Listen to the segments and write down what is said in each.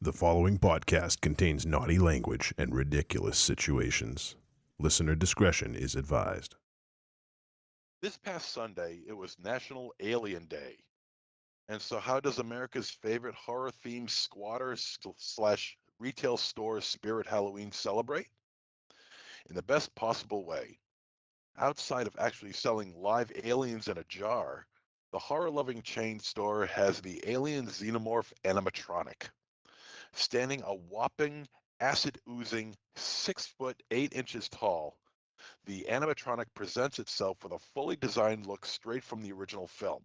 The following podcast contains naughty language and ridiculous situations. Listener discretion is advised. This past Sunday, it was National Alien Day. And so how does America's favorite horror-themed squatter slash retail store Spirit Halloween celebrate? In the best possible way. Outside of actually selling live aliens in a jar, the horror-loving chain store has the alien xenomorph animatronic. Standing a whopping, acid-oozing 6 foot 8 inches tall, the animatronic presents itself with a fully designed look straight from the original film.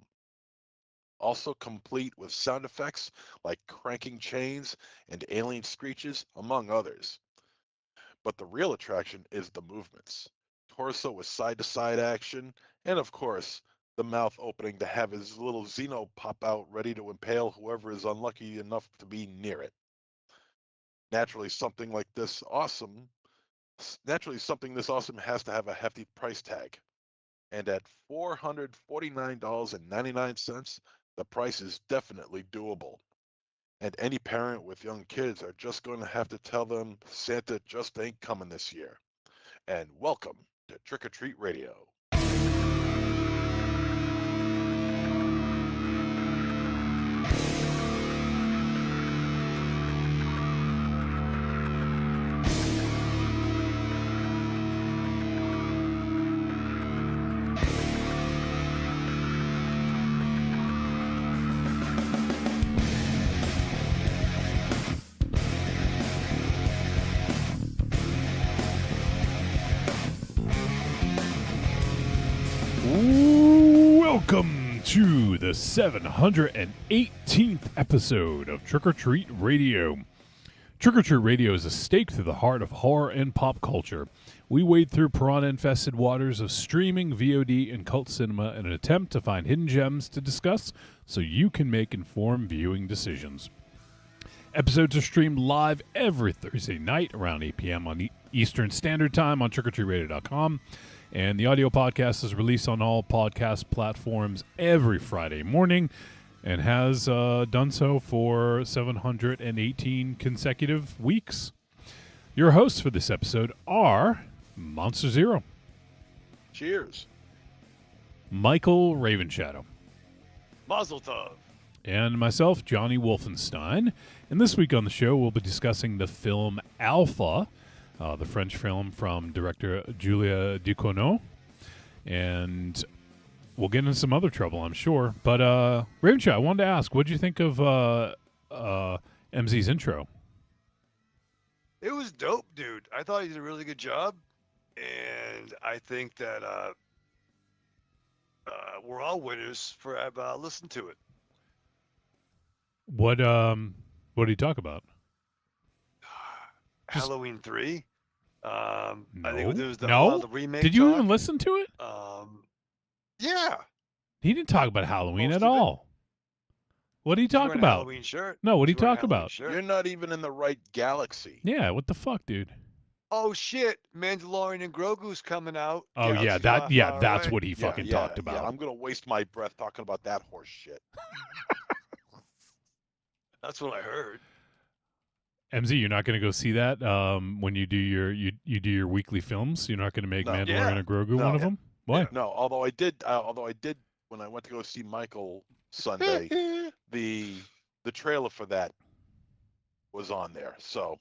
Also complete with sound effects like cranking chains and alien screeches, among others. But the real attraction is the movements. Torso with side-to-side action, and of course, the mouth opening to have his little Xeno pop out ready to impale whoever is unlucky enough to be near it. Naturally, something this awesome has to have a hefty price tag. And at $449.99, the price is definitely doable. And any parent with young kids are just going to have to tell them Santa just ain't coming this year. And welcome to Trick or Treat Radio. Welcome to the 718th episode of Trick or Treat Radio. Trick or Treat Radio is a stake through the heart of horror and pop culture. We wade through piranha-infested waters of streaming, VOD, and cult cinema in an attempt to find hidden gems to discuss so you can make informed viewing decisions. Episodes are streamed live every Thursday night around 8 p.m. on Eastern Standard Time on trickortreatradio.com. And the audio podcast is released on all podcast platforms every Friday morning and has done so for 718 consecutive weeks. Your hosts for this episode are Monster Zero. Cheers. Michael Ravenshadow. Mazel tov. And myself, Johnny Wolfenstein. And this week on the show, we'll be discussing the film Alpha, the French film from director Julia Ducournau. And we'll get into some other trouble, I'm sure. But, Ravenshaw, I wanted to ask, what did you think of MZ's intro? It was dope, dude. I thought he did a really good job. And I think that we're all winners for listening to it. What did he talk about? Halloween 3. I think it was no? the remake. Did you even listen to it? Yeah. He didn't talk about Halloween at all. What did he talk about? Halloween shirt. No, what did he talk about? Shirt. You're not even in the right galaxy. Yeah, what the fuck, dude? Oh shit, Mandalorian and Grogu's coming out. Oh yeah, that's what he fucking talked about. Yeah, I'm gonna waste my breath talking about that horse shit. That's what I heard. MZ, you're not going to go see that when you do your weekly films. You're not going to make Mandalorian and Grogu one of them. What? No, although I did when I went to go see Michael Sunday, the trailer for that was on there. So,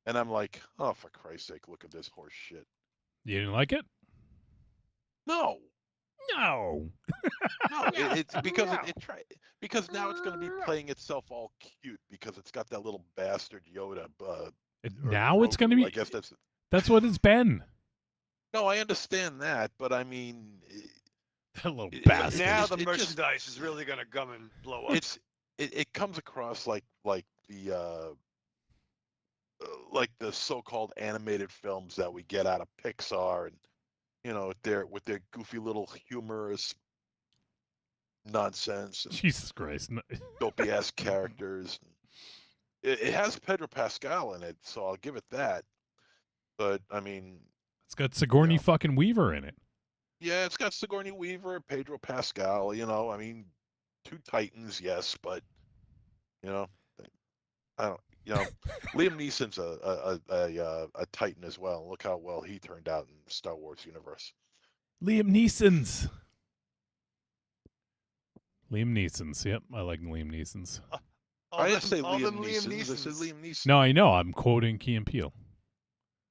and I'm like, oh, for Christ's sake, look at this horse shit. You didn't like it? No. No. It's because because now it's going to be playing itself all cute because it's got that little bastard Yoda. Now it's going to be. I guess that's what it's been. No, I understand that, but I mean, that little bastard. Now the merchandise is really going to come and blow up. It comes across like the so-called animated films that we get out of Pixar and. You know, with their goofy little humorous nonsense. And Jesus Christ. dopey-ass characters. It has Pedro Pascal in it, so I'll give it that. But, I mean... It's got Sigourney fucking Weaver in it. Yeah, it's got Sigourney Weaver, Pedro Pascal, I mean, two titans, yes, but, I don't... you know, Liam Neeson's a Titan as well. Look how well he turned out in the Star Wars universe. Liam Neeson's. Liam Neeson's. Yep, I like Liam Neeson's. I didn't say all Liam them Liam Neeson's. I said Neesons. Liam Neeson. No, I know. I'm quoting Key and Peele.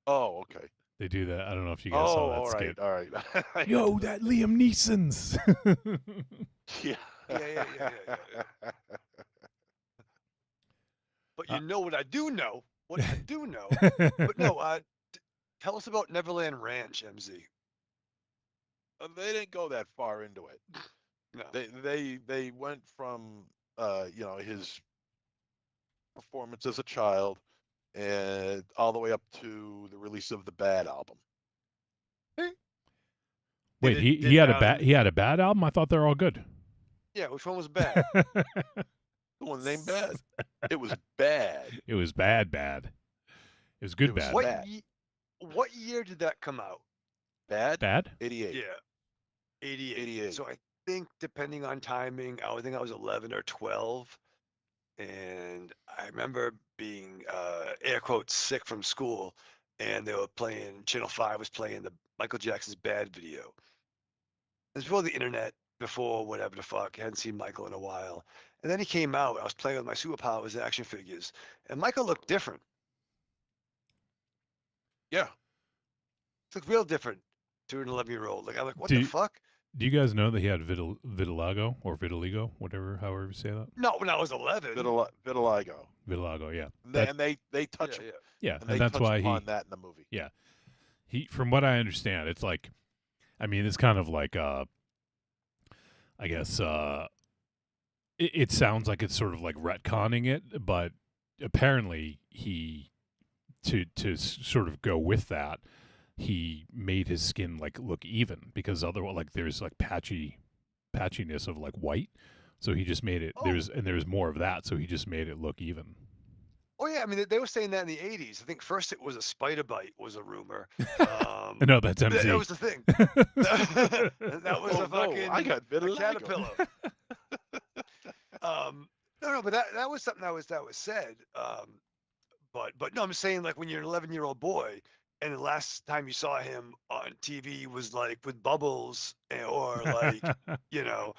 Oh, okay. They do that. I don't know if you guys saw that all right, skit. all right. Yo, that Liam Neeson's. Yeah. Yeah. But you know what I do know? What I do know. But no, tell us about Neverland Ranch, MZ. They didn't go that far into it. No. They went from his performance as a child and all the way up to the release of the Bad album. Wait, he had a bad album? I thought they're all good. Yeah, which one was bad? The one named Bad. It was bad. It was bad. It was good It was bad. What year did that come out? Bad? 88. Yeah. 88. 88. So I think depending on timing, I think I was 11 or 12. And I remember being air quotes sick from school, and they were playing Channel 5 was playing the Michael Jackson's Bad video. It was before the internet, before whatever the fuck. I hadn't seen Michael in a while. And then he came out. I was playing with my superpowers action figures, and Michael looked different. Yeah. He looked real different to an 11-year-old. Like, I'm like, what the fuck? Do you guys know that he had vitiligo or vitiligo, however you say that? No, when I was 11. Vitiligo. Vitiligo, yeah. And they touch him. Yeah, And that's why that in the movie. Yeah. From what I understand, it's like, I mean, it's kind of like, I guess, it sounds like it's sort of like retconning it, but apparently to sort of go with that, he made his skin like look even, because otherwise, like, there's like patchiness of like white, so he just made it there's more of that, so he just made it look even. Oh yeah, I mean they were saying that in the 80s. I think first it was a spider bite was a rumor. No, that's MZ. That was the thing. That was a fucking I got vitiligo. caterpillar. No, but that was something that was said. But no, I'm saying, like, when you're an 11-year-old boy and the last time you saw him on TV was like with bubbles or like, you know,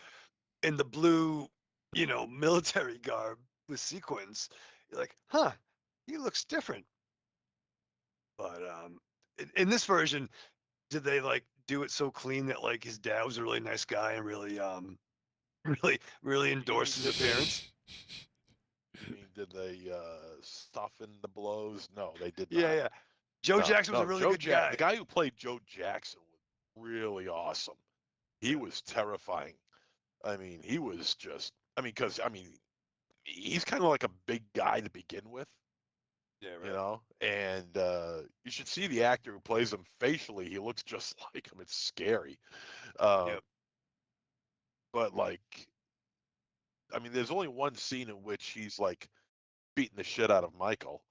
in the blue, military garb with sequins, you're like, huh, he looks different. But in this version, did they like do it so clean that like his dad was a really nice guy and really really endorsed his appearance? I mean, did they soften the blows? No, they did not. Yeah. Joe Jackson was a really good guy. The guy who played Joe Jackson was really awesome. He was terrifying. I mean, he was just, because he's kind of like a big guy to begin with. Yeah, right. You know, and you should see the actor who plays him facially. He looks just like him. It's scary. Yep. But like, there's only one scene in which he's like beating the shit out of Michael.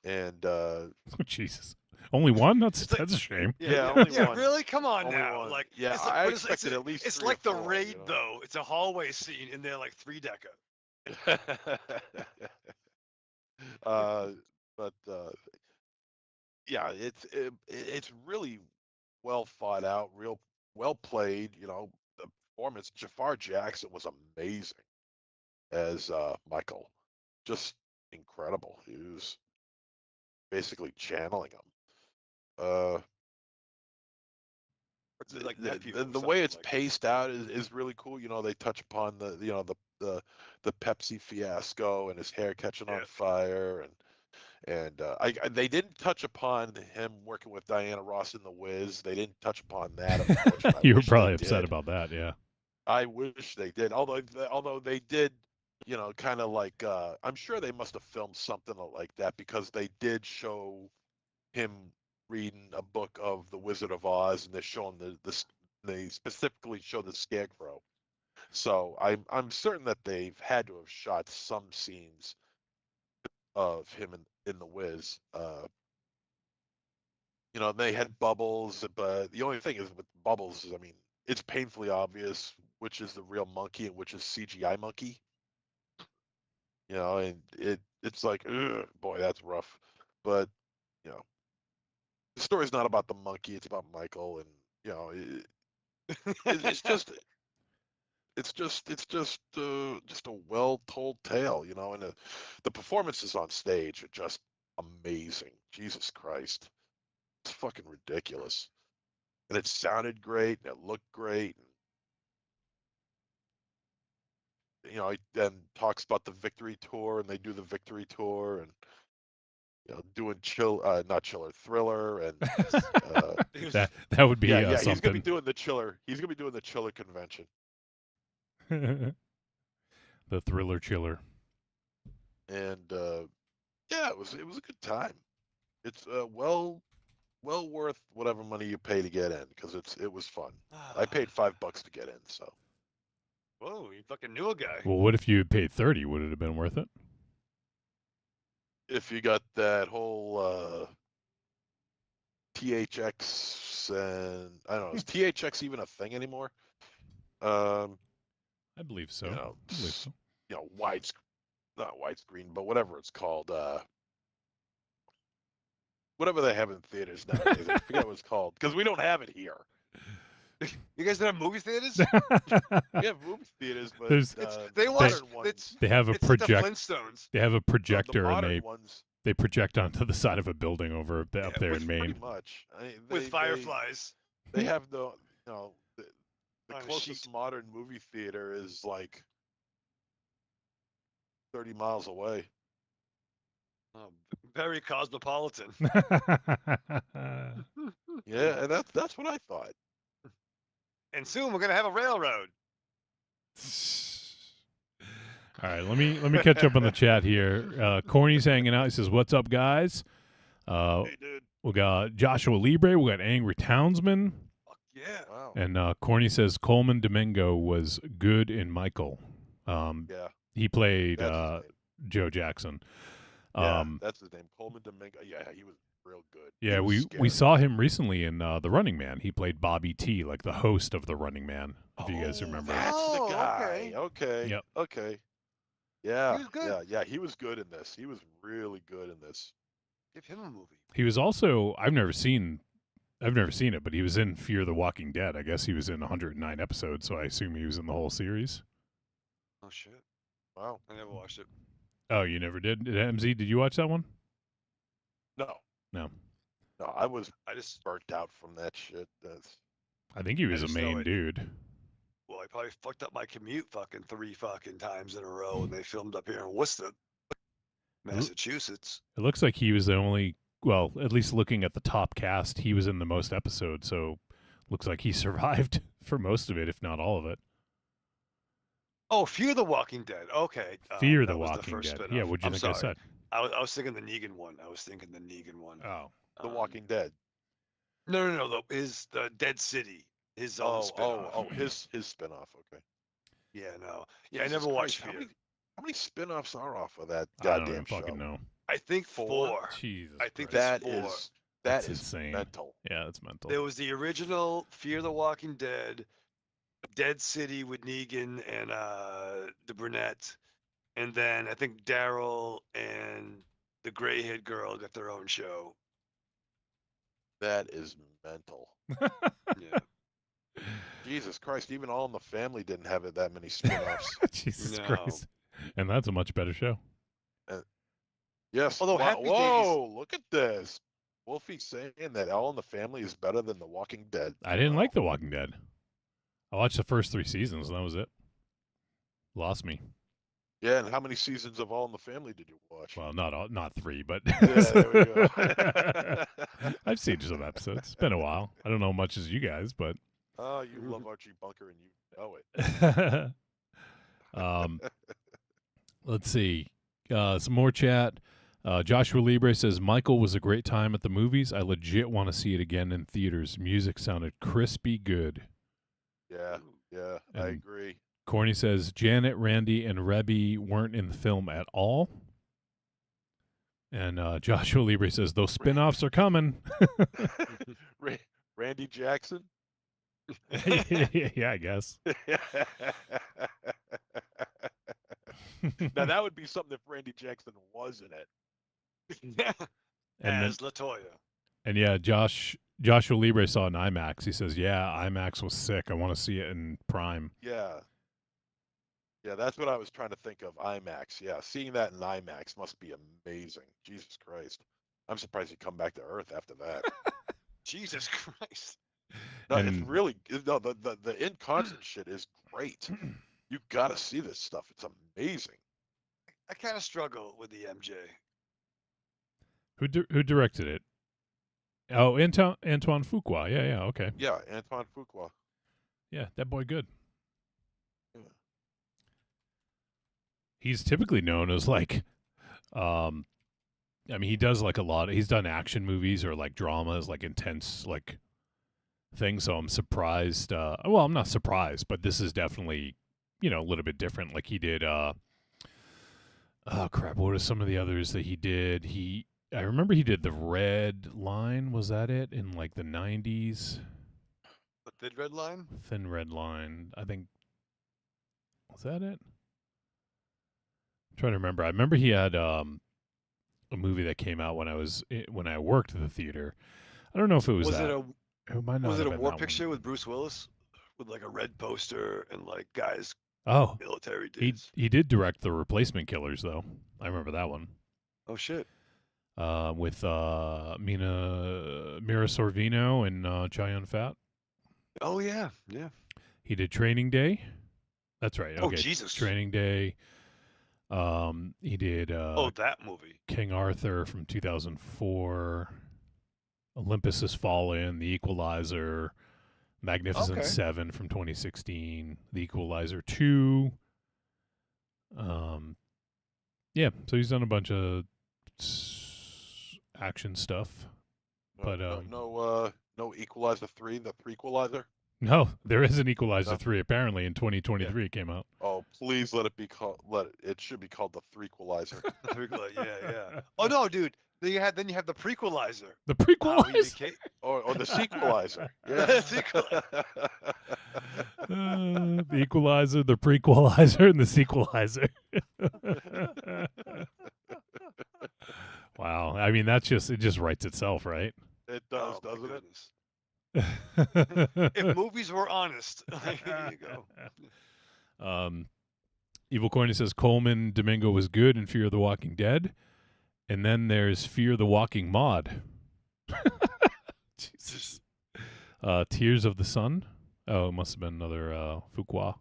And oh, Jesus, only one? That's a shame. Yeah, only one. Really? Come on Only now. one. Like, yeah, I expected at least. It's 3 or like the 4, raid though. It's a hallway scene, and they're like 3-decker. But yeah, it's really well thought out, real well played. The performance. Jafar Jackson was amazing as Michael, just incredible. He was basically channeling him. The way it's paced out is really cool. They touch upon the Pepsi fiasco and his hair catching on fire, and they didn't touch upon him working with Diana Ross in The Wiz. They didn't touch upon that. You were probably upset about that, yeah. I wish they did. Although they did, kind of like, I'm sure they must have filmed something like that, because they did show him reading a book of The Wizard of Oz, and they're showing they specifically show the Scarecrow. So I'm certain that they've had to have shot some scenes of him in The Wiz. They had Bubbles, but the only thing is with Bubbles is, it's painfully obvious which is the real monkey and which is CGI monkey. And it's like, ugh, boy, that's rough. But you know, the story's not about the monkey; it's about Michael, and you know, it's just just a well told tale, you know, and the performances on stage are just amazing. Jesus Christ, it's fucking ridiculous, and it sounded great, and it looked great. And, you know, he then talks about the victory tour, and they do the victory tour, and you know, doing not chiller, thriller, and He was- that would be yeah, he's gonna be something. doing the chiller. He's gonna be doing the chiller convention. The thriller chiller. And yeah, it was a good time. It's well worth whatever money you pay to get in because it was fun. I paid $5 to get in, so Whoa, you fucking knew a guy. Well, what if you had paid 30? Would it have been worth it? if you got that whole THX and I don't know, is THX even a thing anymore? I believe so. You know, I believe so. you know, not widescreen, but whatever it's called, whatever they have in theaters nowadays. I forget what it's called because we don't have it here. You guys don't have movie theaters? We have movie theaters, but There's- They watch. modern ones, They have a It's like the project. Flintstones. They have a the projector, and modern ones, they project onto the side of a building over up there which in Maine. pretty much I mean, With fireflies. They have the you know the On a closest sheet. modern movie theater is like 30 miles away. Oh, very cosmopolitan. Yeah, and that's what I thought. And soon we're gonna have a railroad. All right, let me catch up on the chat here. Corny's hanging out. He says, "What's up, guys?" Hey, dude. We got Joshua Libre. We got Angry Townsman, Fuck yeah. Wow. and Corny says Coleman Domingo was good in Michael. Yeah, He played that's his name. Joe Jackson. Yeah, that's his name. Coleman Domingo. Yeah, he was real good. He Yeah, was we scary. saw him recently in The Running Man. He played Bobby T, like the host of The Running Man, if you guys Oh, remember. That's the Oh, guy. Okay. Yep. Okay. Yeah. He was good. Yeah. He was good in this. He was really good in this. Give him a movie. He was also I've never seen it, but he was in Fear the Walking Dead. I guess he was in 109 episodes, so I assume he was in the whole series. Oh shit. Wow. I never watched it. Oh, you never did? MZ, did you watch that one? No. No. No, I was I just burnt out from that shit. That's I think he was a just know main it. dude. well, I probably fucked up my commute fucking 3 fucking times in a row when they filmed up here in Worcester, Massachusetts. It looks like he was the only, well, at least looking at the top cast, he was in the most episodes, so looks like he survived for most of it, if not all of it. Oh, Fear the Walking Dead. Okay. Fear that the was Walking the first Dead. spin-off. Yeah, what'd you I'm think sorry. I said? I was thinking the Negan one. Oh. The Um, Walking Dead. No. The Dead City. His own spin-off. His spinoff. Okay. Yeah, no. Yeah, I Jesus never watched Christ, Fear. How many spin-offs are off of that I don't goddamn even show? fucking know. I think 4. Jesus I think Christ. that's That 4. is That's that is insane. mental. Yeah, that's mental. There was the original Fear the Walking Dead, Dead City with Negan and the brunette, and then I think Daryl and the gray-haired girl got their own show. That is mental. Yeah. Jesus Christ, even All in the Family didn't have it that many spin-offs. Jesus No. Christ. And that's a much better show. Yes. Although wow, Happy Days- whoa, look at this. Wolfie's saying that All in the Family is better than The Walking Dead. I didn't Wow. like The Walking Dead. I watched the first 3 seasons, and that was it. Lost me. Yeah, and how many seasons of All in the Family did you watch? Well, not 3, but Yeah, there we go. I've seen some episodes. It's been a while. I don't know much as you guys, but Oh, you love Archie Bunker and you know it. let's see. Some more chat. Joshua Libre says Michael was a great time at the movies. I legit want to see it again in theaters. Music sounded crispy good. Yeah, yeah, I And- agree. Corny says Janet, Randy, and Rebby weren't in the film at all. And Joshua Libre says those spin-offs are coming. Randy Jackson. Yeah, I guess. Now that would be something if Randy Jackson was in it. And then As Latoya. and yeah, Joshua Libre saw it in IMAX. He says, "Yeah, IMAX was sick. I want to see it in Prime." Yeah. Yeah, that's what I was trying to think of. IMAX. Yeah, seeing that in IMAX must be amazing. Jesus Christ. I'm surprised he come back to Earth after that. Jesus Christ. No, it's And really no the in concert shit is great. You got to see this stuff. It's amazing. I kind of struggle with the MJ. who directed it? Oh, Antoine Fuqua. Yeah, yeah, okay. Yeah, Antoine Fuqua. Yeah, that boy good. Yeah. He's typically known as like I mean, he does like a lot. He's done action movies or like dramas, like intense like things. So I'm surprised. Well, I'm not surprised, but this is definitely, a little bit different. Like he did. Oh crap! What are some of the others that he did? I remember he did The Red Line. Was that it in like the '90s? The Thin Red Line? Thin Red Line. I think. Was that it? I'm trying to remember. I remember he had a movie that came out when I worked at the theater. I don't know if it was that. It might not Was have it a been war that picture one. with Bruce Willis? With like a red poster and like guys Oh, military he dudes. he did direct The Replacement Killers though. I remember that one. Oh shit. With Mira Sorvino and Cheyenne Fat. Oh yeah. Yeah. He did Training Day. That's right. Oh Okay, Jesus. Training Day. He did Oh, that movie. King Arthur from 2004. Olympus Has Fallen, The Equalizer, Magnificent Okay. Seven from 2016, The Equalizer 2. Yeah, so he's done a bunch of action stuff. But No Equalizer 3, the prequelizer. no, there is an Equalizer No? 3 apparently in 2023 it came out. Oh, please let it be called. It should be called the Threequalizer. Yeah. Oh no, dude. Then you have the prequelizer. The How he prequelizer. became or the Sequelizer. Yeah. The Equalizer, the Prequelizer, and the Sequelizer. Wow. I mean, it just writes itself, right? It does, Oh, my doesn't it? goodness. If movies were honest. There you go. Evil Corny says Coleman Domingo was good in Fear of the Walking Dead. And then there's Fear the Walking Mod. Jesus. Tears of the Sun. Oh, it must have been another Fuqua.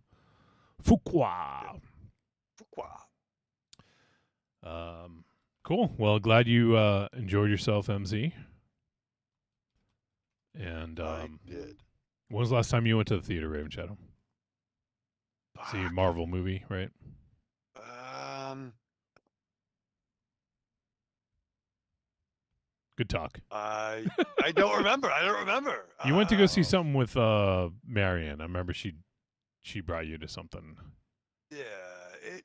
Fuqua. Cool. Well, glad you enjoyed yourself, MZ. And I did. when was the last time you went to the theater, Raven Shadow? See a Fuck. Marvel movie, right? Good talk. I don't remember. You went to go see something with Marion. I remember she brought you to something. Yeah,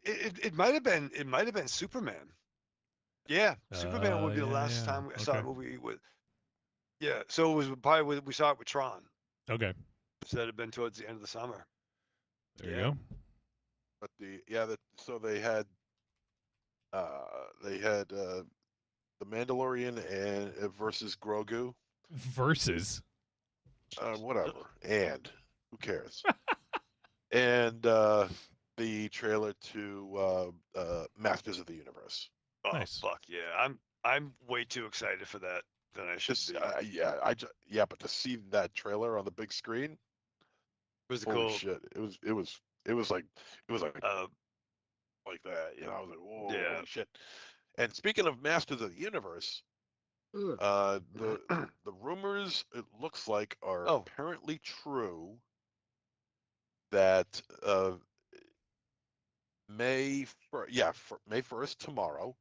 it might have been Superman. Yeah, Superman would be the last time I saw a Okay. movie with. Yeah, so it was probably we saw it with Tron. Okay. So that had been towards the end of the summer. There you Yeah. go. But so they had the Mandalorian and versus Grogu. Versus. Whatever. And who cares? And the trailer to Masters of the Universe. Oh Nice. fuck yeah! I'm way too excited for that than I should Just be. but to see that trailer on the big screen, Was it holy cool? shit! It was like like that. I was like, whoa, Yeah. holy shit! And speaking of Masters of the Universe, the rumors it looks like are Oh. apparently true that May 1st tomorrow,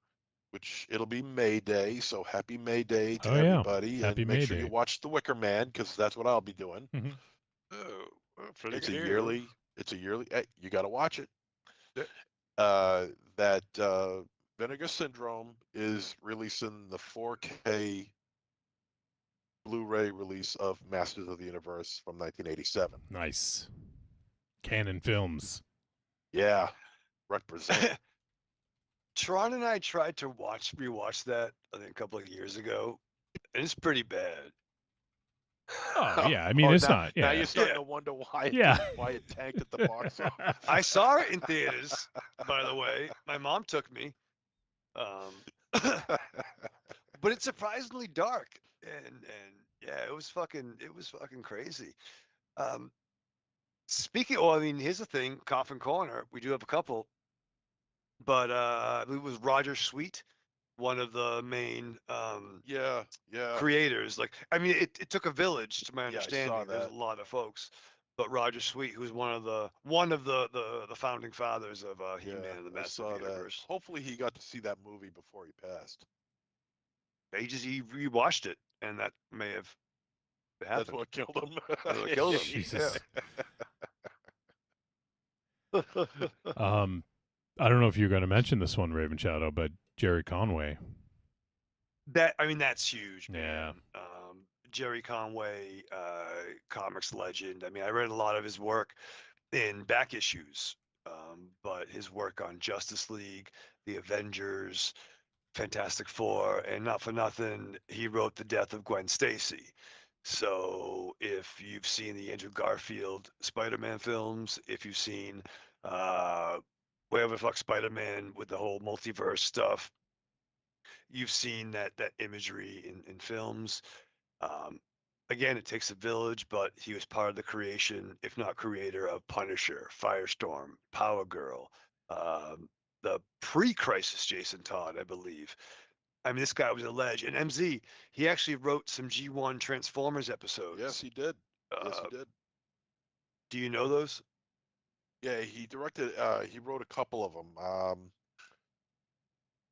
which it'll be May Day, so happy May Day to Oh, yeah. everybody, Happy and make May sure Day. you watch The Wicker Man because that's what I'll be doing. Mhm. It's a yearly. Hey, you got to watch it. Yeah. That Vinegar Syndrome is releasing the 4K Blu-ray release of Masters of the Universe from 1987. Nice. Canon Films. Yeah, represent. Tron and I tried to rewatch that, I think, a couple of years ago, and it's pretty bad. Oh yeah, I mean it's now, not. now Yeah, you're starting Yeah. to wonder why it yeah. why it tanked at the box office. I saw it in theaters, by the way. My mom took me. But it's surprisingly dark, and yeah, it was fucking crazy. Um, speaking, well, I mean, here's the thing, Coffin Corner, we do have a couple, but I believe it was Roger Sweet, one of the main yeah, yeah, creators. Like, I mean, it took a village, to my yeah. I understanding. saw There's that. a lot of folks, but Roger Sweet, who's one of the founding fathers of Yeah, He-Man and the I Master saw of the that. Universe. Hopefully, he got to see that movie before he passed. He rewatched it, and that may have That's happened. what killed him. That's what killed him. Jesus. Yeah. I don't know if you're going to mention this one, Raven Shadow, but Jerry Conway. That's huge, man. Yeah. Jerry Conway, comics legend. I mean, I read a lot of his work in back issues, but his work on Justice League, the Avengers, Fantastic Four, and not for nothing, he wrote the death of Gwen Stacy. So if you've seen the Andrew Garfield Spider-Man films, if you've seen whatever the fuck Spider-Man with the whole multiverse stuff, you've seen that imagery in films. Um, again, it takes a village, but he was part of the creation, if not creator, of Punisher, Firestorm, Power Girl, the pre-crisis Jason Todd, I believe. I mean, this guy was a legend. And MZ, he actually wrote some G1 Transformers episodes. Yes, he did. Yes, Uh, he did. do you know those? Yeah, he directed. He wrote a couple of them.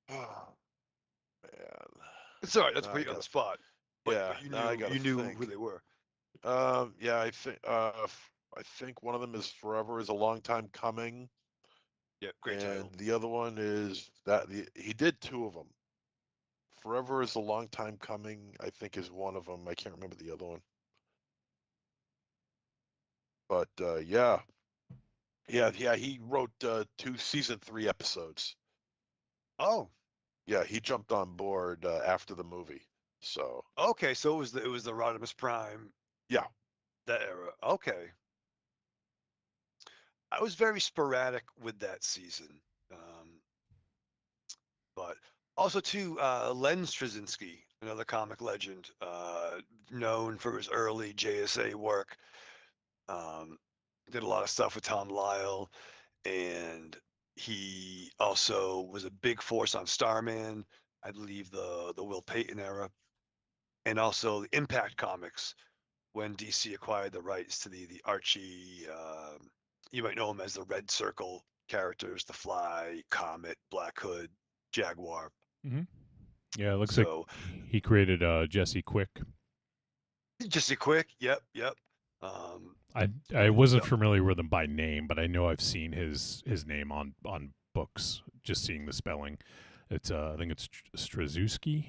Oh, man. It's all right. That's Now put I you on the gotta. spot. But Yeah, you now I knew gotta you knew think. who they were. Yeah, I think one of them is Forever is a Long Time Coming, Yeah, great and title. the other one is he did two of them. Forever is a Long Time Coming, I think, is one of them. I can't remember the other one. But yeah, he wrote two season 3 episodes. Oh, Yeah, he jumped on board after the movie. So okay. So it was the Rodimus Prime, yeah, that era. Okay. I was very sporadic with that season. But also too, Len Straczynski, another comic legend, known for his early JSA work. Um, did a lot of stuff with Tom Lyle, and he also was a big force on Starman. I believe the Will Payton era, and also the Impact Comics when DC acquired the rights to the Archie. You might know him as the Red Circle characters: the Fly, Comet, Black Hood, Jaguar. Mm-hmm. Yeah, it looks So like he created Jesse Quick. just a quick, yep. I wasn't No, familiar with him by name, but I know I've seen his name on books. Just seeing the spelling, it's I think it's Straczewski,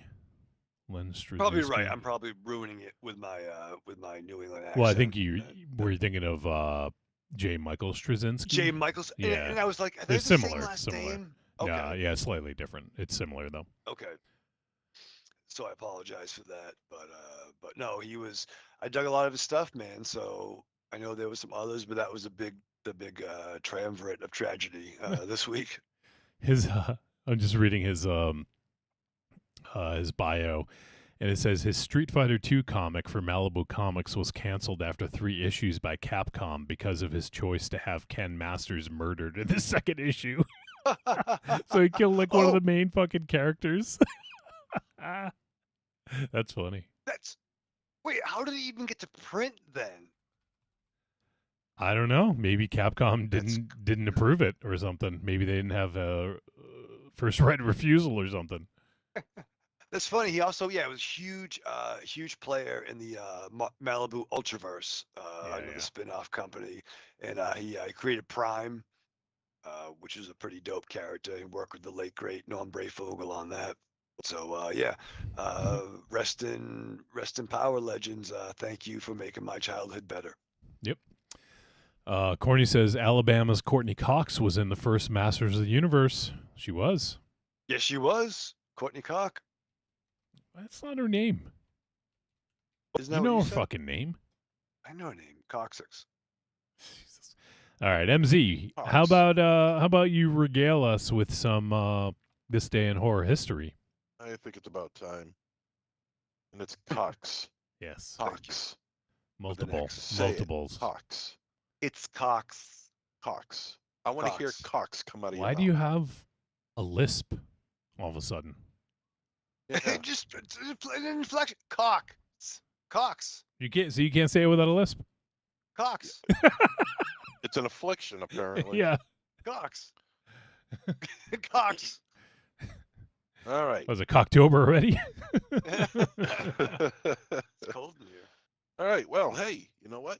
Len Straczewski. probably right. I'm probably ruining it with my New England accent. Well, I think you were you thinking of J. Michael Straczynski. J. Michaels. Yeah. And I was like, are they They're the same similar. last Similar. name? Okay. Yeah, slightly different. It's similar though. Okay. So I apologize for that, but no, he was. I dug a lot of his stuff, man. So I know there was some others, but that was the big triumvirate of tragedy this week. His I'm just reading his bio, and it says his Street Fighter II comic for Malibu Comics was canceled after 3 issues by Capcom because of his choice to have Ken Masters murdered in the second issue. So he killed like one of the main fucking characters. That's funny. Wait. How did he even get to print then? I don't know. Maybe Capcom That's- didn't approve it or something. Maybe they didn't have a first right of refusal or something. That's funny. He also, was huge player in the Malibu Ultraverse, under the spin-off company, and he created Prime, which is a pretty dope character. He worked with the late great Norm Brayfogle on that. So rest in power, legends. Thank you for making my childhood better. Yep. Corny says Alabama's Courtney Cox was in the first Masters of the Universe. She was. Yes, she was. Courtney Cox. That's not her name. Isn't that You what know you her said? fucking name. I know her name. Coxix. Jesus. All right, MZ. Cox. How about you regale us with some this day in horror history? I think it's about time. And it's Cox. Yes. Thank you. Cox. Multiple. X. Say it. Multiples. Cox. It's Cox. Cox. I want to hear Cox. Cox come out of your Why mouth. do you have a lisp all of a sudden? Yeah. Just an inflection. Cox. Cox. You can't say it without a lisp? Cox. It's an affliction, apparently. Yeah. Cox. Cox. All right. Was it Cocktober already? It's cold in here. All right. Well, hey, you know what?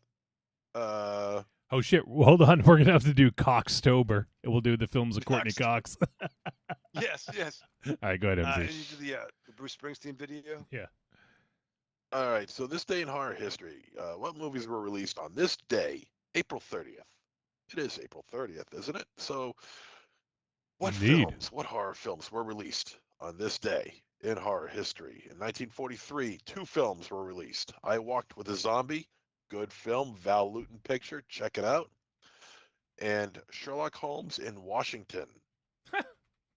Oh shit! Well, hold on, we're gonna have to do Cockstober. And we'll do the films of Courtney Cox. Yes, yes. All right, go ahead, And MZ. you did the Bruce Springsteen video. All right. So this day in horror history, what movies were released on this day, April 30th? It is April 30th, isn't it? So, what Indeed. films, what horror films were released on this day in horror history? In 1943, 2 films were released. I Walked with a Zombie, good film, Val Lewton picture, check it out. And Sherlock Holmes in Washington,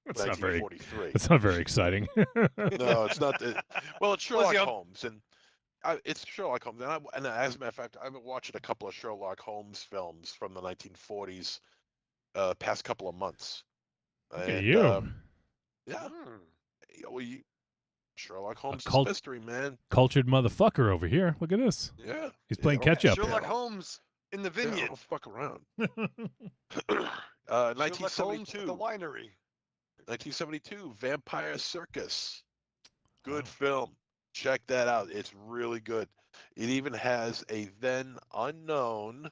That's not very. 1943. That's not very exciting. No, it's not. Well, it's Sherlock he on- Holmes, and it's Sherlock Holmes, and as a matter of fact, I've been watching a couple of Sherlock Holmes films from the 1940s, past couple of months. Look at And you. yeah, well, Sherlock Holmes' cult- mystery, man. Cultured motherfucker over here. Look at this. Yeah, He's playing yeah, catch up. Sherlock Yeah. Holmes in the Yeah, vineyard. don't fuck around. Sherlock Holmes 1972. at the winery. 1972, Vampire Circus. Good film. Check that out. It's really good. It even has a then unknown,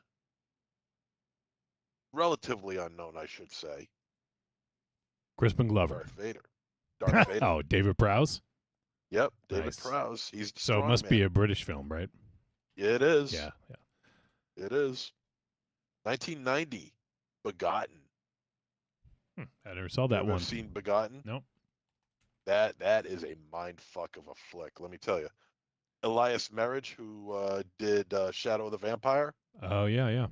relatively unknown, I should say, Crispin Glover. Darth Vader. Darth Vader. Oh, David Prowse. Yep, David Nice. Prowse. He's the So it strong must be man. a British film, right? It is. Yeah. It is. 1990, Begotten. I never saw You that ever one. seen Begotten? Nope. That is a mind fuck of a flick. Let me tell you. Elias Marriage, who did Shadow of the Vampire, Oh yeah.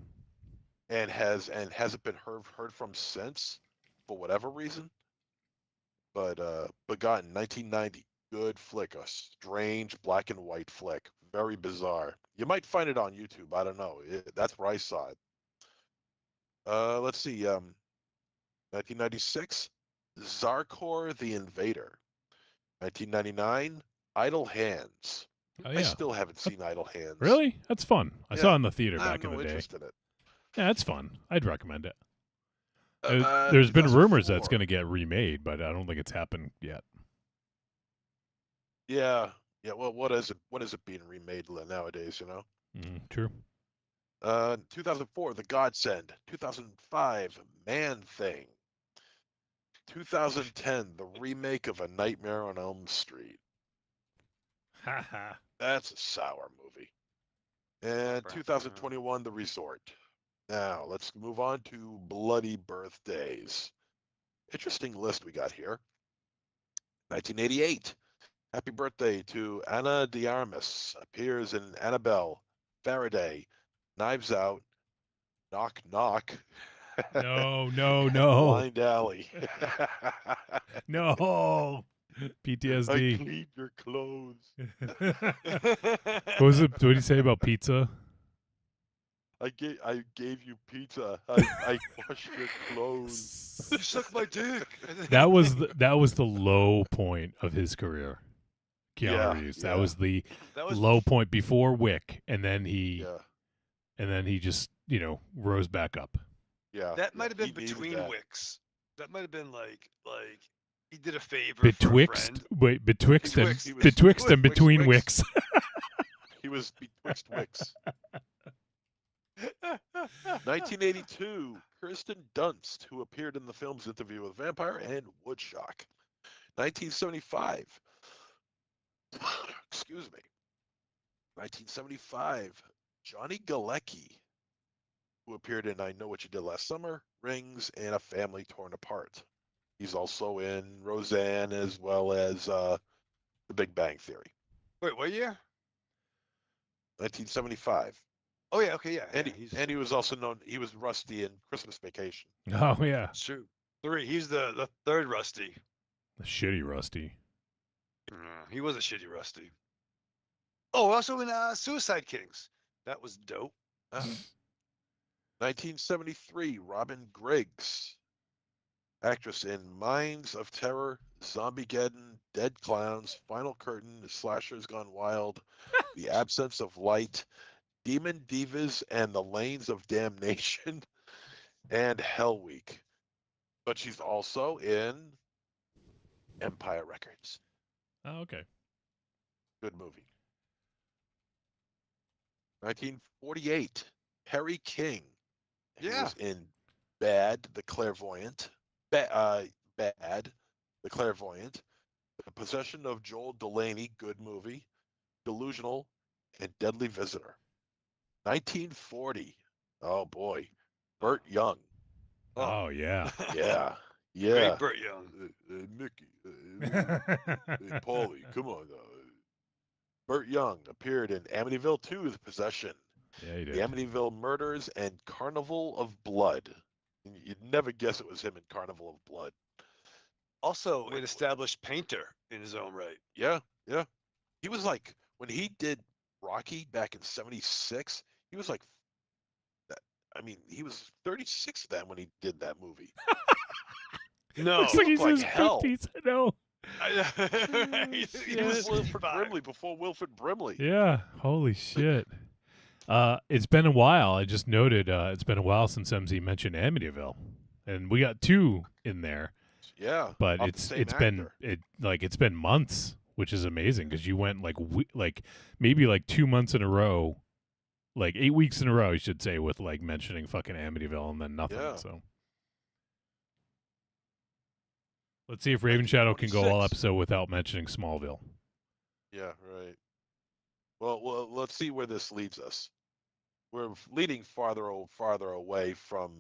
and hasn't been heard from since, for whatever reason. But Begotten, 1990, good flick, a strange black and white flick, very bizarre. You might find it on YouTube. I don't know. That's where I saw it. Let's see. 1996, Zarkor the Invader. 1999, Idle Hands. Oh I yeah. still haven't seen Idle Hands. Really? That's fun. I Yeah. saw it in the theater I have back in no the day. interest in it. Yeah, that's fun. I'd recommend it. There's been rumors that's going to get remade, but I don't think it's happened yet. Yeah. Well, what is it being remade nowadays? You know. True. 2004, The Godsend. 2005, Man Thing. 2010, the remake of A Nightmare on Elm Street. Haha. That's a sour movie. And 2021, The Resort. Now, let's move on to bloody birthdays. Interesting list we got here. 1988. Happy birthday to Anna de Armas. Appears in Annabelle, Faraday, Knives Out, Knock Knock. No. Blind Alley. No. I PTSD. cleaned your clothes. What was it? What did he say about pizza? I gave you pizza. I washed your clothes. You suck my dick. That was the low point of his career. Keanu Yeah, Reeves. yeah. That was the That was low point before Wick, and then he Yeah. just rose back up. Yeah. That might have been he needed between that. wicks. That might have been like he did a favor Betwixt, for a betwixt and Betwixt. He was betwixt and between Wicks. wicks. He was betwixt wicks. 1982, Kirsten Dunst, who appeared in the film's Interview with a Vampire and Woodstock. 1975. Excuse me. 1975, Johnny Galecki, who appeared in I Know What You Did Last Summer, Rings, and A Family Torn Apart. He's also in Roseanne as well as The Big Bang Theory, Wait, what year? 1975. Oh yeah, okay, yeah. And yeah, he was also known. He was Rusty in Christmas Vacation. Oh yeah, it's true. 3. He's the third Rusty. the shitty Rusty. He was a shitty Rusty. Oh, also in Suicide Kings. That was dope. 1973, Robin Griggs, actress in Minds of Terror, Zombiegeddon, Dead Clowns, Final Curtain, Slashers Gone Wild, The Absence of Light, Demon Divas, and The Lanes of Damnation, and Hell Week. But she's also in Empire Records. Oh, okay. Good movie. 1948, Perry King. He Yeah. was in Bad, The Clairvoyant, Bad, The Clairvoyant, The Possession of Joel Delaney, good movie, Delusional, and Deadly Visitor. 1940, oh boy, Burt Young. Oh yeah. Yeah, yeah. Great Burt Young. Mickey, hey, Paulie, come on. Burt Young appeared in Amityville 2, The Possession, Yeah, he The did. Amityville Murders, and Carnival of Blood. You'd never guess it was him in Carnival of Blood. Also an established painter in his own right. Yeah, yeah. He was like, when he did Rocky back in 76, he was like, I mean, he was 36 then when he did that movie. No. Looks like he's in like his hell. 50s. No. he He was Shit. Wilfred Brimley before Wilfred Brimley. Yeah. Holy shit. It's been a while. I just noted it's been a while since MZ mentioned Amityville, and we got 2 in there. Yeah, But off the same actor. it's been months, which is amazing because you went like maybe like 2 months in a row, like 8 weeks in a row, I should say, with like mentioning fucking Amityville and then nothing. Yeah. So let's see if Raven Shadow can go all 1926. episode without mentioning Smallville. Yeah, right. Well, let's see where this leads us. We're leading farther away from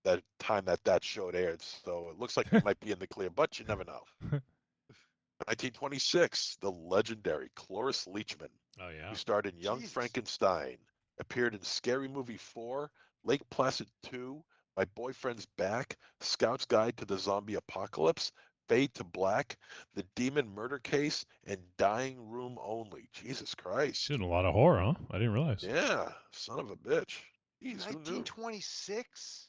that time that show aired, so it looks like we might be in the clear, but you never know. 1926, the legendary Cloris Leachman, Oh yeah. who starred in Young Jesus. Frankenstein, appeared in Scary Movie 4, Lake Placid 2, My Boyfriend's Back, Scout's Guide to the Zombie Apocalypse, Fade to Black, The Demon Murder Case, and Dying Room Only. Jesus Christ. She's in a lot of horror, huh? I didn't realize. Yeah, son of a bitch. Jeez, who knew? 1926.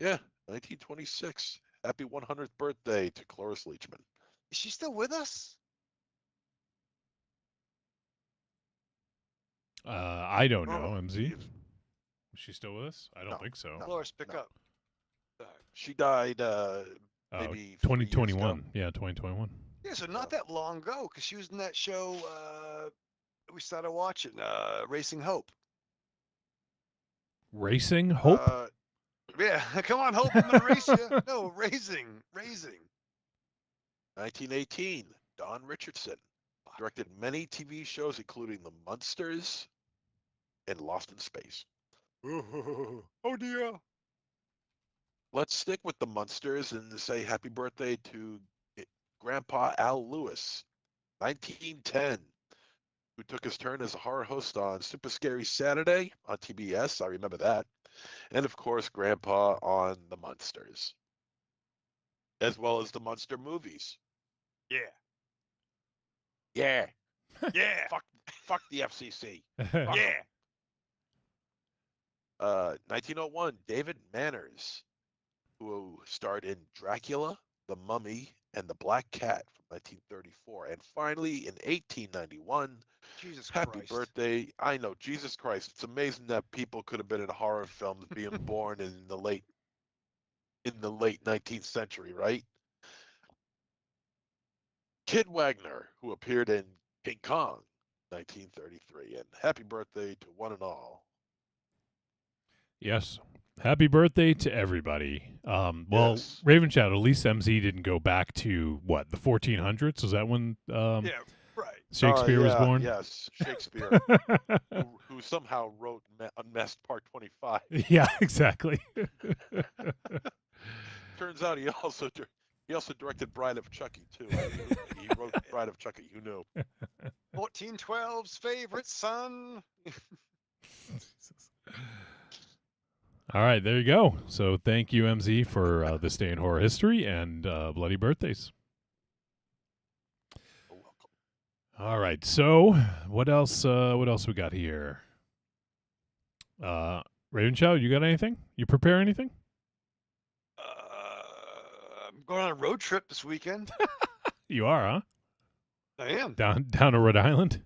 Yeah, 1926. Happy 100th birthday to Cloris Leachman. Is she still with us? I don't know, Oh, MZ. geez. Is she still with us? I don't No, think so. no. Loris, pick no. up. All right. She died Oh, maybe 4 years ago. 2021. Yeah, 2021. Yeah, so not that long ago, because she was in that show we started watching, Racing Hope. Racing Hope? Yeah, come on, Hope, I'm gonna race you. No, raising. 1918. Don Richardson directed many TV shows, including The Munsters and Lost in Space. Oh dear. Let's stick with The Munsters and say happy birthday to Grandpa Al Lewis, 1910, who took his turn as a horror host on Super Scary Saturday on TBS. I remember that. And of course, Grandpa on The Munsters, as well as the Munster movies. Yeah. Yeah. Yeah. Fuck the FCC. Yeah. 1901, David Manners, who starred in Dracula, The Mummy, and The Black Cat from 1934. And finally, in 1891, Jesus happy Christ. birthday. I know, Jesus Christ. It's amazing that people could have been in horror films being born in the late 19th century, right? Kid Wagner, who appeared in King Kong, 1933. And happy birthday to one and all. Yes. Happy birthday to everybody. Well, Yes. Raven Shadow, at least MZ didn't go back to what, the 1400s? Was that when Yeah, right. Shakespeare was Yeah, born? Yes, Shakespeare, who somehow wrote Unmasked Part 25. Yeah, exactly. Turns out he also He also directed Bride of Chucky too. He wrote Bride of Chucky. Who knew? 1412's favorite son. All right, there you go. So thank you, MZ, for this day in horror history and bloody birthdays. You're welcome. All right, so what else? What else we got here? Raven Chow, you got anything? You prepare anything? I'm going on a road trip this weekend. You are, huh? I am. Down to Rhode Island.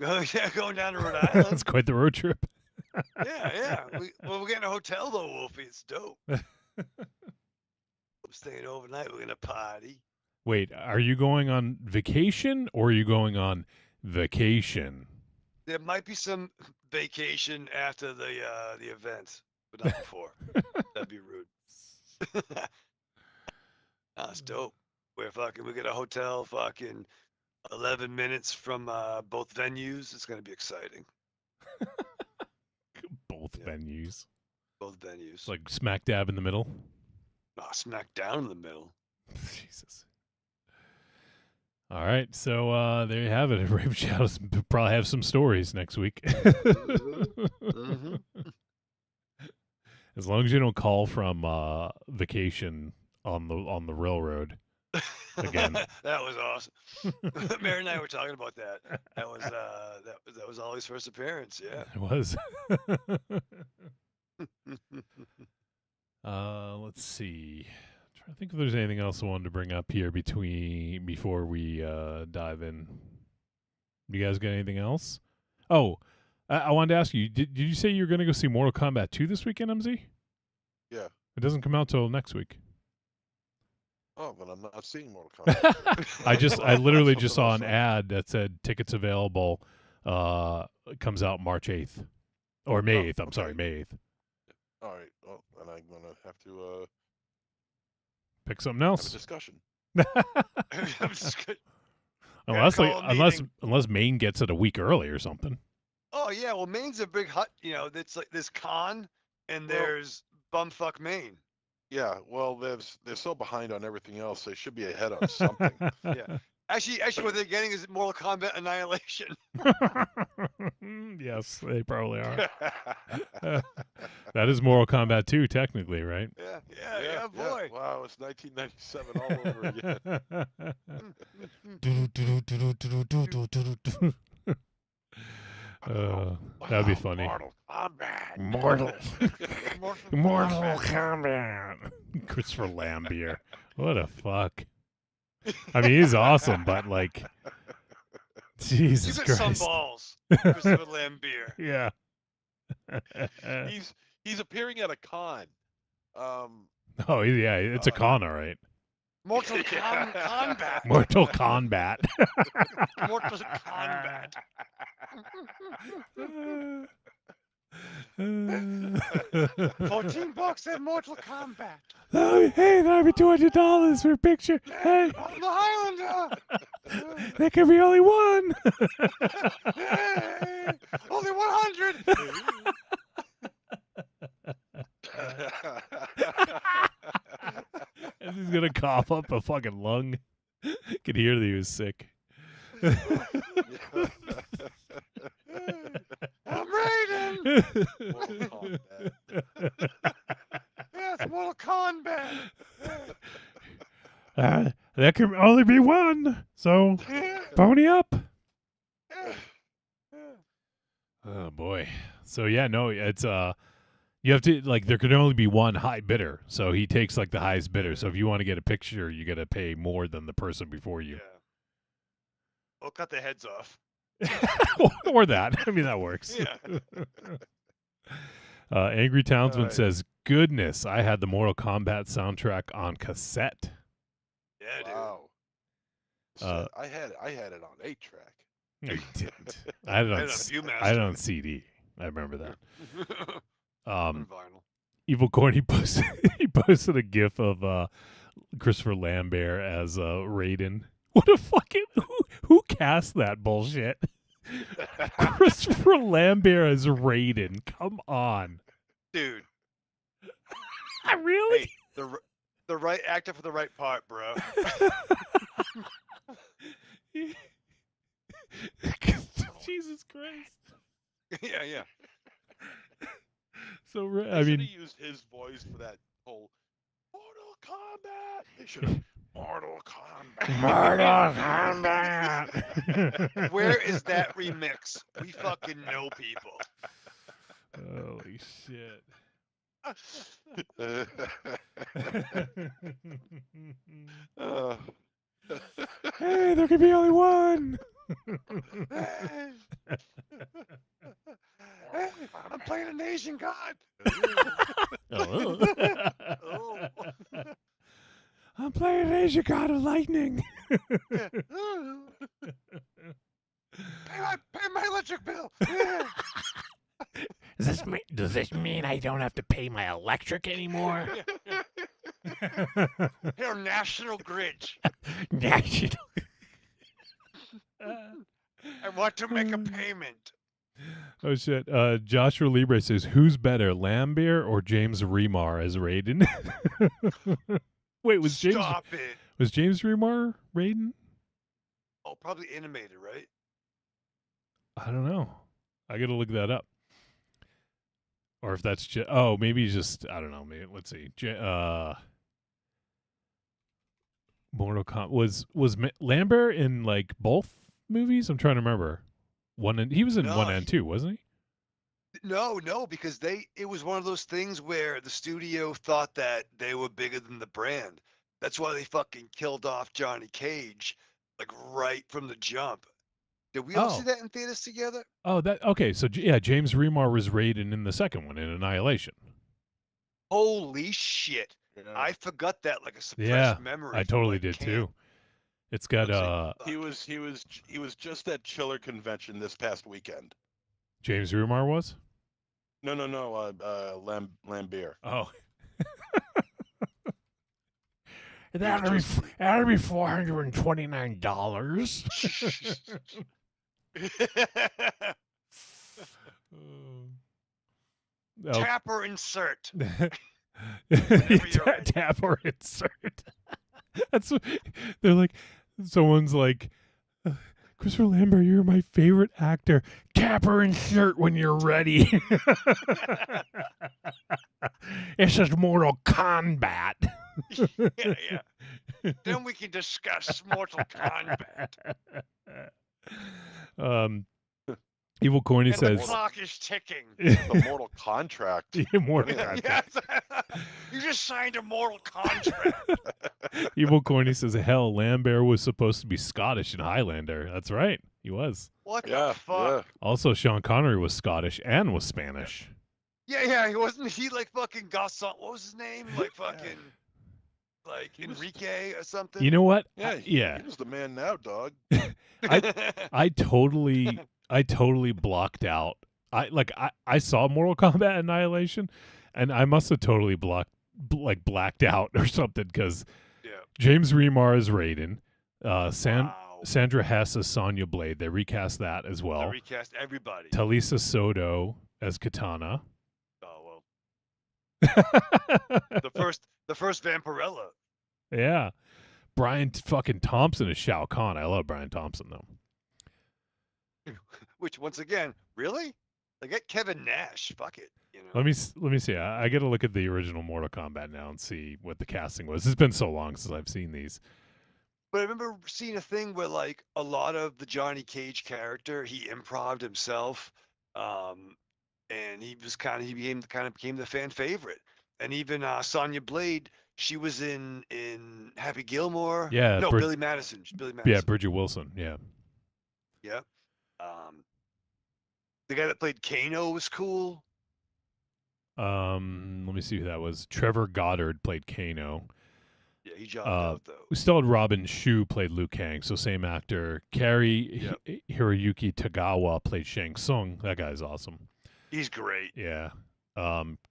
Yeah, going down to Rhode Island. That's quite the road trip. Yeah. We're getting a hotel though, Wolfie. It's dope. I'm staying overnight. We're gonna party. Wait, are you going on vacation or are you going on vacation? There might be some vacation after the event, but not before. That'd be rude. It's dope. We get a hotel 11 minutes from both venues. It's gonna be exciting. Both Yeah. venues. Both venues. It's like smack dab in the middle. Smack down in the middle. Jesus. All right, so there you have it. Raven Shadows probably have some stories next week. Mm-hmm. As long as you don't call from vacation on the railroad again. That was awesome. Mary and I were talking about that. That was Ollie's first appearance. Yeah. It was. Let's see. Trying to think if there's anything else I wanted to bring up here before we dive in. You guys got anything else? Oh, I wanted to ask you. Did you say you were going to go see Mortal Kombat 2 this weekend, MZ? Yeah. It doesn't come out till next week. Oh, but I'm not seeing Mortal Kombat. I literally just saw an Something else. ad that said tickets available. It comes out March 8th or May 8th. I'm sorry, okay. May 8th. All right. Well, then I'm gonna have to Pick something have a else. discussion. I'm just good. unless call a meeting. unless Maine gets it a week early or something. Oh yeah, well Maine's a big hut. It's like there's Con and Well- there's bumfuck Maine. Yeah. Well, they're so behind on everything else. They should be ahead on something. Yeah. Actually, what they're getting is Mortal Kombat Annihilation. Yes, they probably are. That is Mortal Kombat 2, technically, right? Yeah, boy. Wow, it's 1997 all over again. That'd be funny. Mortal Kombat. Mortal Mortal Kombat. Christopher Lambert. What a fuck. I mean, he's awesome, but like, Jesus You got some Christ. balls, Christopher Lambert. Yeah. He's appearing at a con. Oh, yeah, it's a con, all right. Mortal Kombat. Mortal Kombat. Mortal Kombat. 14 bucks at Mortal Kombat. Hey, that'd be $200 for a picture. Hey, I'm the Highlander. there can be only one. Hey, only 100. And he's gonna cough up a fucking lung. Could hear that he was sick. I'm Raiden. Mortal Kombat. Yeah, it's Mortal Kombat. There can only be one, so Yeah. pony up. Yeah. Oh boy. So yeah, no, it's you have to like there can only be one high bidder. So he takes like the highest bidder. So if you want to get a picture, you got to pay more than the person before you. Yeah. We'll cut their heads off. Or that. I mean that works. Yeah. Angry Townsman Alright. says, "Goodness, I had the Mortal Kombat soundtrack on cassette." Yeah, dude. Wow. Uh, I had it on 8-track. No, you didn't. I had it I on had a few I had it on masters. CD. I remember that. On vinyl. Evil Corny posted he posted a gif of Christopher Lambert as Raiden. What a fucking who cast that bullshit? Christopher Lambert as Raiden. Come on. Dude. Really? Hey, The right actor for the right part, bro. Jesus Christ. Yeah. So They I should mean, have used his voice for that whole Mortal Kombat. They should have Mortal Kombat. Mortal Kombat. Where is that remix? We fucking know people. Holy shit. Uh, Hey, there can be only one. Hey, hey, I'm playing an Asian god. Oh. Oh. I'm playing Asia God of Lightning. Yeah. Pay my electric bill. Yeah. Does this mean I don't have to pay my electric anymore? Here, National Grid. National. I want to make a payment. Oh shit! Joshua Libre says, "Who's better, Lambert or James Remar as Raiden?" Wait, was Stop it. James Remar Raiden? Oh, probably animated, right? I don't know. I gotta look that up. Or if that's just maybe he's just I don't know. Maybe let's see. Mortal Kombat was Lambert in like both movies? I'm trying to remember. He was in No, 1 and 2, wasn't he? No, because it was one of those things where the studio thought that they were bigger than the brand. That's why they fucking killed off Johnny Cage, like right from the jump. Did we all see Oh. that in theaters together? Oh, that okay. So yeah, James Remar was Raiden in the second one in Annihilation. Holy shit. yeah. I forgot that like a suppressed Yeah, memory. I from, totally like, did camp. too. It's got Let's see. He was just at Chiller Convention this past weekend. James Remar was. No. Lambert. Oh, That'd be $429. Tap or insert. Tap or insert. That's what, they're like. Someone's like, Christopher Lambert, you're my favorite actor. Tap or insert when you're ready. It says Mortal Kombat. yeah. Then we can discuss Mortal Kombat. Evil Corny And the says clock is ticking. The Mortal Contract. Mortal Yeah. Kombat. Yes. You just signed a mortal contract. Evil Corny says, hell, Lambert was supposed to be Scottish in Highlander. That's right. He was. What Yeah, the fuck? Also, Sean Connery was Scottish and was Spanish. Yeah. He wasn't he like fucking Gaston? What was his name? Like fucking like He was- Enrique or something? You know what? Yeah, Yeah. He was the man now, dog. I totally blocked out. I saw Mortal Kombat Annihilation, and I must have totally blacked out or something because Yeah. James Remar is Raiden, Wow. Sandra Hess as Sonya Blade. They recast that as They well. recast everybody. Talisa Soto as Katana. Oh well. The first Vampirella. Yeah, Brian fucking Thompson as Shao Kahn. I love Brian Thompson though. Which once again, really? Like get Kevin Nash. Fuck it. You know. Let me see. I got to look at the original Mortal Kombat now and see what the casting was. It's been so long since I've seen these. But I remember seeing a thing where like a lot of the Johnny Cage character, he improv'd himself. And he became the fan favorite. And even Sonya Blade, she was in Happy Gilmore. Yeah, No, Billy Madison. Billy Madison. Yeah, Bridget Wilson. Yeah. Yeah. The guy that played Kano was cool. Let me see who that was. Trevor Goddard played Kano. Yeah, he jobbed out though. We still had Robin Shu played Liu Kang, so same actor. Cary Hiroyuki Tagawa played Shang Tsung. That guy's awesome. He's great. Yeah.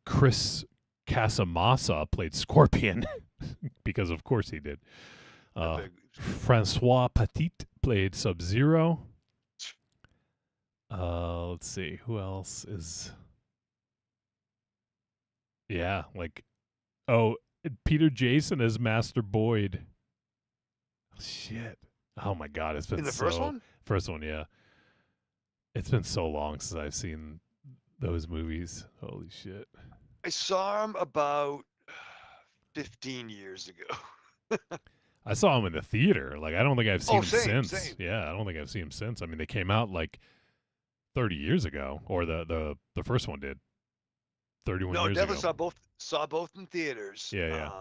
Chris Casamassa played Scorpion because of course he did. Francois Petit played Sub-Zero. Let's see who else is. Yeah, like Peter Jason as Master Boyd. Shit. Oh my god, it's been In the first one? First one, yeah. It's been so long since I've seen those movies. Holy shit. I saw him about 15 years ago. I saw him in the theater. Like I don't think I've seen Oh, him same, since. same. Yeah, I don't think I've seen him since. I mean, they came out like 30 years ago, or the first one did. 31 No, years definitely ago. saw both in theaters. Yeah, yeah.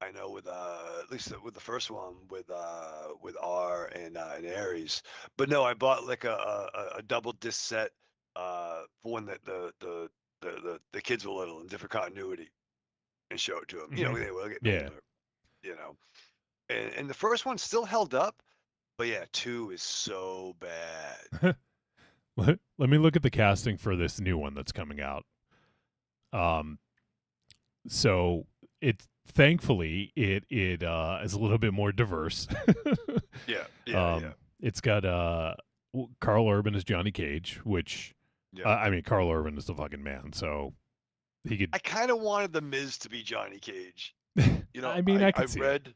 I know with at least with the first one with R and Aries, but no, I bought like a double disc set for when the kids were little in different continuity and show it to them. You know, they were getting Yeah. older. You know, and the first one still held up, but yeah, 2 is so bad. Let me look at the casting for this new one that's coming out. So it thankfully it is a little bit more diverse. Yeah. It's got Carl Urban as Johnny Cage, which Yeah. I mean Carl Urban is the fucking man, so he could. I kind of wanted the Miz to be Johnny Cage. You know, I mean, I could see it.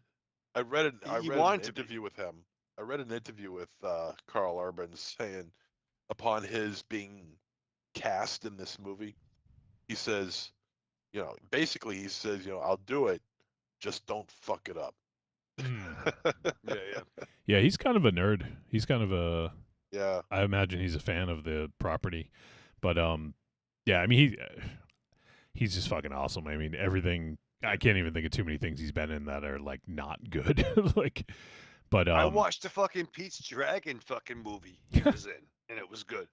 I read He an wanted to be. interview with him. I read an interview with Carl Urban saying, upon his being cast in this movie, he says, you know, basically he says, you know, I'll do it, just don't fuck it up. Yeah. Yeah, he's kind of a nerd. He's kind of a. Yeah. I imagine he's a fan of the property, but yeah. I mean, he's just fucking awesome. I mean, everything. I can't even think of too many things he's been in that are like not good. Like, but I watched the fucking Pete's Dragon fucking movie he was in, and it was good.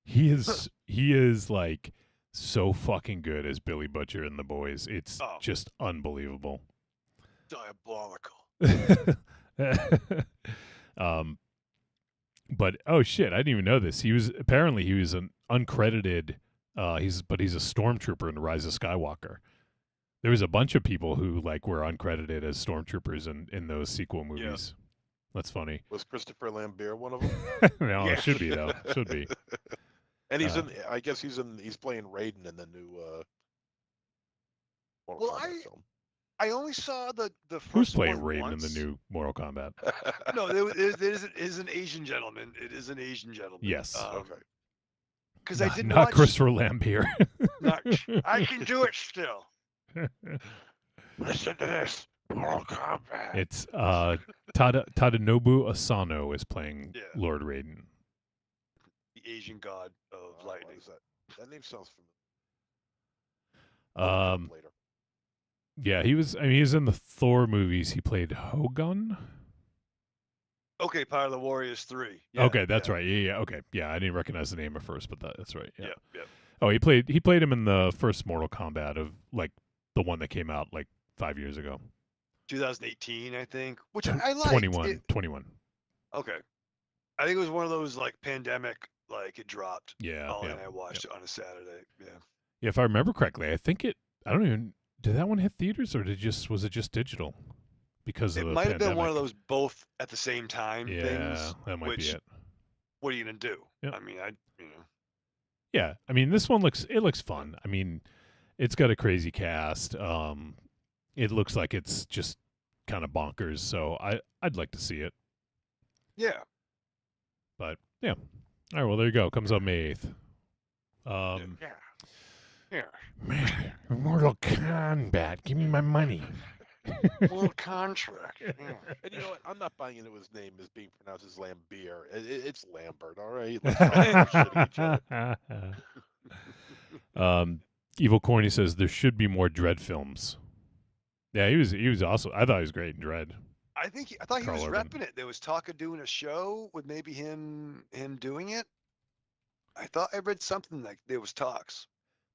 he is like so fucking good as Billy Butcher and the boys. It's just unbelievable. Diabolical. But oh shit, I didn't even know this. He was an uncredited. He's a stormtrooper in the Rise of Skywalker. There was a bunch of people who like were uncredited as stormtroopers in those sequel movies. Yeah. That's funny. Was Christopher Lambert one of them? No, it should be though. Should be. And he's in. I guess he's playing Raiden in the new. Mortal Kombat film. I only saw the first. Who's playing one Raiden once. in the new Mortal Kombat? No, it is an Asian gentleman. It is an Asian gentleman. Yes. Okay. Because I didn't not watch. Christopher Lambert. I can do it still. Listen to this. Mortal Kombat. It's Tadanobu Asano is playing Lord Raiden. The Asian god of lightning. That name sounds familiar. Later. Yeah, he was in the Thor movies. He played Hogun. Okay, part of the Warriors 3. Yeah, okay, that's right. Yeah. Okay. Yeah, I didn't recognize the name at first, but that's right. Yeah. Yep. Oh, he played him in the first Mortal Kombat of like the one that came out like 5 years ago. 2018, I think, which I liked. 21. Okay. I think it was one of those like pandemic, like it dropped. Yeah. And I watched it on a Saturday. Yeah. Yeah, if I remember correctly, I think I don't even, did that one hit theaters or was it just digital? Because of the might pandemic? have been one of those both at the same time things. Yeah, that might be it. What are you gonna do? Yep. I mean, Yeah, I mean, this one looks fun. I mean, it's got a crazy cast. It looks like it's just kind of bonkers. So I'd like to see it. Yeah. But yeah, all right. Well, there you go. Comes out May 8th. Yeah. Man, Mortal Kombat. Give me my money. Little contract. Yeah. And you know what? I'm not buying into his name as being pronounced as Lambert. It's Lambert, all right? Evil Corny says there should be more Dread films. Yeah, he was awesome. I thought he was great in Dread. I thought he Carl was Urban. repping it. There was talk of doing a show with maybe him doing it. I thought I read something like there was talks.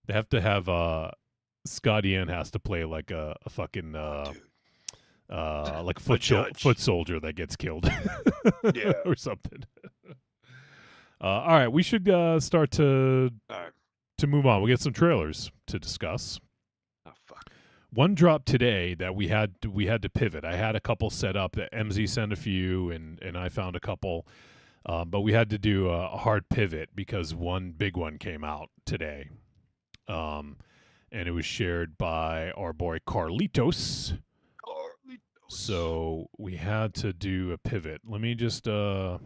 They have to have Scott Ian has to play like a fucking like foot soldier that gets killed. Yeah. Or something. All right, we should start to move on. We get some trailers to discuss. Oh fuck. One dropped today that we had to pivot. I had a couple set up that MZ sent a few and I found a couple. But we had to do a hard pivot because one big one came out today. and it was shared by our boy Carlitos. So we had to do a pivot. Let me just let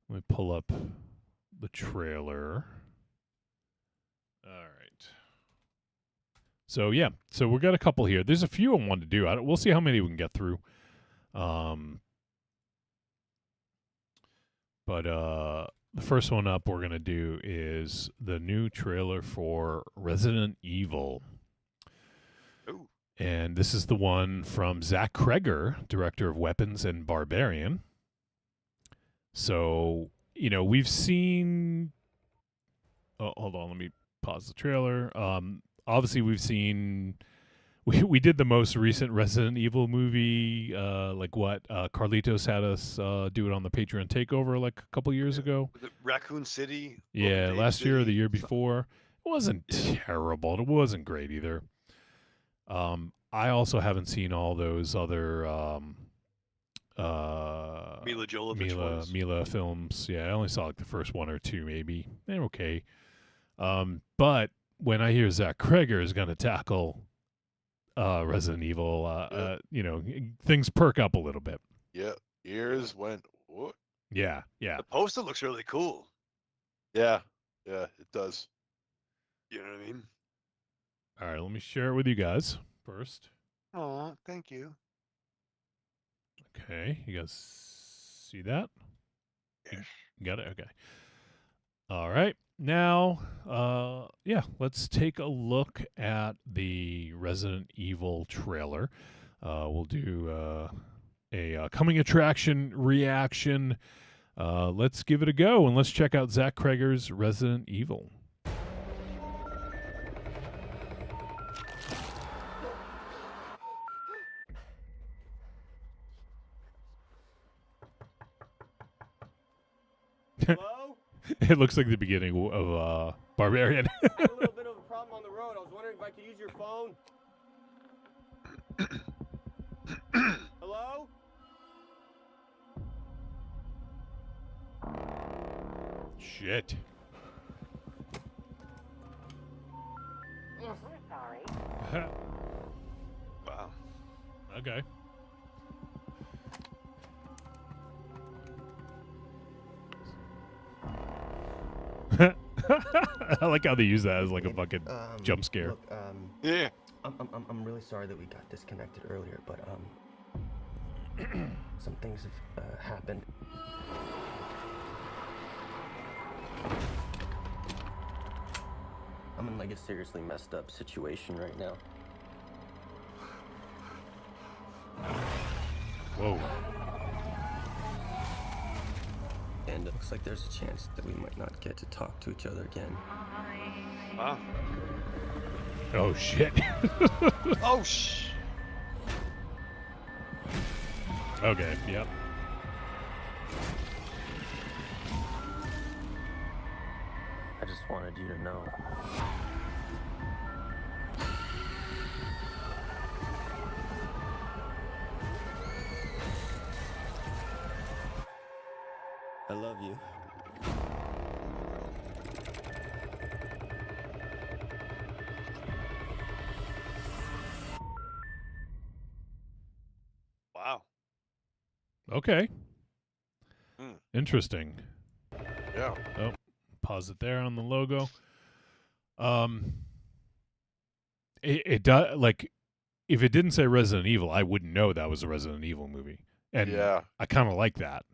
me pull up the trailer. All right. So yeah, so we got a couple here. There's a few I wanted to do. We'll see how many we can get through. But the first one up we're gonna do is the new trailer for Resident Evil. Ooh. And this is the one from Zach Kreger, director of Weapons and Barbarian. So, you know, we've seen. Oh, hold on, let me pause the trailer. Obviously, we've seen. We did the most recent Resident Evil movie, Carlitos had us do it on the Patreon takeover like a couple years ago. Was it Raccoon City? Yeah, last year or the year City? before. It wasn't terrible. It wasn't great either. I also haven't seen all those other Mila Jovovich ones. Mila films. Yeah, I only saw like the first one or two maybe. They're okay. But when I hear Zach Kreger is going to tackle Resident Evil, you know, things perk up a little bit. Yeah, ears went. What? Yeah, yeah. The poster looks really cool. Yeah, it does. You know what I mean? All right, let me share it with you guys first. Oh, thank you. Okay, you guys see that? Yes. You got it? Okay. All right. Now, let's take a look at the Resident Evil trailer. We'll do a coming attraction reaction. Let's give it a go, and let's check out Zach Kreger's Resident Evil. Hello? It looks like the beginning of Barbarian. I had a little bit of a problem on the road. I was wondering if I could use your phone. Hello? Shit. We're sorry. Wow. Okay. I like how they use that as like a fucking jump scare. Look, Yeah. I'm really sorry that we got disconnected earlier, but some things have happened. I'm in like a seriously messed up situation right now. Whoa. And it looks like there's a chance that we might not get to talk to each other again. Wow. Oh shit. Oh, shh. Okay, yep. I just wanted you to know. I love you. Wow. Okay. Hmm. Interesting. Yeah. Oh, pause it there on the logo. It does, like, if it didn't say Resident Evil, I wouldn't know that was a Resident Evil movie, and Yeah. I kind of like that.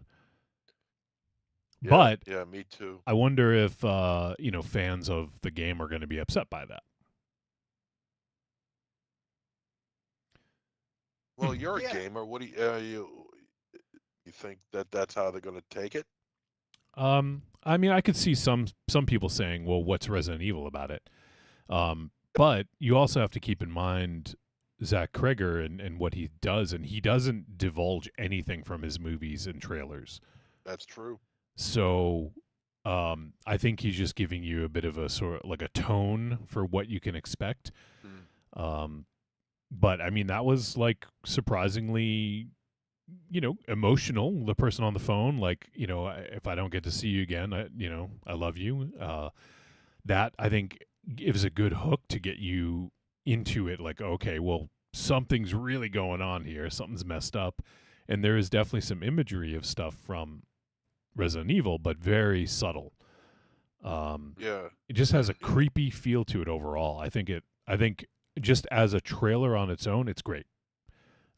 Yeah, But yeah, me too. I wonder if fans of the game are going to be upset by that. Well, you're a Yeah. gamer. What do you think that's how they're going to take it? I mean, I could see some people saying, "Well, what's Resident Evil about it?" But you also have to keep in mind Zach Kreger and what he does, and he doesn't divulge anything from his movies and trailers. That's true. So, I think he's just giving you a bit of a sort of like a tone for what you can expect. But I mean, that was like surprisingly, emotional. The person on the phone, like, if I don't get to see you again, I love you. That I think gives a good hook to get you into it. Like, okay, well, something's really going on here. Something's messed up, and there is definitely some imagery of stuff from Resident Evil, but very subtle. Yeah. It just has a And creepy feel to it overall. I think just as a trailer on its own, it's great.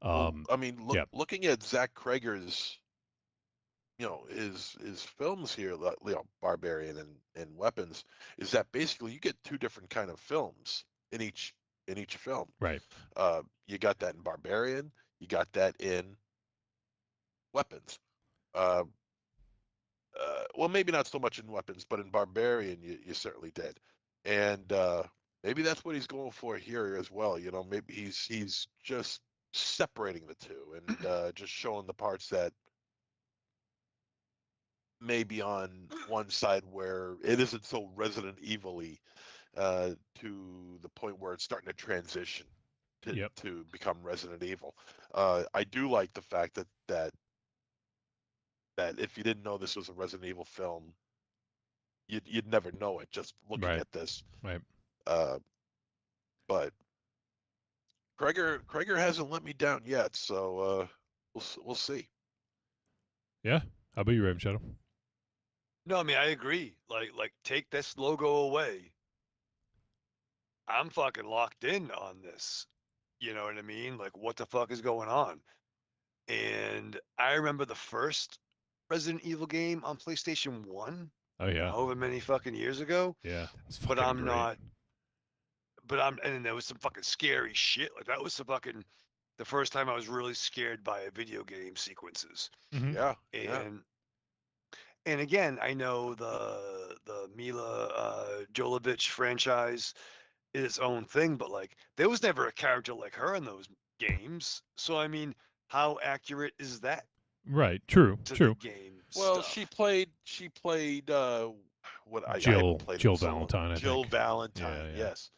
well, I mean, yeah. looking at Zach Krager's, his films here, Barbarian and Weapons, is that basically you get two different kind of films in each film. Right. You got that in Barbarian, you got that in Weapons. Uh, well, maybe not so much in Weapons, but in Barbarian, you certainly did. And maybe that's what he's going for here as well. Maybe he's just separating the two and just showing the parts that may be on one side where it isn't so Resident Evil-y to the point where it's starting to transition Yep. to become Resident Evil. I do like the fact that if you didn't know this was a Resident Evil film, you'd never know it just looking Right. at this. Right. But Krager hasn't let me down yet, so we'll see. Yeah. How about you, Raven Shadow? No, I mean I agree. Like take this logo away. I'm fucking locked in on this. You know what I mean? Like what the fuck is going on? And I remember the first Resident Evil game on PlayStation 1, Oh yeah. however many fucking years ago. Yeah. It's But fucking I'm great. not. And then there was some fucking scary shit. Like that was the first time I was really scared by a video game sequences. Mhm. Yeah, And yeah. and again, I know the Mila Jovovich franchise is its own thing, but like there was never a character like her in those games. So I mean, how accurate is that Right. True. to the True. game Well, stuff? she played what I haven't played Jill in so long. Valentine, I Jill think. Valentine, Yeah. yes.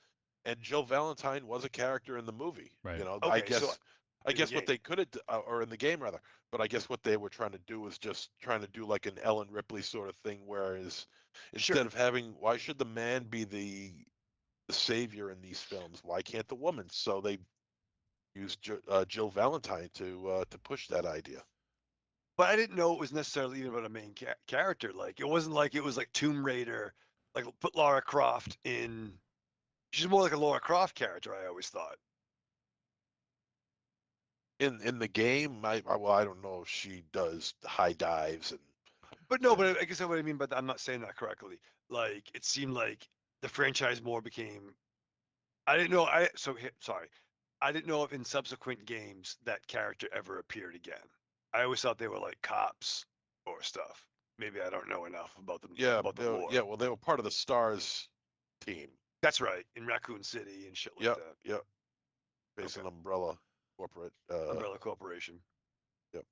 And Jill Valentine was a character in the movie. Right. I Okay, so guess in the what they could have, or in the game rather, but I guess what they were trying to do was just trying to do like an Ellen Ripley sort of thing, whereas Sure. instead of why should the man be the savior in these films? Why can't the woman? So they used Jill Valentine to push that idea. But I didn't know it was necessarily even about a main character. Like it wasn't like it was like Tomb Raider. Like put Lara Croft in. She's more like a Lara Croft character. I always thought. In the game, I don't know if she does high dives and. But no, but I guess what I mean by that, I'm not saying that correctly. Like it seemed like the franchise more became. I didn't know. Sorry. I didn't know if in subsequent games that character ever appeared again. I always thought they were like cops or stuff. Maybe I don't know enough about them. Yeah, About the lore. yeah. Well, they were part of the Stars team. That's right, in Raccoon City and shit like Yep, that. yep. Based Okay. on Umbrella Corporate. Umbrella Corporation. Yep.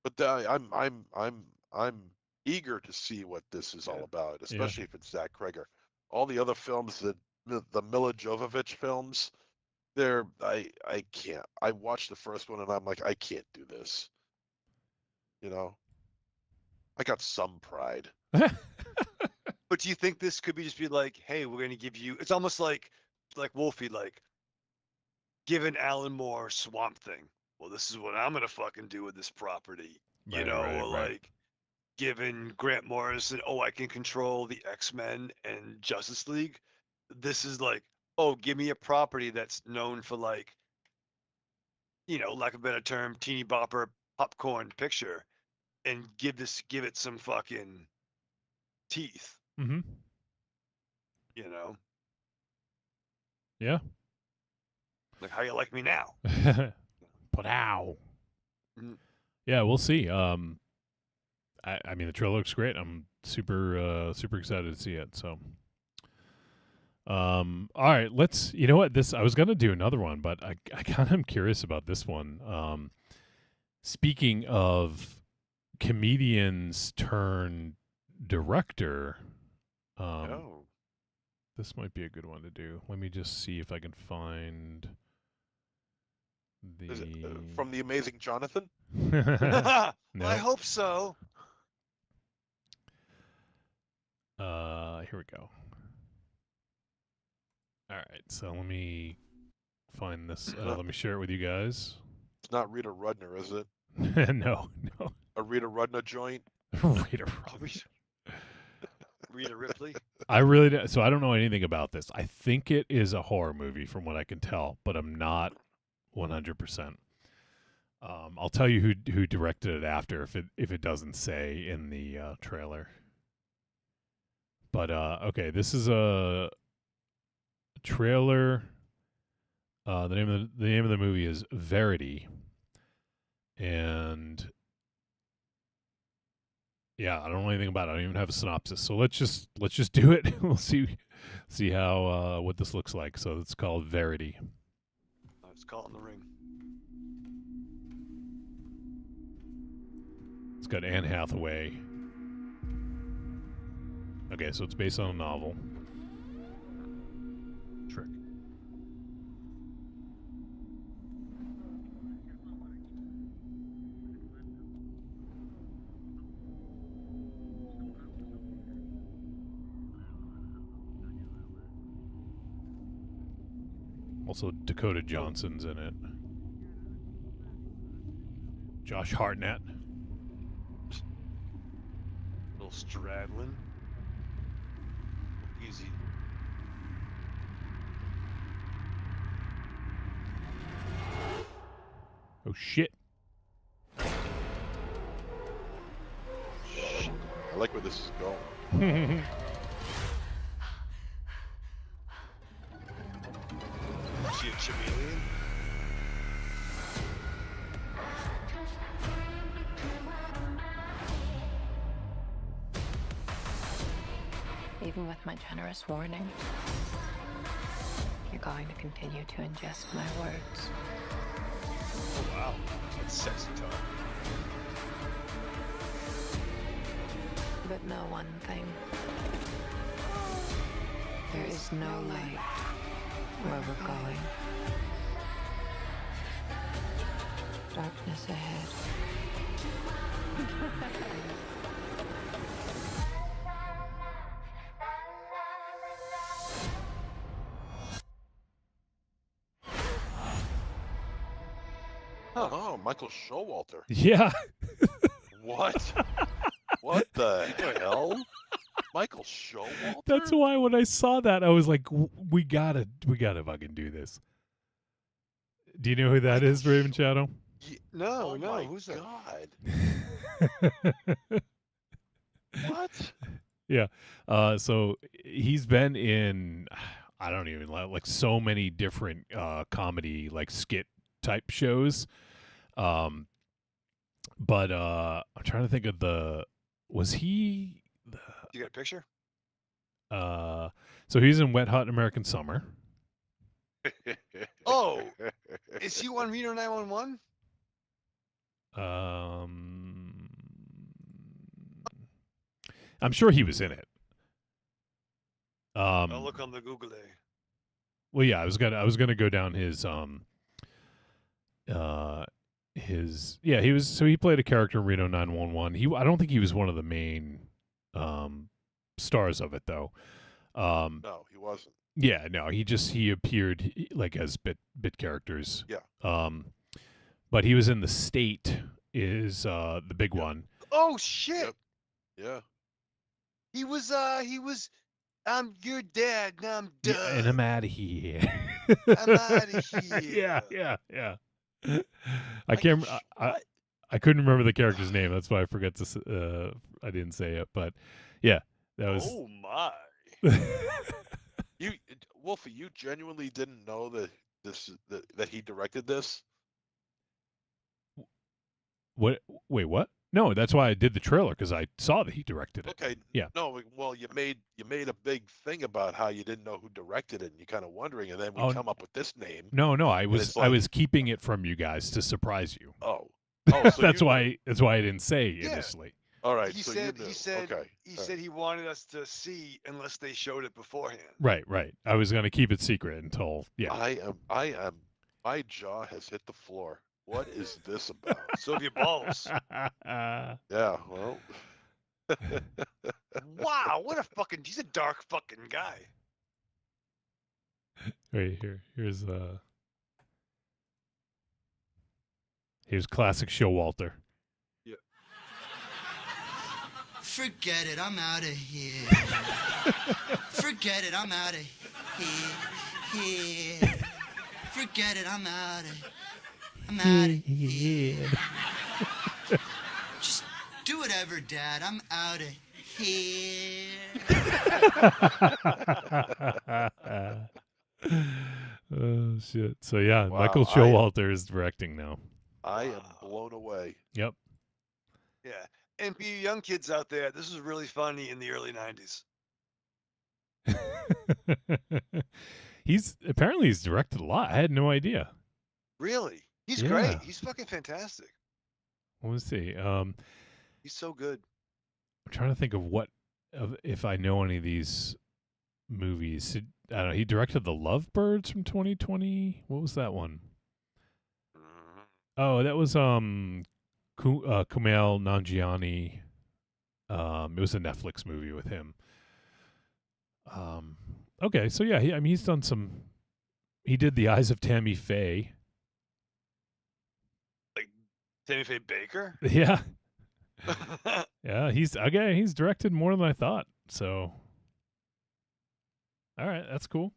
But I'm eager to see what this is all about, especially if it's Zach Krager. All the other films that the Mila Jovovich films, I can't. I watched the first one and I'm like, I can't do this. I got some pride. But do you think this could just be like, hey, we're going to give you? It's almost like Wolfie, like giving Alan Moore Swamp Thing. Well, this is what I'm going to fucking do with this property, Right, or like giving Grant Morrison, oh, I can control the X-Men and Justice League. This is like, oh, give me a property that's known for like, lack of a better term, teeny bopper popcorn picture, and give it some fucking teeth. Mm-hmm. Yeah. Like how you like me now. But ow. Mhm. Yeah, we'll see. I mean, the trailer looks great. I'm super excited to see it. So, all right, let's. You know what? I was gonna do another one, but I kind of am curious about this one. Speaking of comedians turn director, this might be a good one to do. Let me just see if I can find Is it from The Amazing Jonathan? No. I hope so. Here we go. right, so let me find this. No. Let me share it with you guys. It's not Rita Rudner, is it? No. A Rita Rudner joint? Rita. Rita Ripley. I really do, so I don't know anything about this. I think it is a horror movie from what I can tell, but I'm not 100%. I'll tell you who directed it after if it doesn't say in the trailer. But okay, this is a trailer. The name of the movie is Verity, and yeah, I don't know anything about it. I don't even have a synopsis. So let's just do it. We'll see how what this looks like. So it's called Verity. It's caught in the ring. It's got Anne Hathaway. Okay, so it's based on a novel. Trick. Also, Dakota Johnson's in it. Josh Hartnett. Little straddling. Easy. Oh shit! Shit. I like where this is going. See a chameleon? Even with my generous warning, you're going to continue to ingest my words. Oh wow. That's sexy talk. But know one thing. There is no light where we're going. Darkness ahead. Oh, Michael Showalter. Yeah. What? What the hell? Michael Showalter? That's why when I saw that, I was like, we gotta fucking do this. Do you know who that is, Raven Shadow? No, Oh no. my Who's that? God. What? Yeah. So he's been in, I don't even like so many different comedy like skit type shows. But I'm trying to think of was he You got a picture? so he's in Wet Hot American Summer. Oh, is he on Reno 911? I'm sure he was in it. I'll look on the Google. Well, yeah, I was gonna go down he was, so he played a character in Reno 911. I don't think he was one of the main stars of it though. No, he wasn't. Yeah, no, he appeared like as bit characters. Yeah. But he was in The State is the big one. Oh shit! Yep. Yeah. He was I'm your dad, now I'm done. Yeah, and I'm out of here. I'm out of here. Yeah. I can't. I couldn't remember the character's name. That's why I forgot to. I didn't say it, but yeah, that was. Oh my! Wolfie, you genuinely didn't know that he directed this? What? Wait, what? No, that's why I did the trailer because I saw that he directed it. Okay. Yeah. No, well, you made a big thing about how you didn't know who directed it, and you're kind of wondering, and then we come up with this name. No, I was it's like- keeping it from you guys to surprise you. Oh, so that's why I didn't say Yeah. initially. All right. He so said you knew. he said Okay. he all said he wanted us to see unless they showed it beforehand. Right. I was going to keep it secret until right. I am. My jaw has hit the floor. What is this about? Sylvia Balls. Yeah. Well. Wow, what a fucking he's a dark fucking guy. Wait, here's classic Showalter. Forget it, I'm out of here. Forget it, I'm out of here. Forget it, I'm out of here. Just do whatever, Dad. I'm out of here. Oh shit! So yeah, Wow, Michael Showalter is directing now. I am blown away. Yep. Yeah. And for you young kids out there, this was really funny in the early 90s. He's directed a lot. I had no idea. Really? He's Yeah. great. He's fucking fantastic. Let's see. He's so good. I'm trying to think of if I know any of these movies. I don't know. He directed The Lovebirds from 2020. What was that one? Oh, that was Kumail Nanjiani. It was a Netflix movie with him. Okay, so yeah, he's done some. He did The Eyes of Tammy Faye. Like Tammy Faye Baker? Yeah, yeah. He's directed more than I thought. So, all right, that's cool.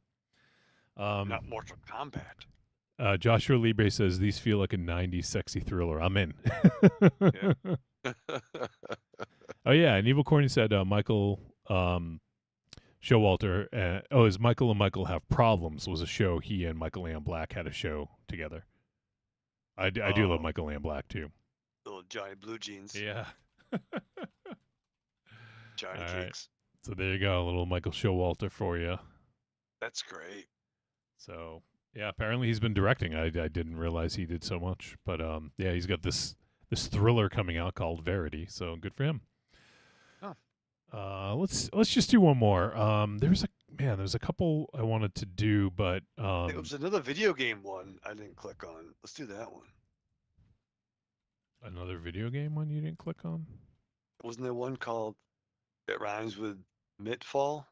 Not Mortal Kombat. Joshua Libre says these feel like a 90s sexy thriller. I'm in. Yeah. Oh yeah, and Evil Corny said Michael Showalter. Is Michael and Michael Have Problems was a show he and Michael Ian Black had a show together. I do love Michael Ian Black too. Little Johnny Blue Jeans. Yeah. Johnny All right. Cakes. So there you go, a little Michael Showalter for you. That's great. So yeah, apparently he's been directing. I didn't realize he did so much, but yeah, he's got this thriller coming out called Verity. So good for him. Oh. Let's just do one more. There's a couple I wanted to do, but It was another video game one I didn't click on. Let's do that one. another video game one you didn't click on. Wasn't there one called that rhymes with Mitfall?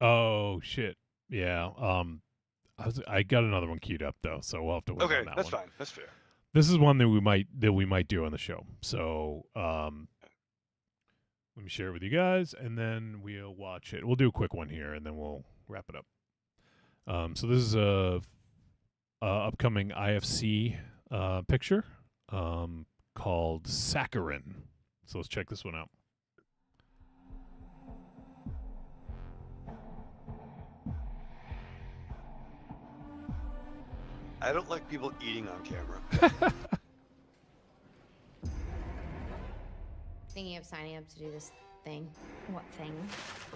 Oh shit, yeah. I got another one queued up though, so we'll have to wait Okay, on that that's one. fine. That's fair. This is one that we might do on the show. So let me share it with you guys, and then we'll watch it. We'll do a quick one here, and then we'll wrap it up. So this is a upcoming IFC picture called Saccharin. So let's check this one out. I don't like people eating on camera. Thinking of signing up to do this thing. What thing?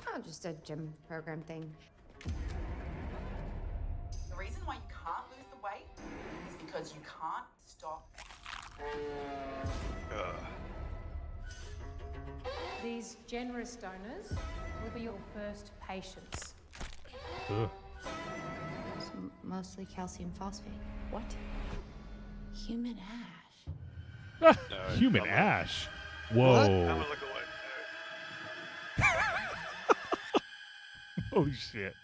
Oh, just a gym program thing. The reason why you can't lose the weight is because you can't stop. These generous donors will be your first patients. Ugh. It's mostly calcium phosphate. What? Human ash. Human ash. I'm Whoa. gonna look away. Holy shit.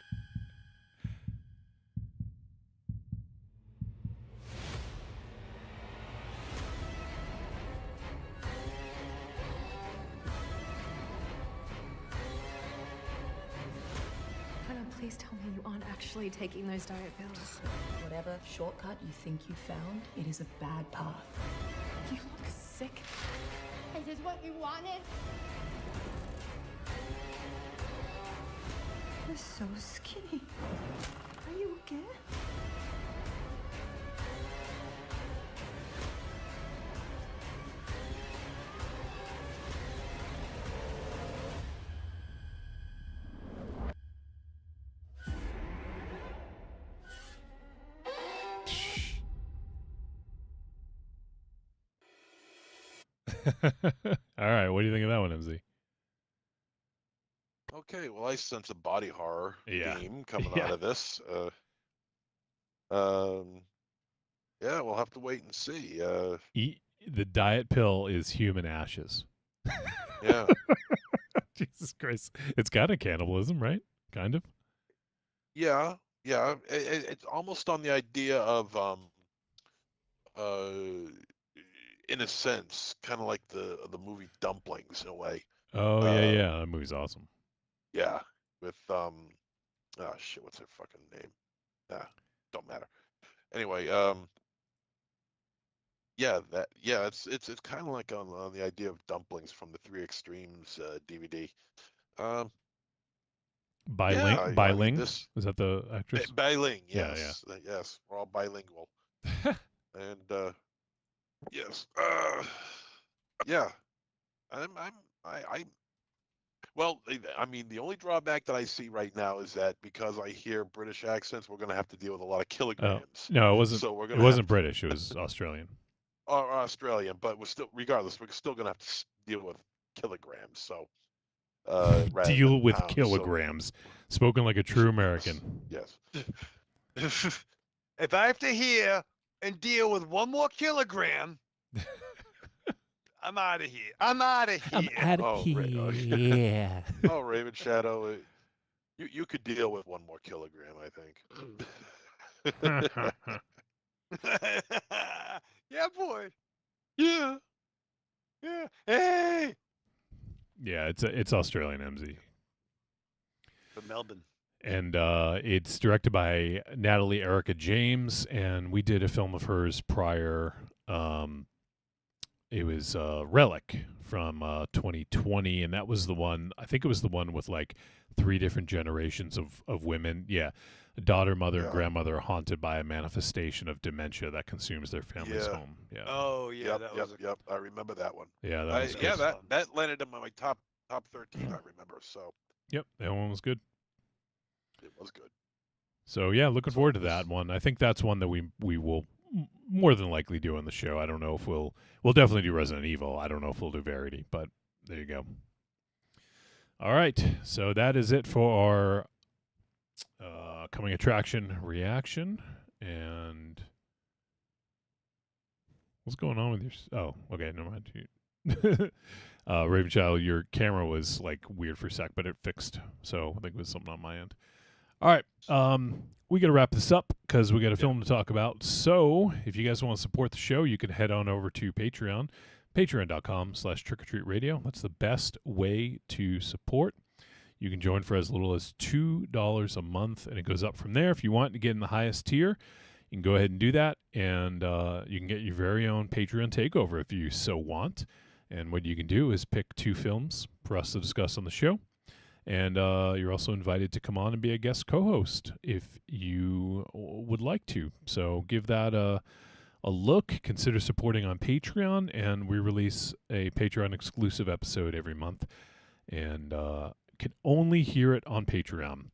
Hannah, please tell me you aren't actually taking those diet pills. Whatever shortcut you think you found, it is a bad path. You look sick. Is this what you wanted? You're so skinny. Are you okay? All right, what do you think of that one, MZ? Okay, well, I sense a body horror Yeah. theme coming Yeah. out of this. Yeah, we'll have to wait and see. The diet pill is human ashes. Yeah, Jesus Christ. It's kind of cannibalism, right? Kind of. yeah, Yeah, it's almost on the idea of uh, in a sense, kind of like the movie Dumplings in a way. Oh yeah, that movie's awesome. Yeah, with oh shit, what's her fucking name? Don't matter. Anyway, yeah, it's kind of like on the idea of Dumplings from the Three Extremes DVD. Um, yeah, I mean Biling? this Is that the actress? Biling, Yeah, yes, yes, we're all bilingual, and yes, yeah, I well, I mean, the only drawback that I see right now is that because I hear British accents, we're going to have to deal with a lot of Oh kilograms. no, it wasn't. So we're It going to have wasn't British. It was Australian. or Australian, but we're still, regardless, we're still going to have to deal with kilograms. So rather than Deal with pounds. kilograms. Spoken like a true American. Yes. If I have to hear and deal with one more kilogram, I'm out of here. I'm out of here. I'm out of here. Oh, Raven Shadow, you could deal with one more kilogram, I think. Yeah, boy. Yeah. Yeah. Hey. Yeah, it's Australian MZ. From Melbourne. And it's directed by Natalie Erica James, and we did a film of hers prior. It was Relic from 2020, and that was the one. I think it was the one with like 3 different generations of women. Yeah, daughter, mother, and grandmother are haunted by a manifestation of dementia that consumes their family's home. Yeah. Oh yeah. Yep. I remember that one. Yeah, that was good. Yeah, that landed in my top 13. I remember. So. Yep, that one was good. It was good. So yeah, looking forward to that one. I think that's one that we will more than likely do on the show. I don't know if we'll definitely do Resident Evil. I don't know if we'll do Verity, but there you go. All right, so that is it for our coming attraction reaction. And what's going on with your? Oh, okay, never mind. Raven Child, your camera was like weird for a sec, but it fixed. So I think it was something on my end. All right. We got to wrap this up because we got a film to talk about. So if you guys want to support the show, you can head on over to Patreon, patreon.com/trickortreatradio. That's the best way to support. You can join for as little as $2 a month, and it goes up from there. If you want to get in the highest tier, you can go ahead and do that, and you can get your very own Patreon takeover if you so want. And what you can do is pick 2 films for us to discuss on the show. And you're also invited to come on and be a guest co-host if you would like to. So give that a look. Consider supporting on Patreon, and we release a Patreon exclusive episode every month, and can only hear it on Patreon.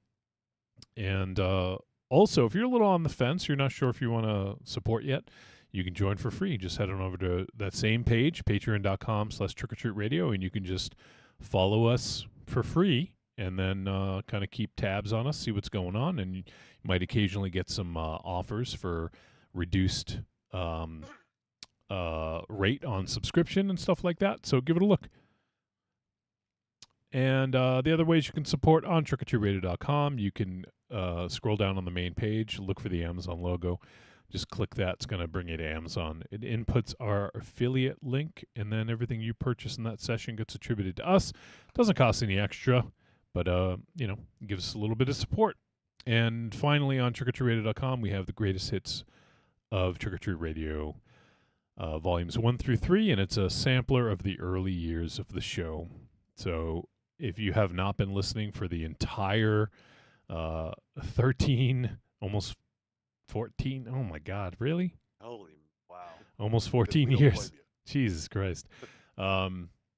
And also, if you're a little on the fence, you're not sure if you want to support yet, you can join for free. Just head on over to that same page, patreon.com/trickortreatradio, and you can just follow us for free. And then kind of keep tabs on us, see what's going on, and you might occasionally get some offers for reduced rate on subscription and stuff like that. So give it a look. And the other ways you can support on trickortreatradio.com, you can scroll down on the main page, look for the Amazon logo. Just click that. It's going to bring you to Amazon. It inputs our affiliate link, and then everything you purchase in that session gets attributed to us. Doesn't cost any extra. But, give us a little bit of support. And finally, on trickortreatradio.com, we have the greatest hits of Trick or Treat Radio, volumes 1 through 3, and it's a sampler of the early years of the show. So if you have not been listening for the entire 13, almost 14, oh my God, really? Holy wow. Almost 14 years. Jesus Christ.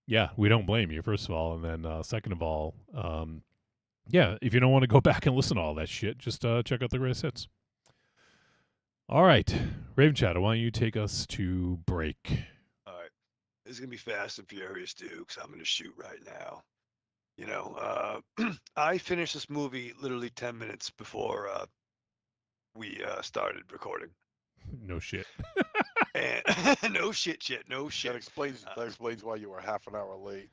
Yeah, we don't blame you, first of all. And then second of all, if you don't want to go back and listen to all that shit, just check out the greatest hits. All right. Raven Shadow, why don't you take us to break? All right. This is going to be fast and furious, too, because I'm going to shoot right now. I finished this movie literally 10 minutes before we started recording. No shit. And no shit. That explains why you were half an hour late.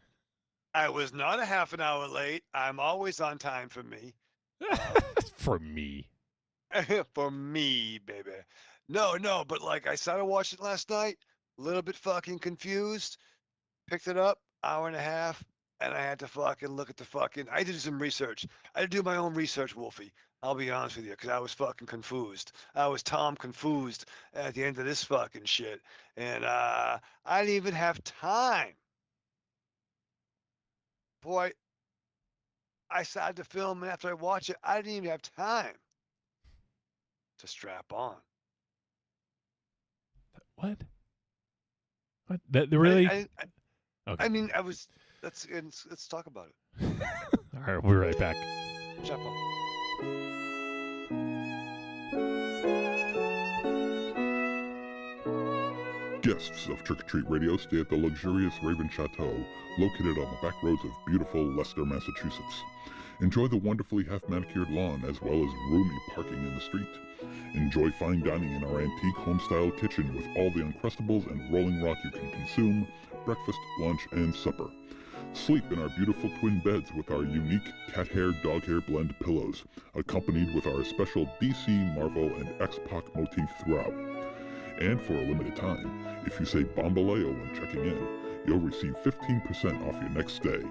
I was not a half an hour late. I'm always on time for me. For me. For me, baby. No, but like I started watching last night, a little bit fucking confused. Picked it up, hour and a half, and I had to fucking look at the fucking. I did some research. I had to do my own research, Wolfie. I'll be honest with you, because I was fucking confused. I was Tom confused at the end of this fucking shit, and I didn't even have time. Boy, I started to film, and after I watched it, I didn't even have time to strap on. What? That really? I mean, I was. Let's talk about it. All right, we'll be right back. Strap on. Guests of Trick or Treat Radio stay at the luxurious Raven Chateau, located on the back roads of beautiful Leicester, Massachusetts. Enjoy the wonderfully half-manicured lawn as well as roomy parking in the street. Enjoy fine dining in our antique home-style kitchen with all the Uncrustables and Rolling Rock you can consume, breakfast, lunch, and supper. Sleep in our beautiful twin beds with our unique cat hair, dog hair blend pillows, accompanied with our special DC, Marvel, and X-Pac motif throughout. And for a limited time, if you say Bombaleo when checking in, you'll receive 15% off your next stay.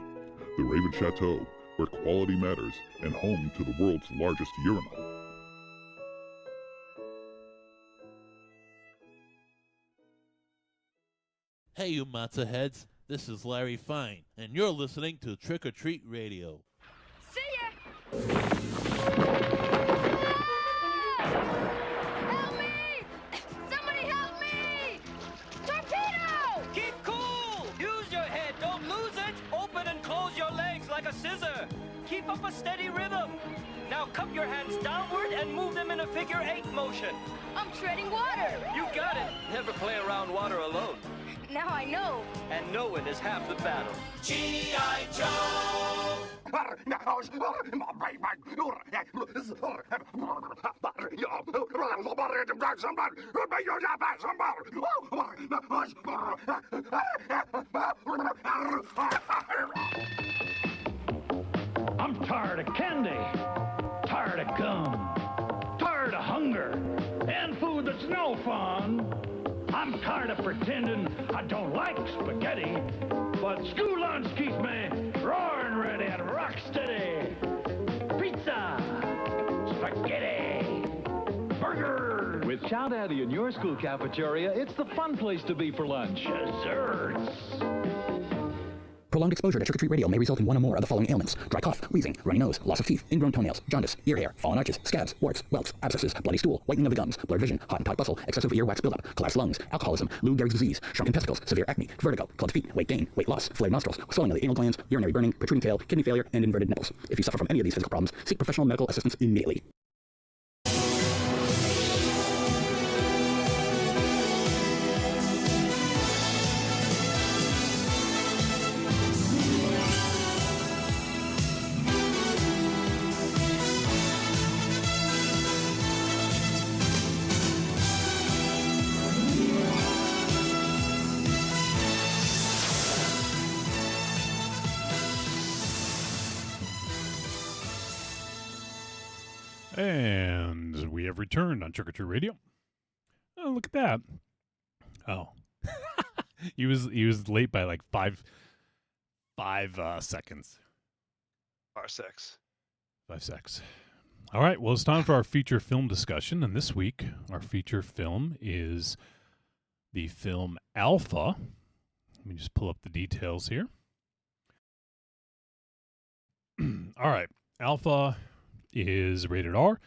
The Raven Chateau, where quality matters, and home to the world's largest urinal. Hey, you matzo heads. This is Larry Fine, and you're listening to Trick or Treat Radio. See ya! Help me! Somebody help me! Torpedo! Keep cool! Use your head, don't lose it! Open and close your legs like a scissor. Keep up a steady rhythm. Now cup your hands downward and move them in a figure 8 motion. I'm treading water! You got it! Never play around water alone. Now I know. And knowing is half the battle. G.I. Joe! I'm tired of candy, tired of gum, tired of hunger, and food that's no fun. I'm tired of pretending I don't like spaghetti, but school lunch keeps me roaring ready and rock steady. Pizza, spaghetti, burgers. With Chow Daddy in your school cafeteria, it's the fun place to be for lunch. Desserts. Prolonged exposure to Trick or Treat Radio may result in one or more of the following ailments: dry cough, wheezing, runny nose, loss of teeth, ingrown toenails, jaundice, ear hair, fallen arches, scabs, warts, welts, abscesses, bloody stool, whitening of the gums, blurred vision, hot and tight bustle, excessive earwax buildup, collapsed lungs, alcoholism, Lou Gehrig's disease, shrunken testicles, severe acne, vertigo, clubbed feet, weight gain, weight loss, flared nostrils, swelling of the anal glands, urinary burning, protruding tail, kidney failure, and inverted nipples. If you suffer from any of these physical problems, seek professional medical assistance immediately. And we have returned on Trick or Treat Radio. Oh, look at that. Oh. he was late by like five seconds. Parsecs. 5 seconds. All right, well, it's time for our feature film discussion. And this week, our feature film is the film Alpha. Let me just pull up the details here. All right, Alpha is rated R,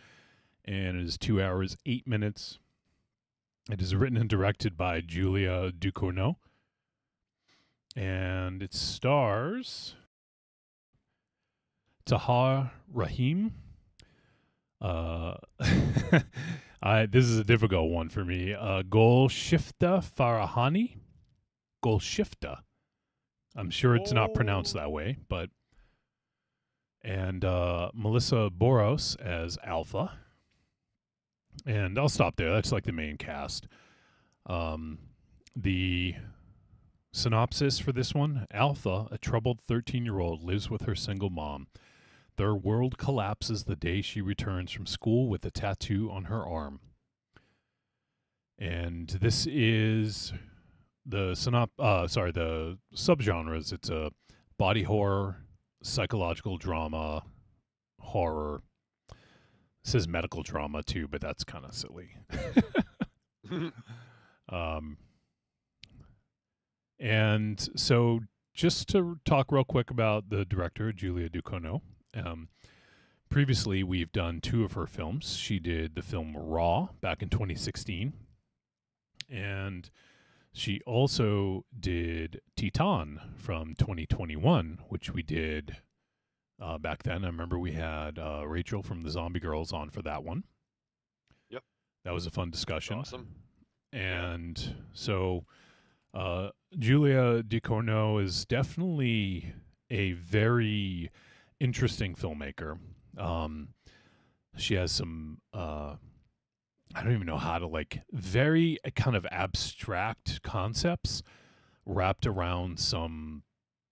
and it is 2 hours, 8 minutes. It is written and directed by Julia Ducournau, and it stars Tahar Rahim. This is a difficult one for me. Golshifta Farahani. Golshifta. I'm sure it's not pronounced that way, but... And Melissa Boros as Alpha. And I'll stop there. That's like the main cast. The synopsis for this one: Alpha, a troubled 13-year-old, lives with her single mom. their world collapses the day she returns from school with a tattoo on her arm. And this is the the subgenres. It's a body horror, psychological drama, horror. It says medical drama too, but that's kind of silly. And so just to talk real quick about the director, Julia Ducournau. Previously, we've done 2 of her films. She did the film Raw back in 2016, and she also did Titan from 2021, which we did back then. I remember we had Rachel from the Zombie Girls on for that one. Yep. That was a fun discussion. Awesome. And so Julia Ducournau is definitely a very interesting filmmaker. She has some I don't even know how to very kind of abstract concepts wrapped around some,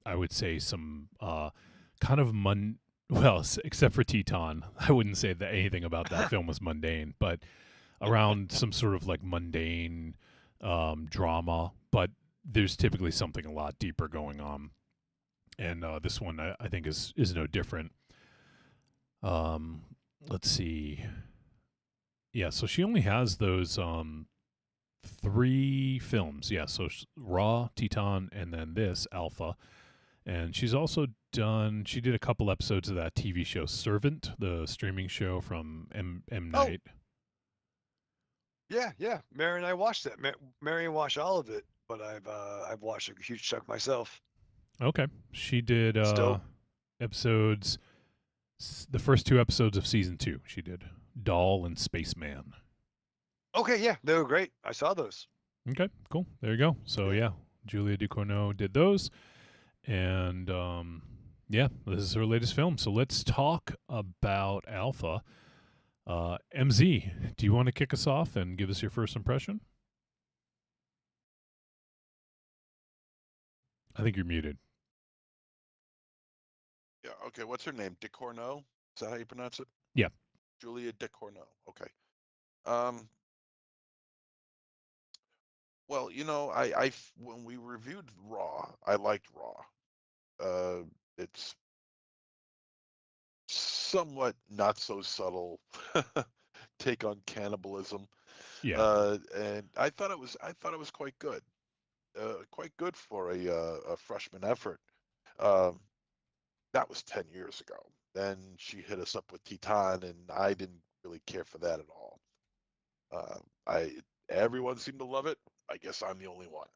I would say, some kind of except for Teton, I wouldn't say that anything about that film was mundane, but around some sort of mundane drama, but there's typically something a lot deeper going on, and this one I think is no different. Let's see. Yeah, so she only has those 3 films. Yeah, so Raw, Teton, and then this, Alpha. And she's also she did a couple episodes of that TV show Servant, the streaming show from M. Night. Yeah. Mary and I watched that. Mary watched all of it, but I've watched a huge chunk myself. Okay. She did episodes, the first 2 episodes of season 2 she did. Doll and Spaceman. Okay, yeah, they were great. I saw those. Okay, cool. There you go. So yeah, Julia Ducournau did those, and this is her latest film. So let's talk about Alpha. MZ, do you want to kick us off and give us your first impression? I think you're muted. Yeah. Okay. What's her name? Ducournau? Is that how you pronounce it? Yeah. Julia Ducournau. Okay. Well, when we reviewed Raw, I liked Raw. It's somewhat not so subtle take on cannibalism. Yeah. And I thought it was quite good. Quite good for a freshman effort. That was 10 years ago. Then she hit us up with Titan, and I didn't really care for that at all. Everyone seemed to love it. I guess I'm the only one.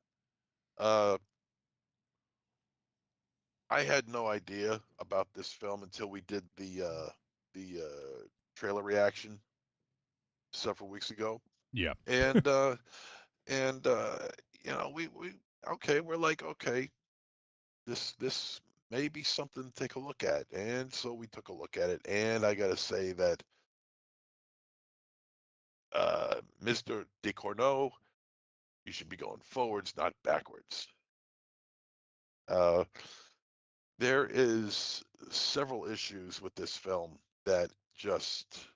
I had no idea about this film until we did the trailer reaction several weeks ago. Yeah. And we're like, okay, this may be something to take a look at. And so we took a look at it, and I gotta say that Mr. Ducournau, you should be going forwards, not backwards. There is several issues with this film that just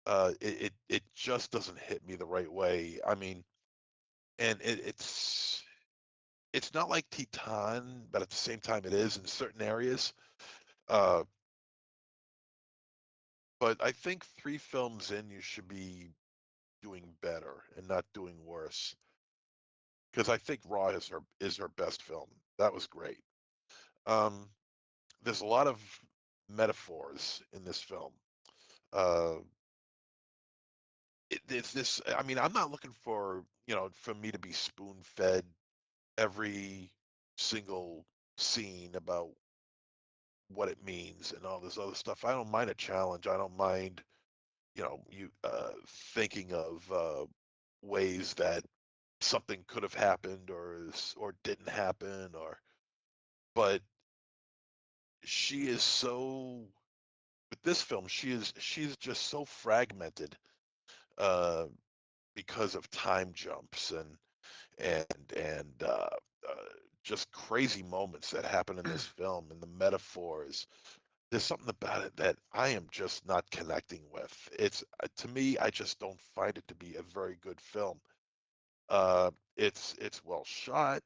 it just doesn't hit me the right way. I mean, and it's not like Titan, but at the same time it is in certain areas. But I think 3 films in, you should be doing better and not doing worse. Because I think Raw is her best film. That was great. There's a lot of metaphors in this film. It's this. I mean, I'm not looking for for me to be spoon fed every single scene about what it means and all this other stuff. I don't mind a challenge. I don't mind you thinking of ways that something could have happened or didn't happen but she is so with this film she's just so fragmented because of time jumps and just crazy moments that happen in this film and the metaphors. there's something about it that I am just not connecting with. It's to me, I just don't find it to be a very good film. It's well shot.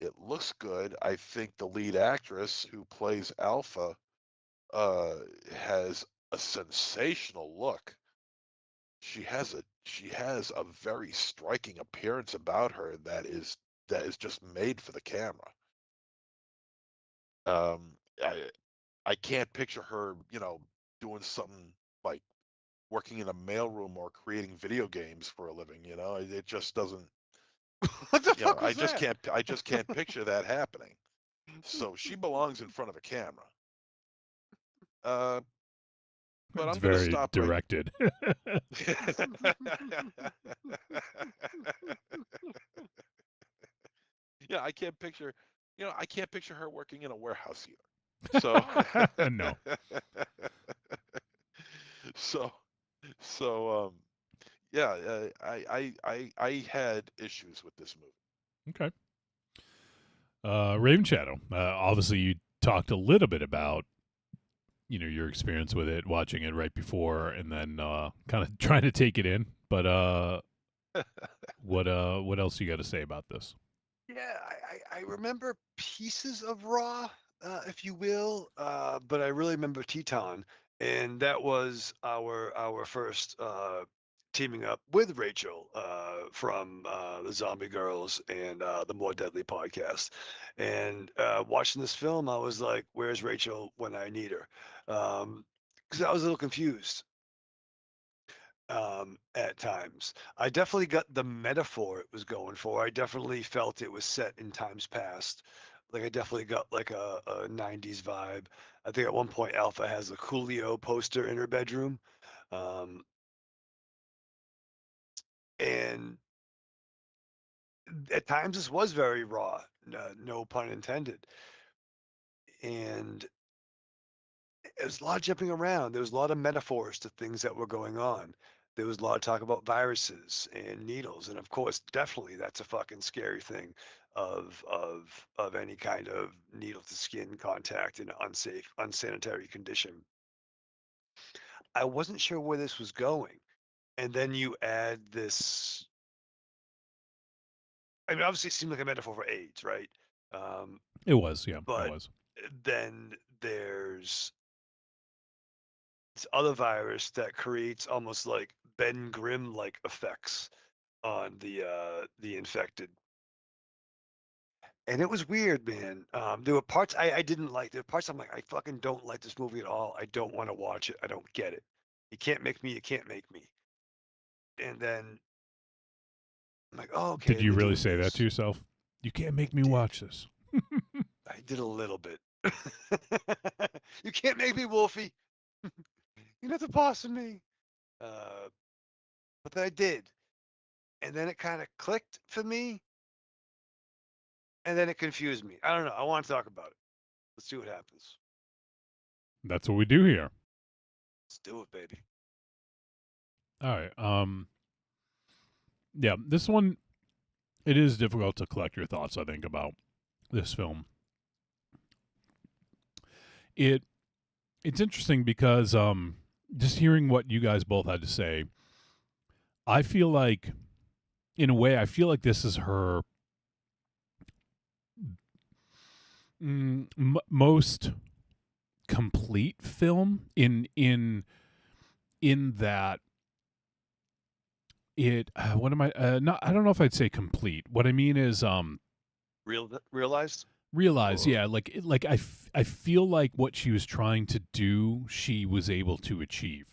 It looks good. I think the lead actress who plays Alpha uh, has a sensational look. She has a very striking appearance about her that is just made for the camera. Um, I can't picture her, doing something like working in a mailroom or creating video games for a living. It just doesn't. What the You know, fuck was that? I just can't picture that happening. So she belongs in front of a camera. But It's I'm gonna very stop right. directed. Yeah, I can't picture her working in a warehouse either. So No. so so yeah, I had issues with this movie. Okay. Raven Shadow. Obviously, you talked a little bit about your experience with it, watching it right before, and then kind of trying to take it in. But what else you got to say about this? Yeah, I remember pieces of Raw, if you will, but I really remember Teton, and that was our first teaming up with Rachel from the Zombie Girls and the More Deadly podcast. And watching this film, I was like, "Where's Rachel when I need her?" Because I was a little confused at times. I definitely got the metaphor it was going for. I definitely felt it was set in times past. Like I definitely got like a 90s vibe. I think at one point Alpha has a Coolio poster in her bedroom. Um, and at times this was very raw, no pun intended. And there was a lot of jumping around. There was a lot of metaphors to things that were going on. There was a lot of talk about viruses and needles, and of course, definitely that's a fucking scary thing of any kind of needle to skin contact in an unsafe, unsanitary condition. I wasn't sure where this was going, and then you add this. I mean, obviously, it seemed like a metaphor for AIDS, right? It was, yeah, But it was. then there's this other virus that creates almost like Ben Grimm like effects on the infected. And it was weird, man. There were parts I didn't like. There were parts I'm like, I fucking don't like this movie at all. I don't want to watch it. I don't get it. You can't make me. You can't make me. And then I'm like, oh, okay. Did you they're really doing say that this. to yourself? You can't make me watch this. I did a little bit. You can't make me, Wolfie. You're not the boss of me. But then I did. And then it kind of clicked for me. And then it confused me. I don't know. I want to talk about it. Let's see what happens. That's what we do here. Let's do it, baby. All right. Yeah, this one, it is difficult to collect your thoughts, I think, about this film. It's interesting because just hearing what you guys both had to say, I feel like, in a way, I feel like this is her most complete film in that it what am I not I don't know if I'd say complete. What I mean is realized yeah, like I feel like what she was trying to do, she was able to achieve.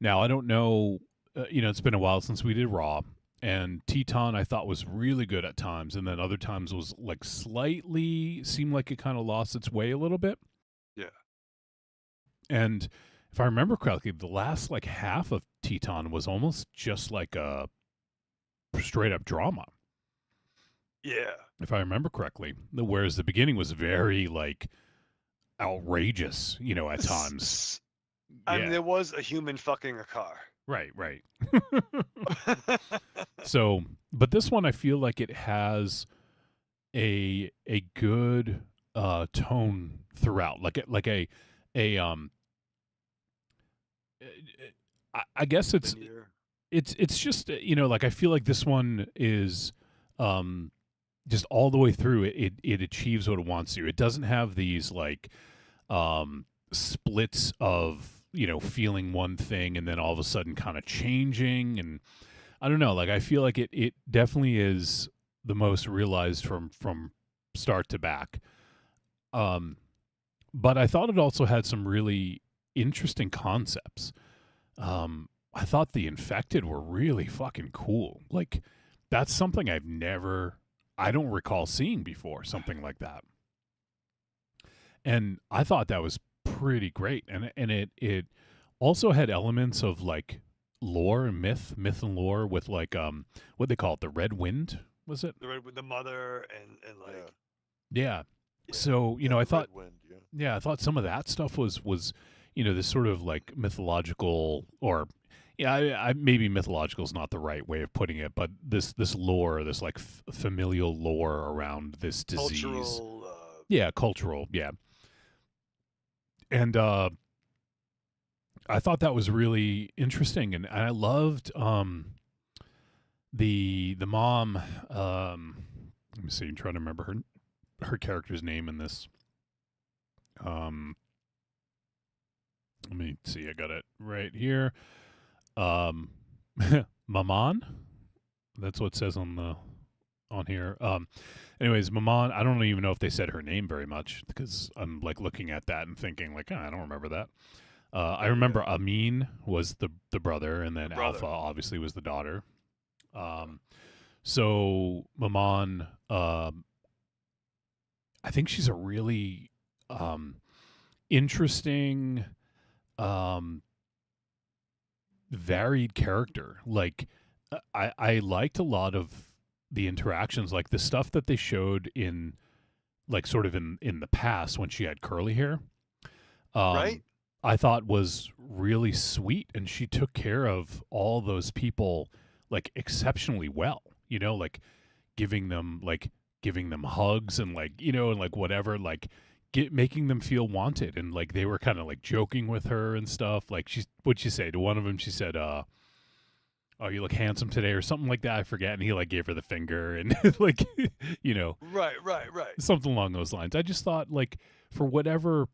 Now, I don't know, it's been a while since we did Raw, and Teton I thought was really good at times, and then other times was like slightly seemed like it kind of lost its way a little bit. Yeah. And if I remember correctly, the last like half of Teton was almost just like a straight up drama. Yeah. If I remember correctly, whereas the beginning was very like outrageous, at times. I mean, there was a human fucking a car. Right. So, but this one, I feel like it has a good tone throughout, like a a I guess it's just like I feel like this one is just all the way through it achieves what it wants to. It doesn't have these like splits of feeling one thing and then all of a sudden kind of changing, and I don't know, like I feel like it definitely is the most realized from start to back. But I thought it also had some really interesting concepts. I thought the infected were really fucking cool. Like that's something I don't recall seeing before, something like that. And I thought that was pretty great. And it also had elements of like lore and myth and lore with like what they call it, the Red Wind, was it? The Red Wind, the mother, and like Yeah. So, I thought Wind, I thought some of that stuff was this sort of like mythological, or I maybe mythological is not the right way of putting it, but this lore, this like familial lore around this disease. Cultural, yeah. And I thought that was really interesting, and I loved the mom. Let me see, I'm trying to remember her character's name in this. Let me see, I got it right here. Maman, that's what it says on here. Anyways, Maman, I don't even know if they said her name very much, because I'm like looking at that and thinking like, I don't remember that. I remember Amin was the brother, and then Alpha obviously was the daughter. So Maman, I think she's a really interesting, varied character. Like I liked a lot of the interactions, like the stuff that they showed in like sort of in the past when she had curly hair. Right. I thought was really sweet, and she took care of all those people like exceptionally well, like giving them hugs and like, and like whatever, like making them feel wanted, and like they were kind of like joking with her and stuff. Like what'd she say to one of them? She said, "Oh, you look handsome today," or something like that. I forget. And he like gave her the finger and like, Right. something along those lines. I just thought, like, for whatever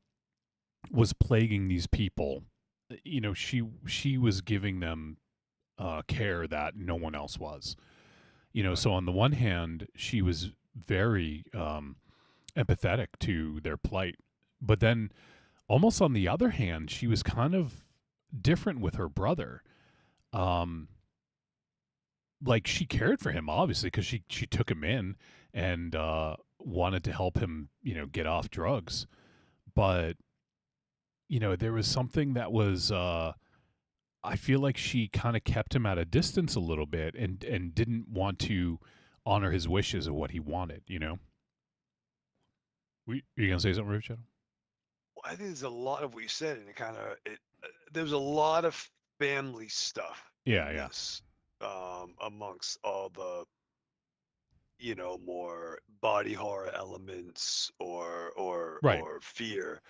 was plaguing these people, she was giving them care that no one else was. So on the one hand, she was very empathetic to their plight, but then almost on the other hand, she was kind of different with her brother. Like she cared for him, obviously, because she took him in and wanted to help him, get off drugs. But there was something that was I feel like she kind of kept him at a distance a little bit, and didn't want to honor his wishes of what he wanted. Are you gonna say something, Rich? Well, I think there's a lot of what you said, and there was a lot of family stuff. Yeah. This, amongst all the more body horror elements or fear.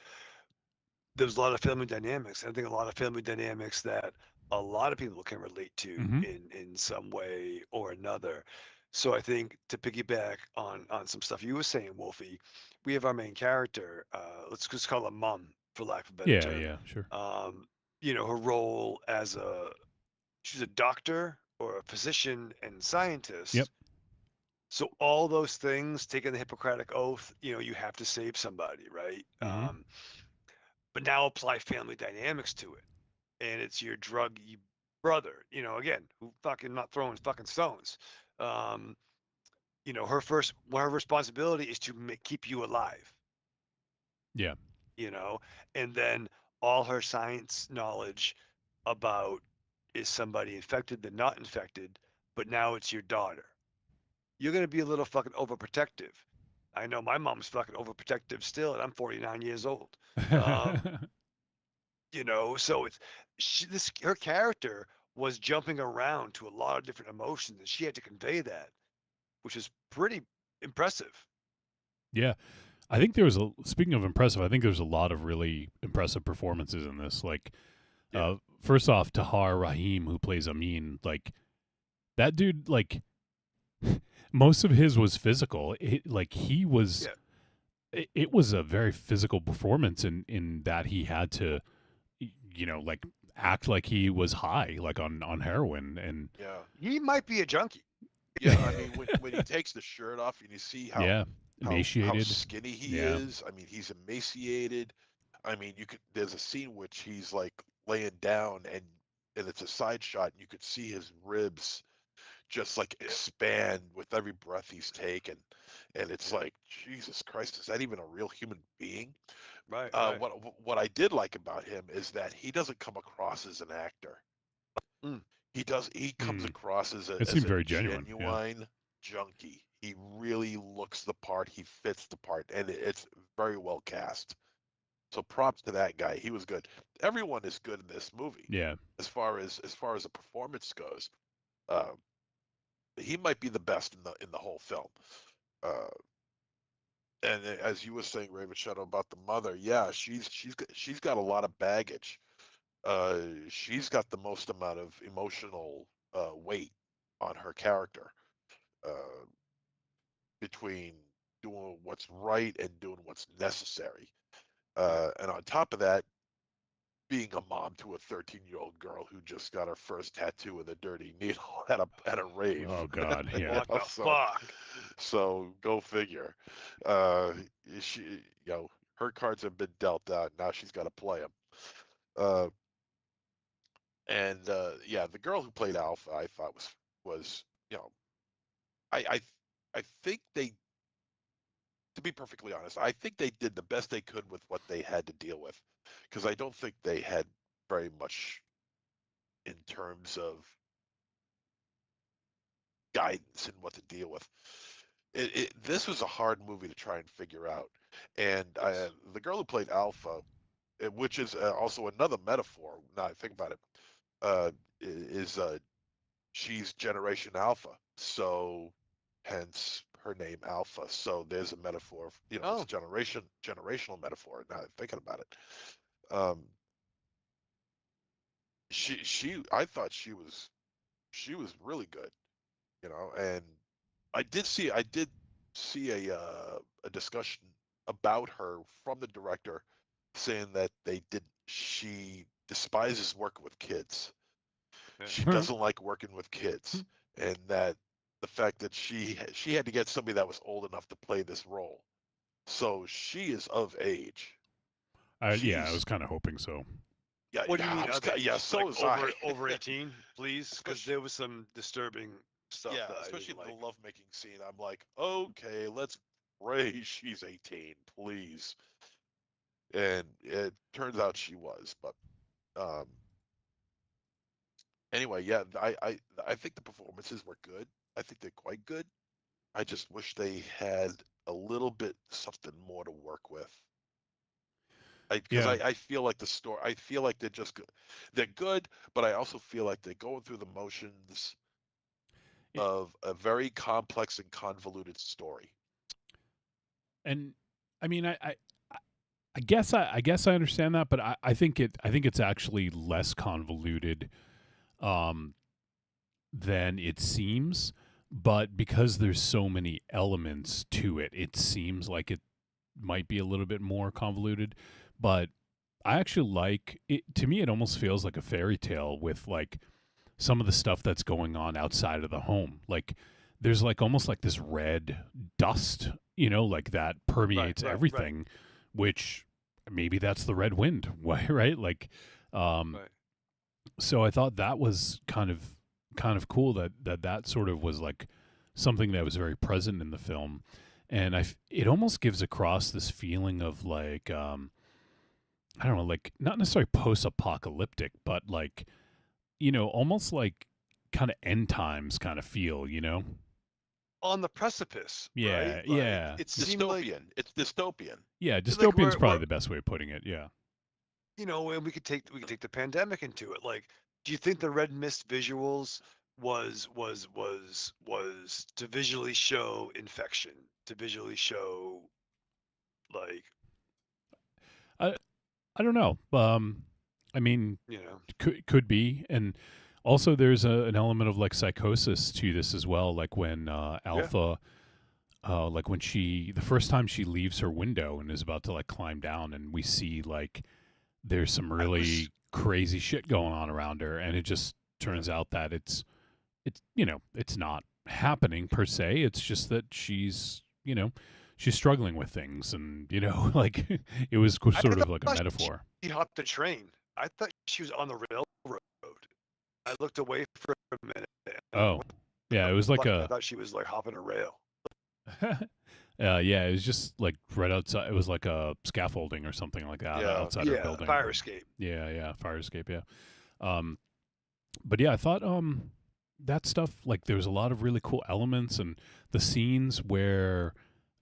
There's a lot of family dynamics. I think a lot of family dynamics that a lot of people can relate to in some way or another. So I think, to piggyback on some stuff you were saying, Wolfie, we have our main character. Let's just call her Mom, for lack of a better term. Yeah, sure. Her role as she's a doctor or a physician and scientist. Yep. So all those things, taking the Hippocratic Oath, you have to save somebody, right? But now apply family dynamics to it, and it's your druggy brother, again, who fucking not throwing fucking stones. Her responsibility is to keep you alive. Yeah. And then all her science knowledge about, is somebody infected, they're not infected, but now it's your daughter. You're going to be a little fucking overprotective. I know my mom's fucking overprotective still, and I'm 49 years old. So her character was jumping around to a lot of different emotions, and she had to convey that, which is pretty impressive. Yeah. I think there was speaking of impressive, I think there's a lot of really impressive performances in this. Like, first off, Tahar Rahim, who plays Amin, like that dude, like most of his was physical. Like he was, it was a very physical performance in that he had to, like act like he was high, like on heroin, and he might be a junkie. Yeah, I mean, when he takes the shirt off and you see how emaciated, skinny he is. I mean, he's emaciated. I mean, there's a scene which he's like laying down and it's a side shot and you could see his ribs just like expand with every breath he's taken. And it's like, Jesus Christ, is that even a real human being? Right. What I did like about him is that he doesn't come across as an actor. He comes across as a very genuine junkie. He really looks the part. He fits the part, and it's very well cast. So props to that guy. He was good. Everyone is good in this movie. Yeah. As far as a performance goes, he might be the best in the whole film. And as you were saying, Raven Shadow, about the mother, yeah, she's got a lot of baggage. She's got the most amount of emotional weight on her character, between doing what's right and doing what's necessary. And on top of that, being a mom to a 13-year-old girl who just got her first tattoo with a dirty needle at a rave. Oh God, yeah. What the fuck? So go figure. She, her cards have been dealt out. Now she's got to play them. And the girl who played Alpha, I thought was I think they, to be perfectly honest, I think they did the best they could with what they had to deal with, because I don't think they had very much in terms of guidance in what to deal with. This was a hard movie to try and figure out, and the girl who played Alpha, which is also another metaphor. Now I think about it, is she's Generation Alpha, so hence her name Alpha. So there's a metaphor, it's a generational metaphor. Now I'm thinking about it. I thought she was really good, and I did see a discussion about her from the director, saying that she despises working with kids. She doesn't like working with kids, and that the fact that she had to get somebody that was old enough to play this role. So she is of age. I was kind of hoping so. Yeah, what do you mean? So like was I. over 18, please, because there was some disturbing stuff. Yeah, especially in the lovemaking scene. I'm like, okay, let's pray she's 18, please. And it turns out she was, but anyway, yeah, I think the performances were good. I think they're quite good. I just wish they had a little bit something more to work with. Because I feel like the story, I feel like they're good, but I also feel like they're going through the motions of a very complex and convoluted story. And I mean, I guess I understand that, but I think it's actually less convoluted than it seems. But because there's so many elements to it, it seems like it might be a little bit more convoluted. But I actually like it. To me, it almost feels like a fairy tale with like some of the stuff that's going on outside of the home. Like there's like almost like this red dust, like that permeates everything, which maybe that's the red wind, right? Like, so I thought that was kind of cool that sort of was like something that was very present in the film. And it almost gives across this feeling of like, I don't know, like not necessarily post-apocalyptic, but like, almost like kind of end times kind of feel, on the precipice. Yeah, right? yeah. It's dystopian. It's dystopian. Yeah, dystopian is probably the best way of putting it. Yeah. And we could take the pandemic into it. Like, do you think the red mist visuals was to visually show infection, to visually show Like, I don't know. I mean, you know, could be, and also there's an element of like psychosis to this as well. Like when Alpha, like when the first time she leaves her window and is about to like climb down, and we see like there's some really crazy shit going on around her, and it just turns out that it's it's not happening per se. It's just that she's she's struggling with things, and like it was sort of like a metaphor. She hopped the train. I thought she was on the railroad. I looked away for a minute. Oh, yeah, it was like I thought she was like hopping a rail. Yeah, it was just like right outside. It was like a scaffolding or something like that outside her building. Fire escape. Yeah, fire escape. Yeah, but yeah, I thought that stuff, like there was a lot of really cool elements, and the scenes where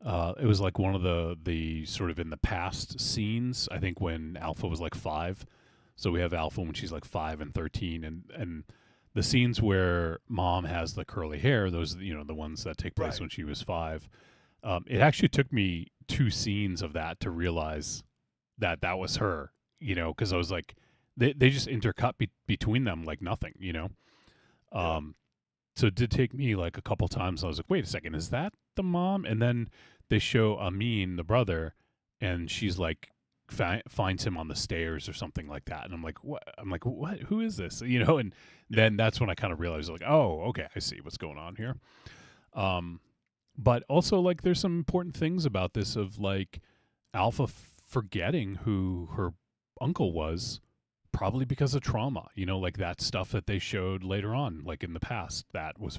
it was like one of the sort of in the past scenes. I think when Alpha was like 5, so we have Alpha when she's like 5 and 13, and the scenes where Mom has the curly hair, those the ones that take place when she was 5. It actually took me 2 scenes of that to realize that that was her, because I was like, they just intercut between them like nothing, So it did take me like a couple times. I was like, wait a second, is that the mom? And then they show Amin, the brother, and she's like, finds him on the stairs or something like that. And I'm like, what? Who is this? And then that's when I kind of realized, like, oh, okay, I see what's going on here. But also, like, there's some important things about this of like Alpha forgetting who her uncle was, probably because of trauma, like that stuff that they showed later on, like in the past, that was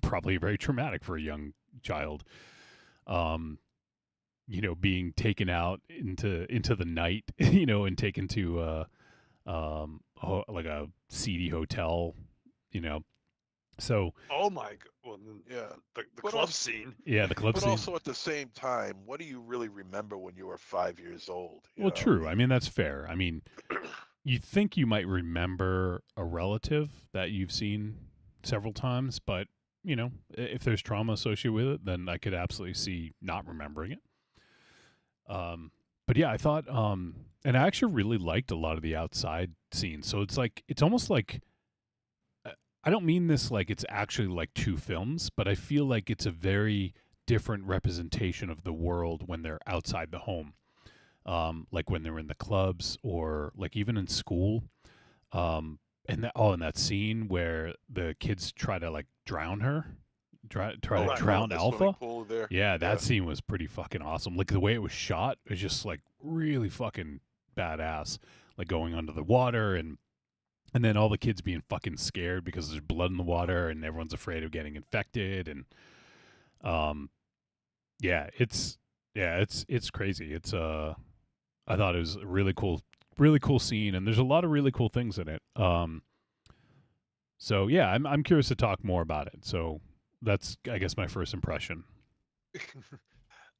probably very traumatic for a young child. Being taken out into the night, and taken to like a seedy hotel, So. Oh my god! Well, yeah, the club scene. Yeah, the club but scene. But also at the same time, what do you really remember when you were 5 years old? Well, true. I mean, that's fair. I mean, you think you might remember a relative that you've seen several times, but if there's trauma associated with it, then I could absolutely see not remembering it. But yeah, I thought, and I actually really liked a lot of the outside scenes. So it's almost like, I don't mean this like it's actually like 2 films, but I feel like it's a very different representation of the world when they're outside the home. Like when they're in the clubs or like even in school. And that scene where the kids try to like drown her, try to drown Alpha. Yeah, that scene was pretty fucking awesome. Like the way it was shot was just like really fucking badass. Like going under the water and then all the kids being fucking scared because there's blood in the water and everyone's afraid of getting infected. And it's crazy. I thought it was a really cool scene, and there's a lot of really cool things in it. So yeah, I'm curious to talk more about it. So that's, I guess, my first impression.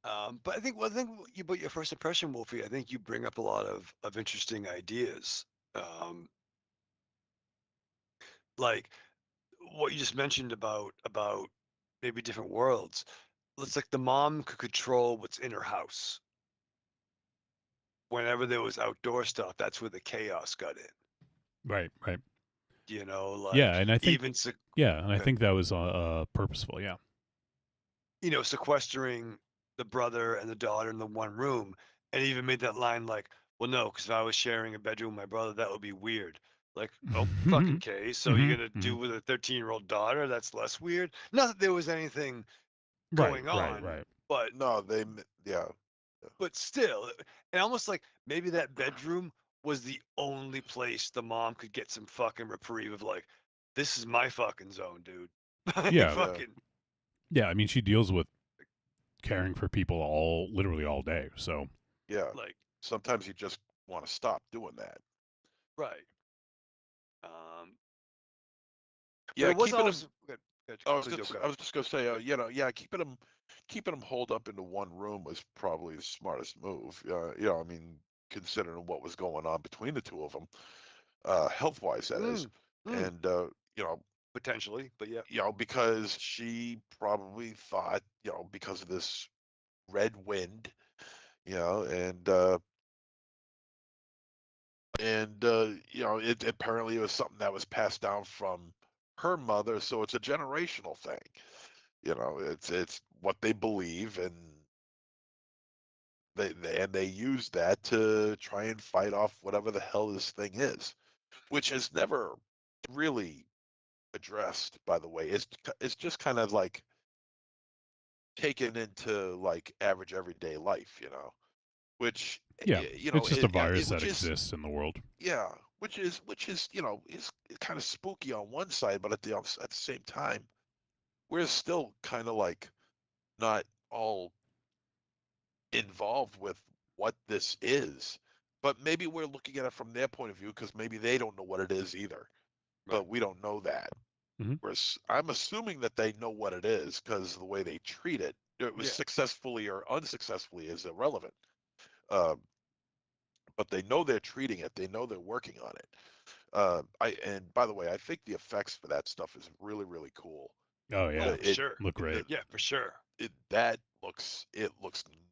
But I think one thing about your first impression, Wolfie, I think you bring up a lot of interesting ideas. Like what you just mentioned about maybe different worlds. It's like the mom could control what's in her house. Whenever there was outdoor stuff, that's where the chaos got in. Right. Like yeah, and I think even I think that was purposeful. Yeah. Sequestering the brother and the daughter in the one room, and even made that line like, "Well, no, because if I was sharing a bedroom with my brother, that would be weird." Like, oh, fucking okay. So you're gonna do with a 13-year-old daughter? That's less weird. Not that there was anything going on, right. But no, But still, and almost like maybe that bedroom was the only place the mom could get some fucking reprieve of like, this is my fucking zone, dude. Yeah, I mean, she deals with caring for people literally all day. So yeah, like sometimes you just want to stop doing that. Right. Yeah, it was keeping always, them. I was just gonna say, keeping them holed up into one room was probably the smartest move. I mean, considering what was going on between the two of them, health-wise, that is, and potentially, but yeah, because she probably thought, because of this red wind, you know, you know, it apparently it was something that was passed down from her mother, so it's a generational thing. You know, it's what they believe, and they use that to try and fight off whatever the hell this thing is, which has never really addressed, by the way. It's just kind of like taken into like average everyday life, you know, which Yeah, you know it's just a virus which that is exists in the world. yeah, which is you know is kind of spooky on one side, but at the same time, we're still kind of like not all involved with what this is. But maybe we're looking at it from their point of view because maybe they don't know what it is either. But we don't know that. Mhm. I'm assuming that they know what it is because the way they treat it, it was successfully or unsuccessfully is irrelevant. Um, but they know they're treating it. They know they're working on it. And by the way, I think the effects for that stuff is really, really cool. Oh yeah, for sure. look great. Yeah, for sure. That looks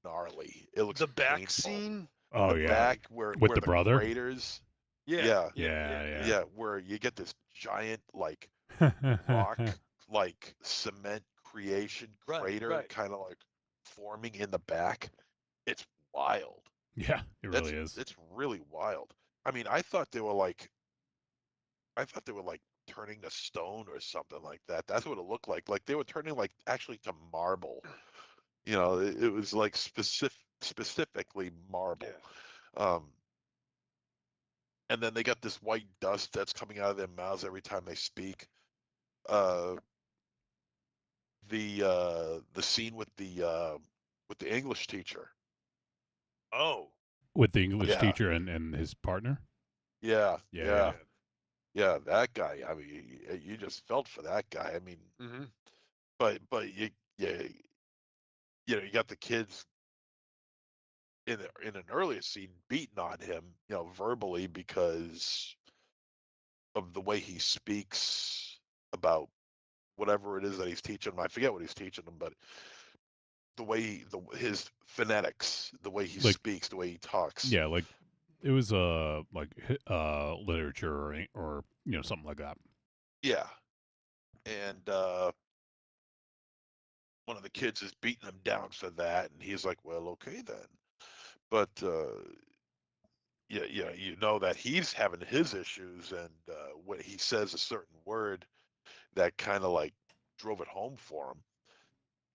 gnarly. It looks The back painful. scene. Oh The yeah, back with where the brother. craters. Yeah. Yeah, where you get this giant like rock like cement creation crater kind of like forming in the back. It's wild. Yeah, it really is. It's really wild. I mean, I thought they were like turning to stone or something like that. That's what it looked like. Like they were turning like actually to marble. You know, it was like specifically marble. And then they got this white dust that's coming out of their mouths every time they speak. Uh, the scene with the English teacher. Oh. With the English Yeah. teacher and his partner. Yeah, Yeah. that guy. I mean, you just felt for that guy. I mean, but you know, you got the kids in an earlier scene beating on him, you know, verbally because of the way he speaks about whatever it is that he's teaching them. I forget what he's teaching them, but the way his phonetics, the way he Like- speaks, the way he talks. Yeah, like it was literature or you know something like that. Yeah. And one of the kids is beating him down for that, and he's like, "Well, okay then." But yeah, you know that he's having his issues, and when he says a certain word, that kind of like drove it home for him.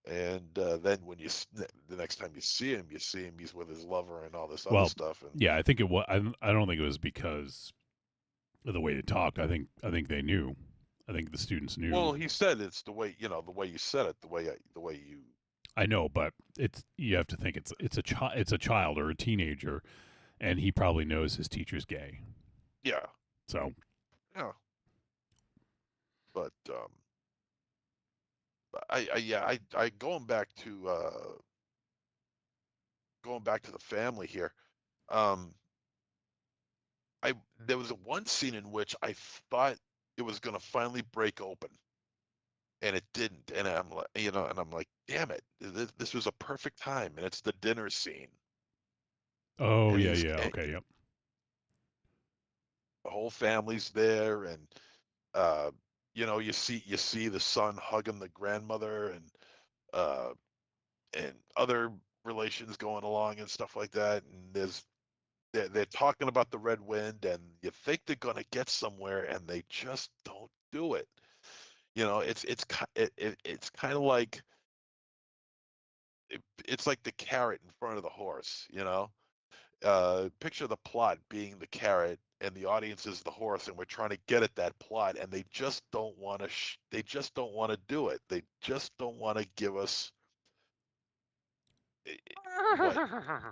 And then when the next time you see him, he's with his lover and all this other Well, stuff. And yeah, I think it was. I don't think it was because of the way they talked. I think they knew. I think the students knew. well, he said it's the way the way you said it, the way you. I know, but you have to think it's a child or a teenager, and he probably knows his teacher's gay. Yeah. So. Yeah. But I going back to the family here. There was one scene in which I thought it was going to finally break open, and it didn't. And I'm like, you know, and I'm like, damn it, this was a perfect time. And it's the dinner scene. Oh And yeah, okay, yep. The whole family's there, and you know, you see the son hugging the grandmother, and other relations going along and stuff like that. And they're talking about the red wind, and you think they're gonna get somewhere, and they just don't do it. You know, it's kind of like it's like the carrot in front of the horse. You know, picture the plot being the carrot and the audience is the horse, and we're trying to get at that plot, and they just don't want to. They just don't want to do it. They just don't want to give us what.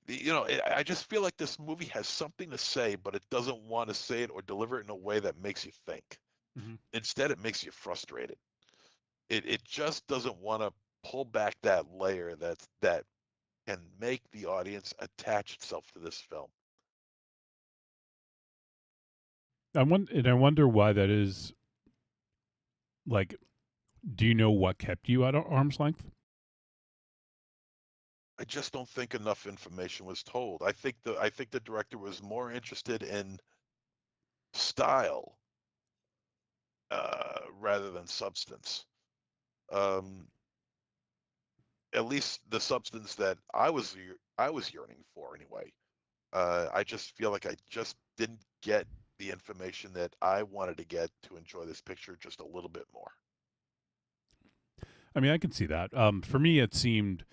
You know, I just feel like this movie has something to say, but it doesn't want to say it or deliver it in a way that makes you think. Mm-hmm. Instead, it makes you frustrated. It just doesn't want to pull back that layer that can make the audience attach itself to this film. I wonder why that is. Like, do you know what kept you at arm's length? I just don't think enough information was told. I think the director was more interested in style rather than substance. Um, at least the substance that I was yearning for anyway. I just feel like I just didn't get the information that I wanted to get to enjoy this picture just a little bit more. I mean, I can see that. For me, it seemed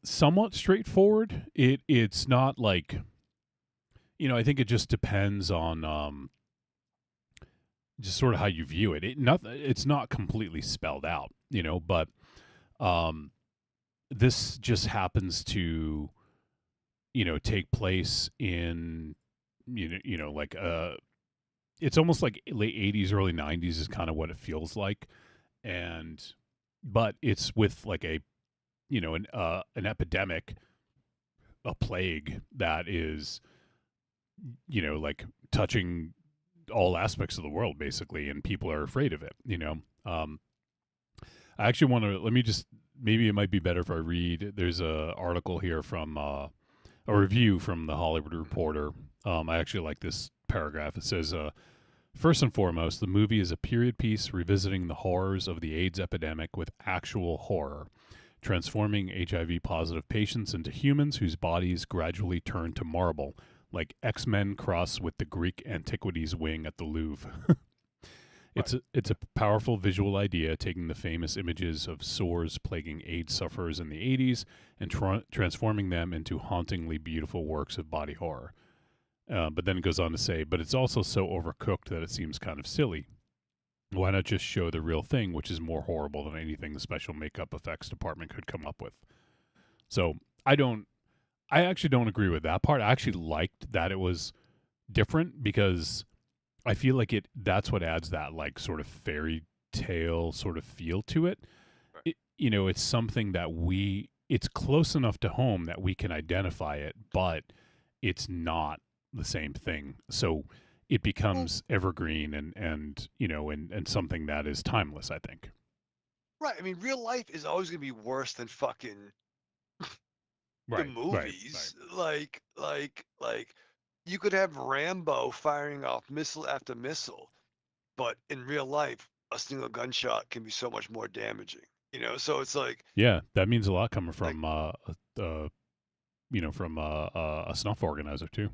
somewhat straightforward. It's not like, I think it just depends on just sort of how you view it. It's not completely spelled out, but um, this just happens to, take place in, like it's almost like late 80s, early 90s is kind of what it feels like. But it's with like a, an epidemic, a plague that is, like touching all aspects of the world basically, and people are afraid of it. I actually want to, let me just, maybe it might be better if I read, there's a article here from a review from the Hollywood Reporter. I actually like this paragraph. It says, first and foremost, the movie is a period piece revisiting the horrors of the AIDS epidemic with actual horror, transforming HIV positive patients into humans whose bodies gradually turn to marble, like X-Men cross with the Greek antiquities wing at the Louvre. It's a powerful visual idea, taking the famous images of sores plaguing AIDS sufferers in the 80s and transforming them into hauntingly beautiful works of body horror. But then it goes on to say, but it's also so overcooked that it seems kind of silly. Why not just show the real thing, which is more horrible than anything the special makeup effects department could come up with? So I actually don't agree with that part. I actually liked that it was different because I feel like that's what adds that like sort of fairy tale sort of feel to it. It's something that it's close enough to home that we can identify it, but it's not the same thing. So it becomes evergreen and something that is timeless, I think. Right. I mean, real life is always going to be worse than fucking the movies. Like you could have Rambo firing off missile after missile, but in real life, a single gunshot can be so much more damaging. So it's like, yeah, that means a lot coming from from a snuff organizer too.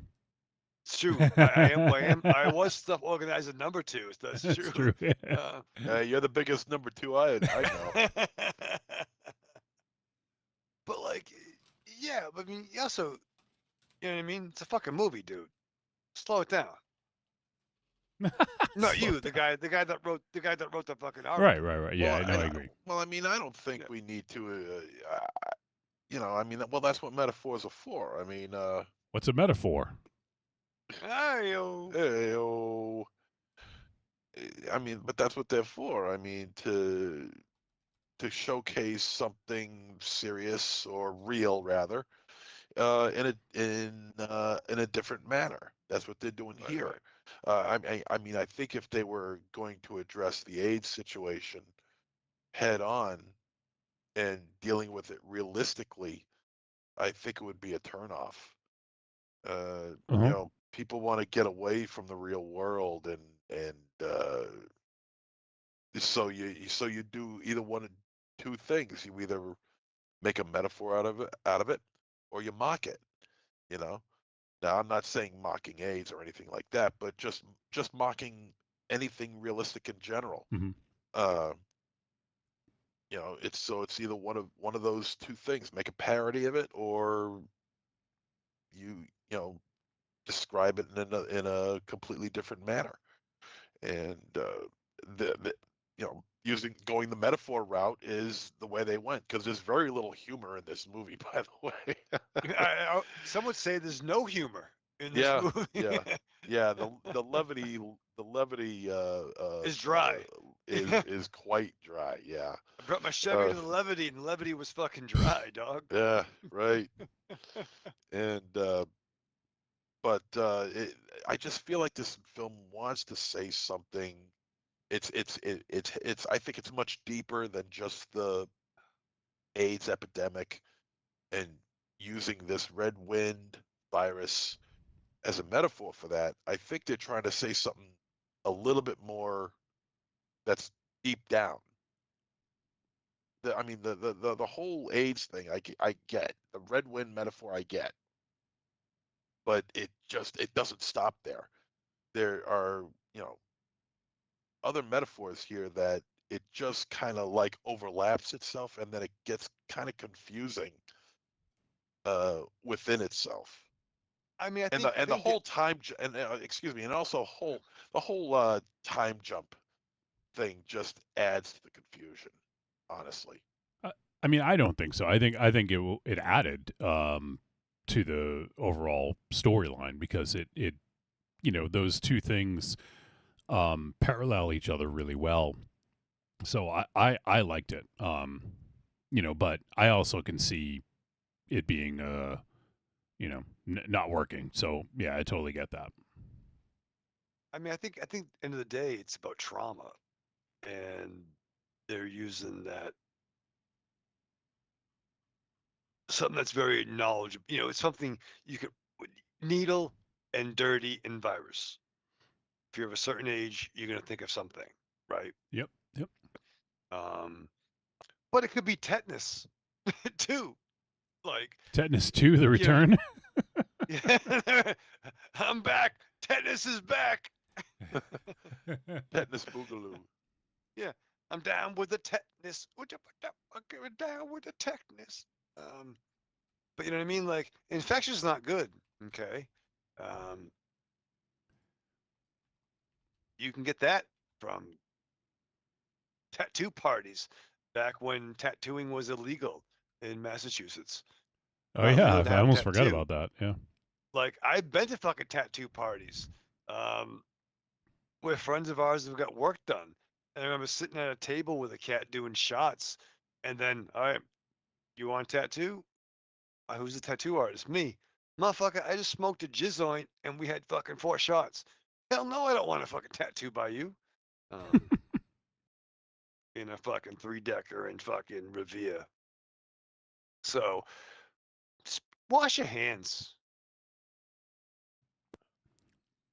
It's true. I was stuff organizer number 2. That's true. That's true. Yeah. You're the biggest number 2 I know. But like, yeah, I mean, also, you know what I mean? It's a fucking movie, dude. Slow it down. Not you, the guy that wrote the fucking article. Right. Yeah, Well, I agree. Well, I mean, I don't think we need to. I mean, well, that's what metaphors are for. I mean, what's a metaphor? Hey-o. I mean, but that's what they're for. I mean, to showcase something serious or real, rather, in a different manner. That's what they're doing here. I mean, I think if they were going to address the AIDS situation head on and dealing with it realistically, I think it would be a turnoff. People want to get away from the real world, and so you do either one of two things. You either make a metaphor out of it, or you mock it. Now, I'm not saying mocking AIDS or anything like that, but just mocking anything realistic in general. Mm-hmm. It's either one of those two things. Make a parody of it, or you describe it in a completely different manner. And going the metaphor route is the way they went, because there's very little humor in this movie, by the way. Some would say there's no humor in this movie. Yeah. The levity is dry. Is quite dry. Yeah. I brought my Chevy to the levity, and the levity was fucking dry, dog. Yeah, right. And but I just feel like this film wants to say something. It's I think it's much deeper than just the AIDS epidemic. and using this red wind virus as a metaphor for that, I think they're trying to say something a little bit more that's deep down. I mean, the whole AIDS thing, I get. The red wind metaphor, I get. But it doesn't stop there. There are, other metaphors here that it just kind of like overlaps itself, and then it gets kind of confusing within itself. I mean, The whole time and excuse me, and also the whole time jump thing just adds to the confusion. Honestly, I mean, I don't think so. I think it added to the overall storyline because it those two things parallel each other really well. So I liked it. But I also can see it being not working. So yeah, I totally get that. I mean, I think end of the day, it's about trauma, and they're using that something that's very knowledgeable. It's something you could needle and dirty and virus. If you're of a certain age, you're gonna think of something, right? Yep. But it could be tetanus too. Like Tetanus 2, The Return. Yeah, I'm back. Tetanus is back. Tetanus Boogaloo. Yeah, I'm down with the tetanus. I'm down with the tetanus. But you know what I mean? Like, infection's not good. Okay. You can get that from tattoo parties back when tattooing was illegal in Massachusetts. Oh yeah, I almost forgot about that. Yeah. Like, I've been to fucking tattoo parties where friends of ours have got work done. And I remember sitting at a table with a cat doing shots. And then, all right, you want a tattoo? Who's the tattoo artist? Me. Motherfucker, I just smoked a jizz joint and we had fucking 4 shots. Hell no, I don't want a fucking tattoo by you. In a fucking 3-decker in fucking Revere. So, wash your hands.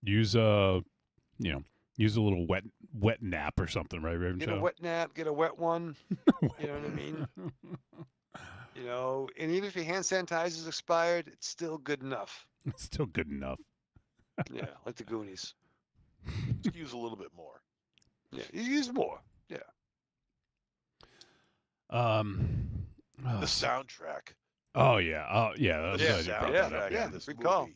Use use a little wet nap or something, right, Raven? Get a wet nap, get a wet one. You know what I mean? And even if your hand sanitizer's expired, it's still good enough. It's still good enough. Yeah, like the Goonies. Just use a little bit more. Yeah, you use more. Yeah. The soundtrack. Oh yeah. The soundtrack. Yeah. This Good movie call.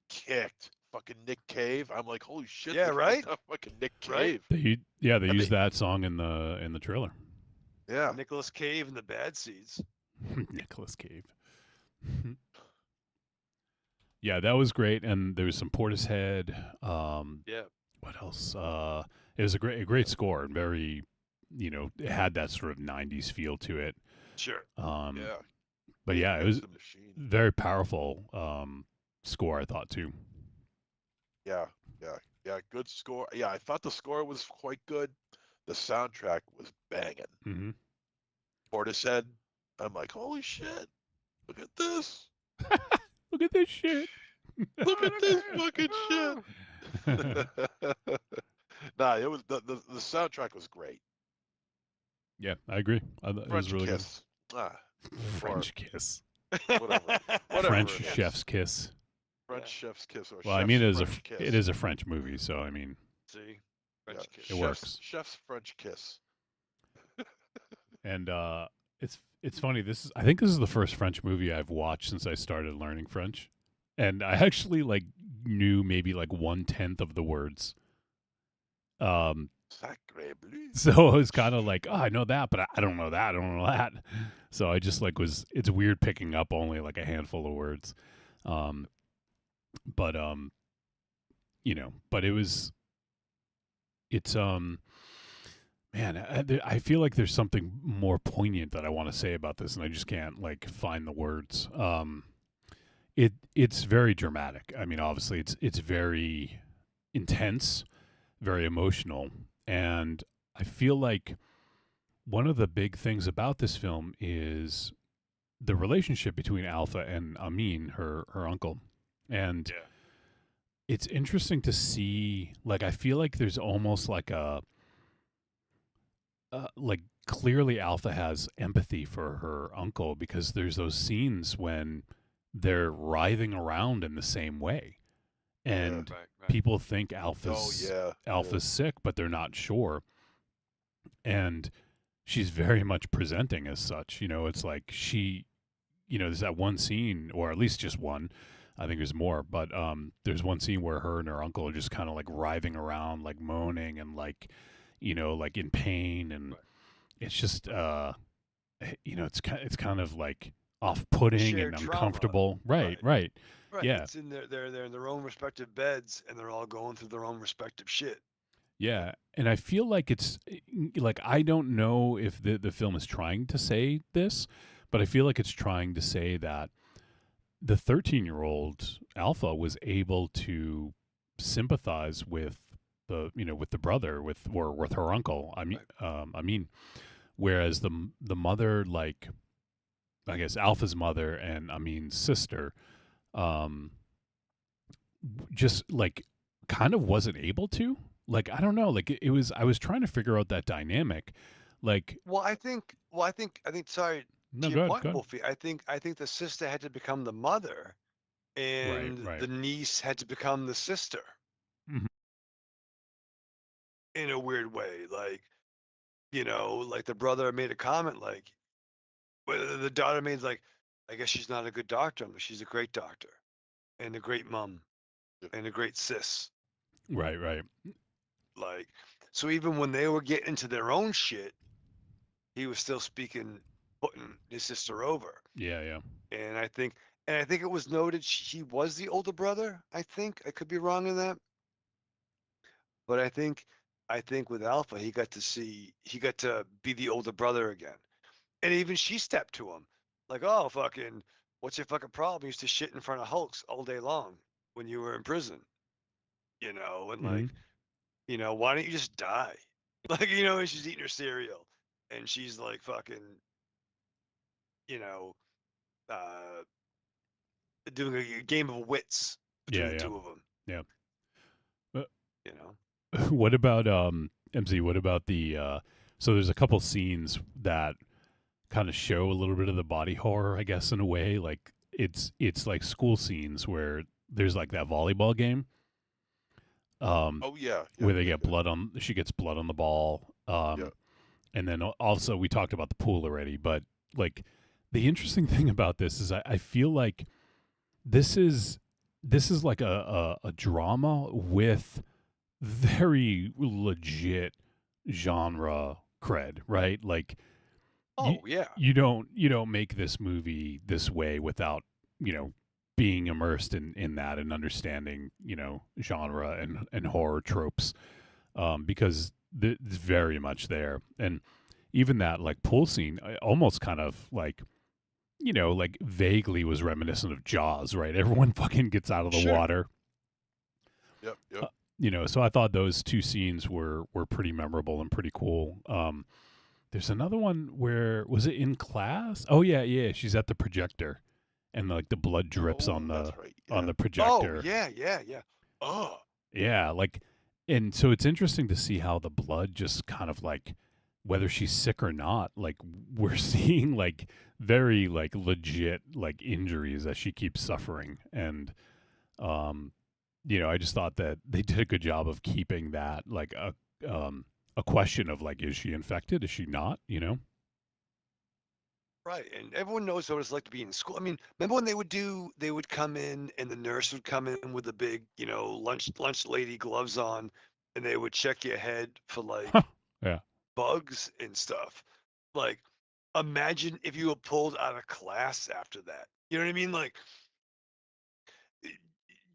kicked. Fucking Nick Cave. I'm like, holy shit. Yeah, right? Fucking Nick Cave. They used that song in the trailer. Yeah. Nicolas Cave and the Bad Seeds. Nicolas Cave. Yeah, that was great, and there was some Portishead. Yeah. What else? It was a great score, and very, it had that sort of '90s feel to it. Sure. Yeah. But yeah, it was very powerful score, I thought too. Yeah. Good score. Yeah, I thought the score was quite good. The soundtrack was banging. Mm-hmm. Portishead. I'm like, holy shit! Look at this! Look at this shit! Look at this fucking shit! Nah, it was the soundtrack was great. Yeah, I agree. It was really Kiss. good. French kiss. Whatever. French chef's kiss. French chef's kiss. Or Well, I mean, kiss. it is a French movie, so I mean, see, French kiss. It works. Chef's French kiss. And it's funny. I think this is the first French movie I've watched since I started learning French, and I actually knew maybe 1/10 of the words. Sacre bleu. So I was kind of like, oh, I know that, but I don't know that. I don't know that. So I just it's weird picking up only a handful of words. But man, I feel like there's something more poignant that I want to say about this, and I just can't find the words. It's very dramatic. I mean, obviously it's very intense, very emotional, and I feel like one of the big things about this film is the relationship between Alpha and Amin, her uncle, and Yeah. it's interesting to see. Like, I feel like there's almost like a like clearly Alpha has empathy for her uncle because there's those scenes when they're writhing around in the same way, and Right. people think Oh yeah. Alpha's sick, but they're not sure, and she's very much presenting as such. You know, it's like there's that one scene, or at least just one. I think there's more, but there's one scene where her and her uncle are just kind of like writhing around, like moaning and like, like in pain, and it's just, it's kind of like off-putting and Shared trauma. uncomfortable. Right. Right. Yeah, It's in they're in their own respective beds, and they're all going through their own respective shit. yeah, and I feel like it's like I don't know if the film is trying to say this, but I feel like it's trying to say that the 13-year-old Alpha was able to sympathize with with the brother, or with her uncle. I mean, whereas the mother, like, I guess Alpha's mother and Amin's sister, um, just like kind of wasn't able to. Like, I don't know. Like, it was. I was trying to figure out that dynamic. Like, Well, I think. Sorry, no, to go your ahead, point, go ahead. Wolfie. I think the sister had to become the mother, and Right. the niece had to become the sister Mhm. in a weird way. Like, like the brother made a comment, like, whether the daughter made, like, I guess she's not a good doctor, but she's a great doctor and a great mom and a great sis. Right. Like, so even when they were getting into their own shit, he was still speaking, putting his sister over. Yeah. And I think it was noted he was the older brother. I think I could be wrong in that, but I think with Alpha he got to be the older brother again, and even she stepped to him, like, oh fucking, what's your fucking problem? You used to shit in front of Hulks all day long when you were in prison, and Hmm. like, why don't you just die? Like, and she's eating her cereal, and she's like fucking, you know, uh, doing a game of wits between the Yeah. two of them. Yeah. Uh, You know, what about MZ? What about the so there's a couple scenes that kind of show a little bit of the body horror, I guess, in a way. Like, it's like school scenes where there's like that volleyball game, Oh yeah. where they get blood on she gets blood on the ball. Yeah. And then also we talked about the pool already, but like the interesting thing about this is I feel like this is like a drama with very legit genre cred, right? Like, oh yeah, you don't make this movie this way without, being immersed in that and understanding, genre and horror tropes, because it's very much there. And even that, like, pool scene, almost kind of like, like vaguely was reminiscent of Jaws, right? Everyone fucking gets out of the Sure. water. Yep. So I thought those two scenes were pretty memorable and pretty cool. There's another one where, was it in class? Oh yeah, she's at the projector, and like the blood drips on the right, on the Oh projector. yeah. Oh, Yeah, like, and so it's interesting to see how the blood just kind of like, whether she's sick or not, like we're seeing like very like legit like injuries that she keeps suffering, and um, I just thought that they did a good job of keeping that like a question of like, is she infected? Is she not? right. And everyone knows what it's like to be in school. I mean, remember when they would come in, and the nurse would come in with the big, lunch lady gloves on, and they would check your head for like Yeah. bugs and stuff. Like, imagine if you were pulled out of class after that. You know what I mean? Like,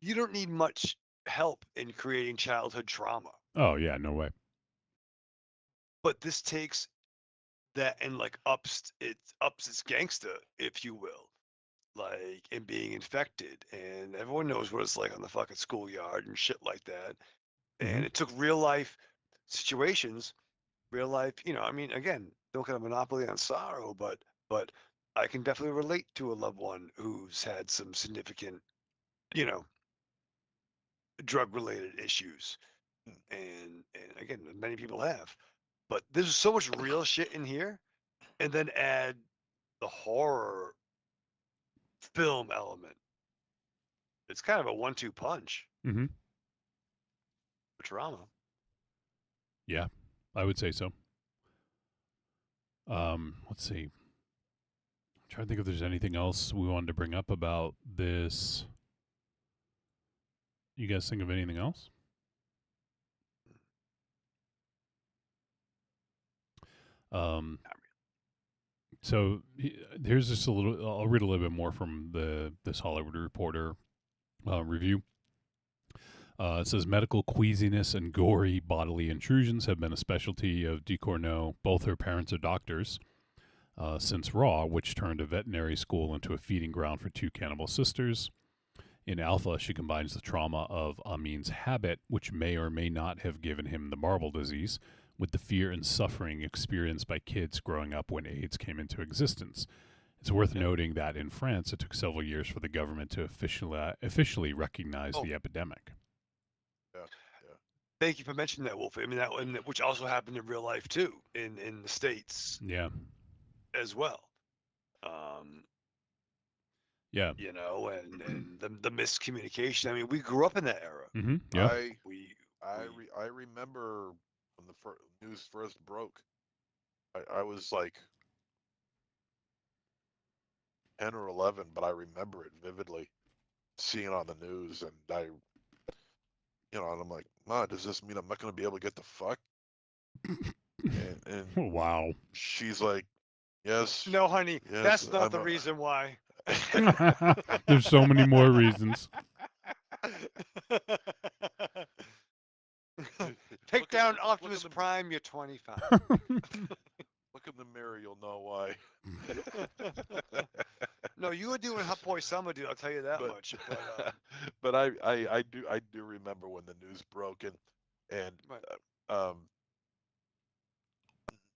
you don't need much help in creating childhood trauma, Oh yeah, no way. but this takes that and like ups its gangster, if you will, like, in being infected, and everyone knows what it's like on the fucking schoolyard and shit like that. Mhm. And it took real life situations, real life, I mean, again, don't get a monopoly on sorrow, but I can definitely relate to a loved one who's had some significant, drug-related issues, and again, many people have. But there's so much real shit in here, and then add the horror film element. It's kind of a 1-2 punch Mm-hmm. for drama. Yeah, I would say so. Let's see. I'm trying to think if there's anything else we wanted to bring up about this. You guys think of anything else? So here's just a little. I'll read a little bit more from this Hollywood Reporter review. It says medical queasiness and gory bodily intrusions have been a specialty of DeCournau. Both her parents are doctors. Since Raw, which turned a veterinary school into a feeding ground for two cannibal sisters. In Alpha, she combines the trauma of Amin's habit, which may or may not have given him the marble disease, with the fear and suffering experienced by kids growing up when AIDS came into existence. It's worth noting that in France, it took several years for the government to officially recognize the epidemic. Yeah. Thank you for mentioning that, Wolf. I mean, which also happened in real life too, in the States. Yeah. As well. Yeah. And the miscommunication. I mean, we grew up in that era. Mm-hmm. Yeah. I remember when the news first broke. I was like 10 or 11, but I remember it vividly, seeing it on the news, and and I'm like, Ma, does this mean I'm not going to be able to get the fuck? and wow. She's like, yes. No, honey, yes, that's not the reason why. There's so many more reasons. Take down Optimus Prime, you're 25. Look in the mirror, you'll know why. No, you were doing Hot Boy Summer, dude. I'll tell you that much. But I do remember when the news broke, and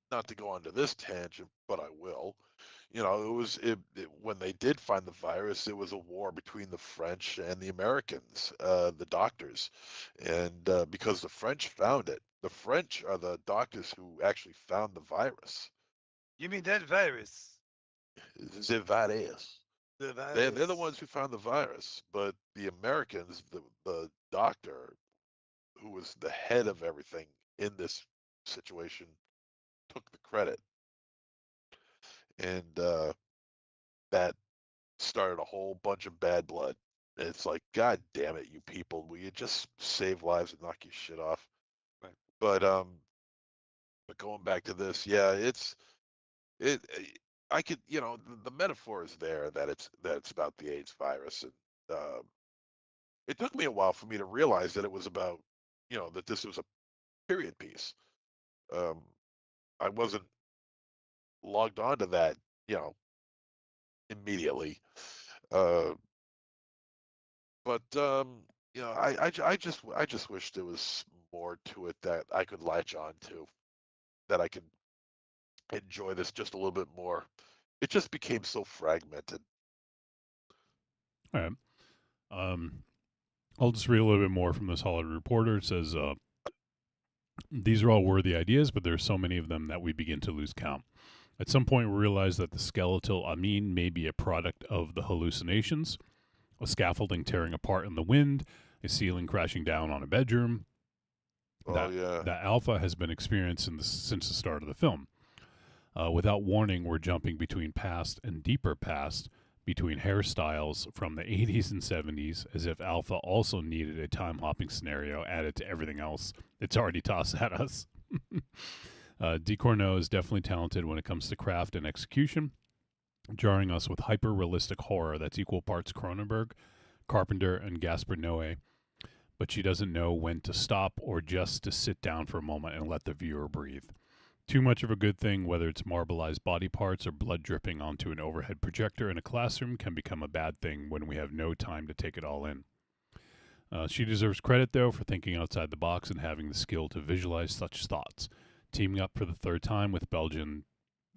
not to go onto this tangent, but I will. When they did find the virus, it was a war between the French and the Americans, the doctors, and because the French found it, the French are the doctors who actually found the virus. You mean that virus? The virus. The virus. They're the ones who found the virus, but the Americans, the doctor, who was the head of everything in this situation, took the credit, and that started a whole bunch of bad blood. And it's like, God damn it, you people! Will you just save lives and knock your shit off? Right. But going back to this, yeah, I could, the metaphor is there that it's about the AIDS virus, and it took me a while for me to realize that it was about, that this was a period piece. I wasn't logged on to that, immediately. But I just wish there was more to it that I could latch on to, that I could enjoy this just a little bit more. It just became so fragmented. All right. I'll just read a little bit more from this Hollywood Reporter. It says, these are all worthy ideas, but there are so many of them that we begin to lose count. At some point, we realize that the skeletal Amin may be a product of the hallucinations, a scaffolding tearing apart in the wind, a ceiling crashing down on a bedroom. That Alpha has been experienced since the start of the film. Without warning, we're jumping between past and deeper past, between hairstyles from the 80s and 70s, as if Alpha also needed a time-hopping scenario added to everything else it's already tossed at us. DeCournau is definitely talented when it comes to craft and execution, jarring us with hyper-realistic horror that's equal parts Cronenberg, Carpenter, and Gaspar Noé, but she doesn't know when to stop or just to sit down for a moment and let the viewer breathe. Too much of a good thing, whether it's marbleized body parts or blood dripping onto an overhead projector in a classroom, can become a bad thing when we have no time to take it all in. She deserves credit, though, for thinking outside the box and having the skill to visualize such thoughts. Teaming up for the third time with Belgian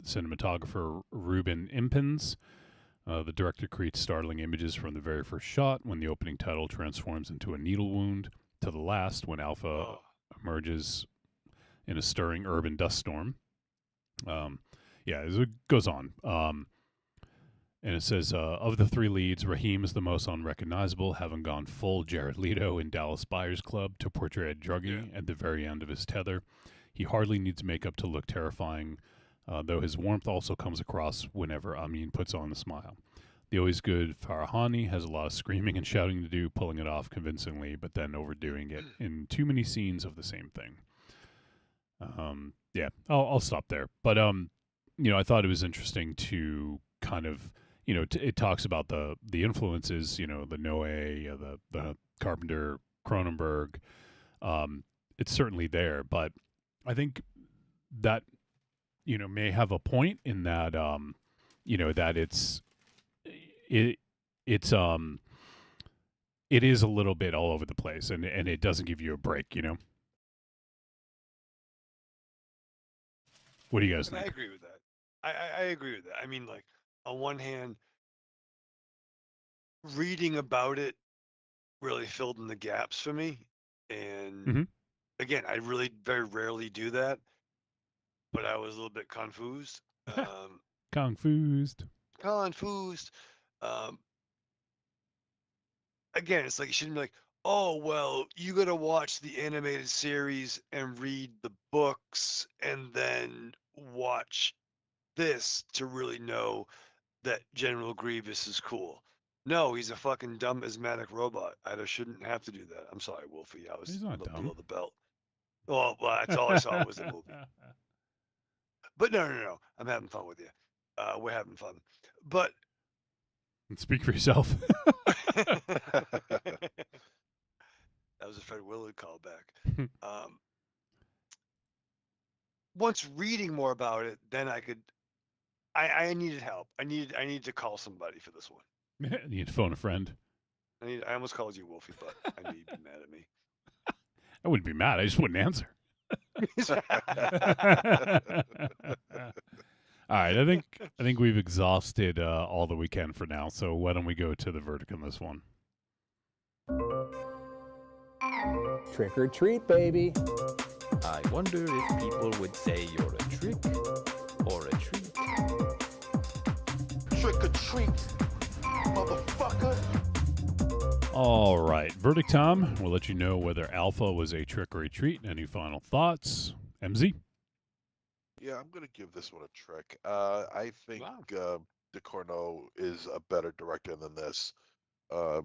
cinematographer Ruben Impens. The director creates startling images from the very first shot when the opening title transforms into a needle wound to the last when Alpha emerges in a stirring urban dust storm. Yeah, it goes on. And it says, of the three leads, Raheem is the most unrecognizable, having gone full Jared Leto in Dallas Buyers Club to portray a druggie at the very end of his tether. He hardly needs makeup to look terrifying, though his warmth also comes across whenever Amin puts on a smile. The always good Farahani has a lot of screaming and shouting to do, pulling it off convincingly, but then overdoing it in too many scenes of the same thing. Yeah, I'll stop there. But I thought it was interesting to kind of, it talks about the influences, the Noe, the Carpenter, Cronenberg. It's certainly there, but I think that may have a point in that that it is a little bit all over the place, and it doesn't give you a break. What do you guys And think? I agree with that. I agree with that. I mean, like, on one hand, reading about it really filled in the gaps for me. And again, I really very rarely do that, but I was a little bit confused. Confused. Confused. Um, again, it's like you shouldn't be like, oh, well, you got to watch the animated series and read the books and then watch this to really know that General Grievous is cool. No, he's a fucking dumb asthmatic robot. I just shouldn't have to do that. I'm sorry, Wolfie. I was He's not below dumb. the belt. Well, that's all I saw was the movie. But no. I'm having fun with you. We're having fun. But Speak for yourself. that was a Fred Willard callback. Once reading more about it, then I could. I needed help. I needed to call somebody for this one. You need to phone a friend. I almost called you Wolfie, but I knew you'd be mad at me. I wouldn't be mad. I just wouldn't answer. All right, I think we've exhausted all that we can for now. So why don't we go to the verdict on this one? Trick or treat, baby. I wonder if people would say you're a trick or a treat. Trick or treat, motherfucker. All right, verdict time. We'll let you know whether Alpha was a trick or a treat. Any final thoughts, MZ? Yeah, I'm gonna give this one a trick. I think DeCorno is a better director than this. I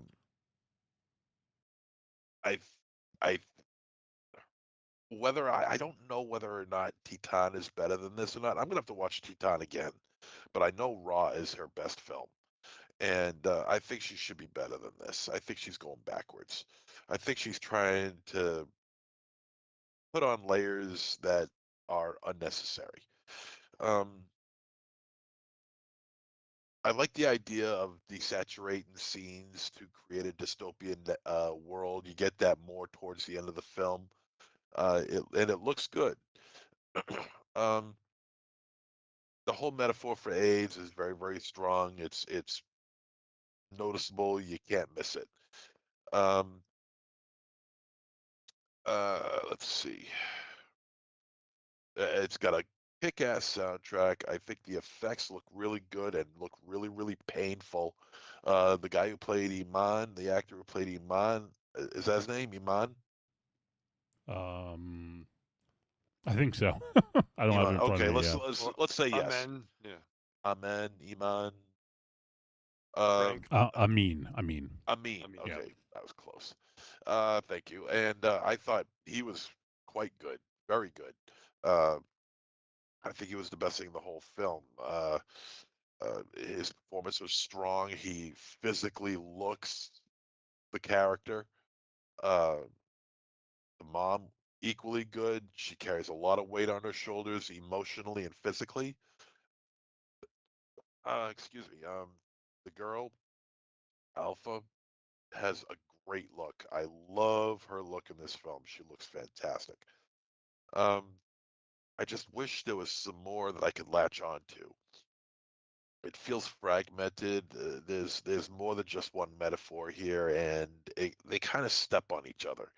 don't know whether or not Titan is better than this or not. I'm gonna have to watch Titan again, but I know Raw is her best film, and I think she should be better than this. I think she's going backwards. I think she's trying to put on layers that are unnecessary. I like the idea of desaturating scenes to create a dystopian world. You get that more towards the end of the film, and it looks good. um, the whole metaphor for AIDS is very, very strong. It's noticeable. You can't miss it. Let's see. It's got a kick-ass soundtrack. I think the effects look really good and look really, really painful. The guy who played Iman, the actor who played Iman, is that his name, Iman? I think so. I don't have it in front okay, of me. Let's say yes. Amen. Yeah. Amen, Iman. Amin. Amin. Okay, yeah. that was close. Thank you. And I thought he was quite good, very good. I think he was the best thing in the whole film. His performance was strong. He physically looks the character. The mom, equally good. She carries a lot of weight on her shoulders, emotionally and physically. Excuse me. The girl, Alpha, has a great look. I love her look in this film. She looks fantastic. I just wish there was some more that I could latch on to. It feels fragmented. There's more than just one metaphor here, and they kind of step on each other.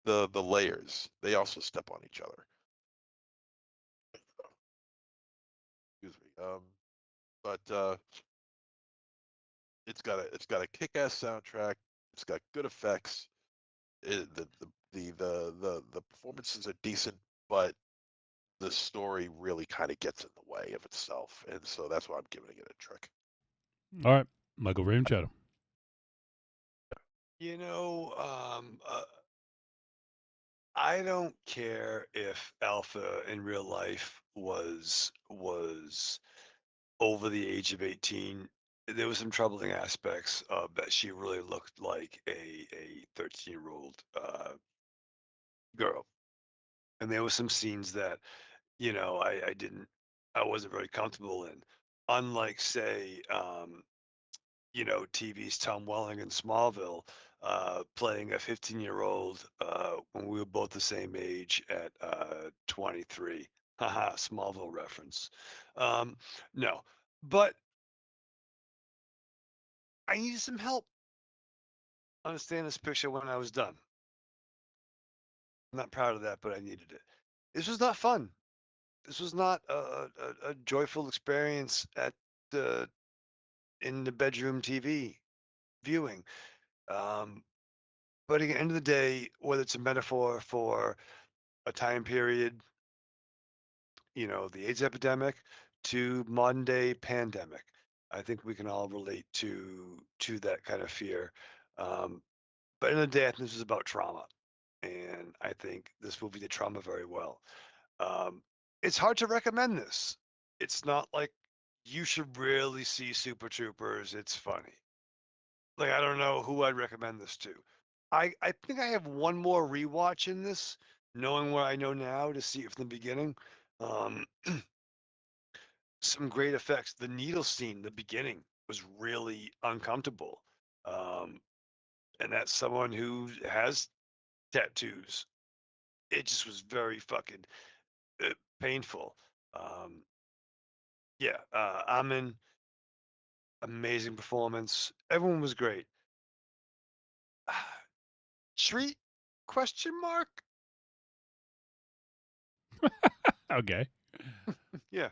The layers, they also step on each other. Excuse me. But it's got a kick-ass soundtrack. It's got good effects. The performances are decent, but the story really kind of gets in the way of itself, and so that's why I'm giving it a trick. All right, Michael Raven Shadow. You know, I don't care if Alpha in real life was over the age of 18. There was some troubling aspects of that she really looked like a 13-year-old girl, and there were some scenes that I wasn't very comfortable in. Unlike, say, TV's Tom Welling in Smallville, playing a 15-year-old when we were both the same age at 23. Haha, Smallville reference. No, but I needed some help understand this picture when I was done. I'm not proud of that, but I needed it. This was not fun. This was not a joyful experience at the in the bedroom TV viewing. Um, but at the end of the day, whether it's a metaphor for a time period, the AIDS epidemic, to modern day pandemic, I think we can all relate to that kind of fear. But in the day, I think this is about trauma, and I think this movie did trauma very well. Um, it's hard to recommend this. It's not like you should really see Super Troopers. It's funny. Like, I don't know who I'd recommend this to. I think I have one more rewatch in this, knowing what I know now to see it from the beginning. Um, some great effects. The needle scene, the beginning, was really uncomfortable. Um, and that's someone who has tattoos. It just was very fucking painful. Um, yeah, Amin, amazing performance. Everyone was great. Treat? Question mark? Okay. Yeah.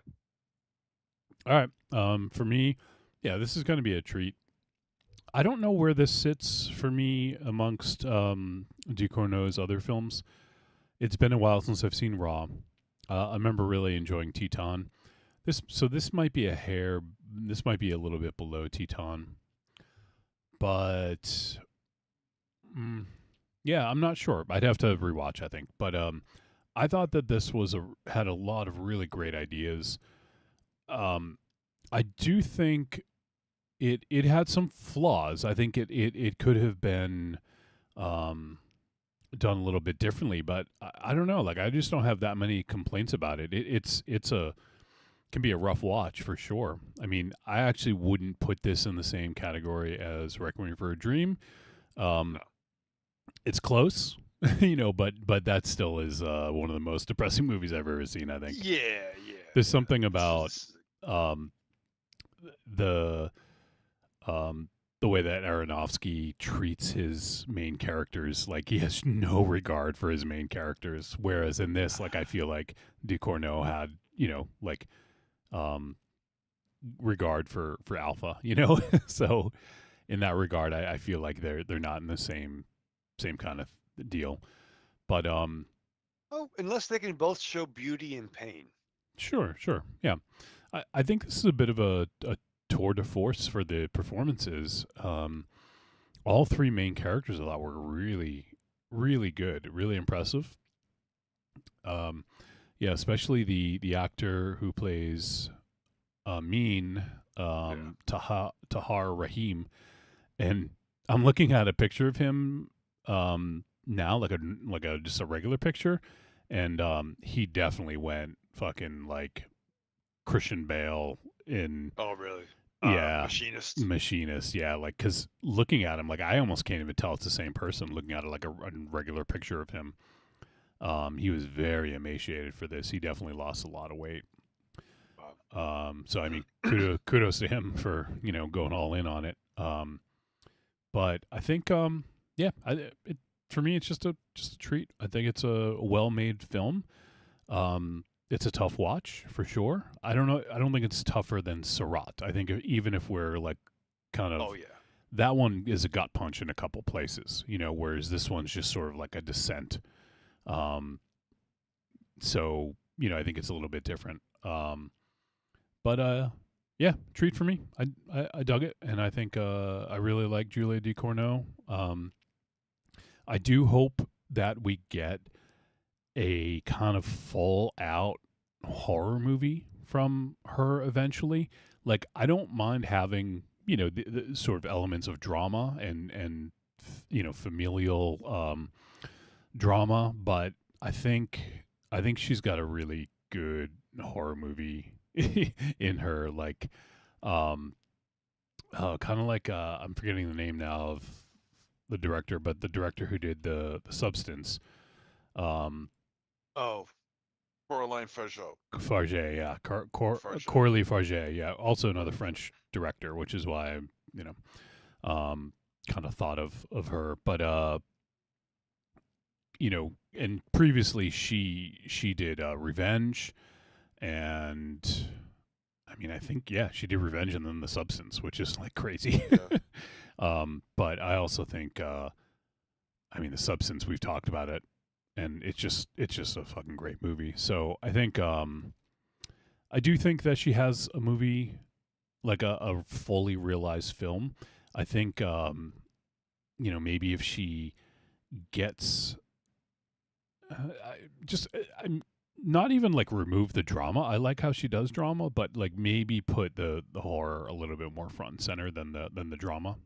All right. For me, yeah, this is going to be a treat. I don't know where this sits for me amongst Ducournau's other films. It's been a while since I've seen Raw. I remember really enjoying Teton. This might be a hair. This might be a little bit below Teton, but yeah, I'm not sure. I'd have to rewatch, I think. But I thought that this had a lot of really great ideas. I do think it had some flaws. I think it could have been done a little bit differently, but I don't know. Like, I just don't have that many complaints about it. It's can be a rough watch for sure. I mean, I actually wouldn't put this in the same category as Requiem for a Dream. No. It's close, but that still is one of the most depressing movies I've ever seen, I think. Yeah. There's something about the way that Aronofsky treats his main characters. Like, he has no regard for his main characters, whereas in this, like, I feel like Ducournau had, regard for Alpha, So in that regard, I feel like they're not in the same kind of deal. But unless they can both show beauty and pain. Sure, yeah. I think this is a bit of a tour de force for the performances. All three main characters I thought were really, really good, really impressive. Yeah, especially the actor who plays Amin, Tahar Rahim, and I'm looking at a picture of him now, like a just a regular picture, and he definitely went fucking like Christian Bale in. Oh, really? Yeah, Machinist. Yeah, like, because looking at him, like, I almost can't even tell it's the same person. Looking at it like a regular picture of him. He was very emaciated for this. He definitely lost a lot of weight. So I mean, kudos to him for going all in on it. But I think for me it's just a treat. I think it's a well-made film. It's a tough watch for sure. I don't know. I don't think it's tougher than Surratt. I think even if we're like kind of, that one is a gut punch in a couple places, whereas this one's just sort of like a descent. So I think it's a little bit different. But yeah, treat for me. I dug it, and I think I really like Julia Ducournau. I do hope that we get a kind of full out horror movie from her eventually. Like, I don't mind having the sort of elements of drama and familial drama, but I think she's got a really good horror movie in her, like kind of like I'm forgetting the name now of the director, but the director who did the Substance. Coraline Fargeau. Farge, yeah, Coralie Farge, yeah, also another French director, which is why I kind of thought of her, but and previously she did Revenge, and I mean, I think she did Revenge and then The Substance, which is like crazy. Yeah. But I also think I mean, The Substance, we've talked about it, and it's just a fucking great movie. So I think I do think that she has a movie, like a fully realized film. I think maybe if she gets I'm not even like remove the drama. I like how she does drama, but like maybe put the horror a little bit more front and center than the drama,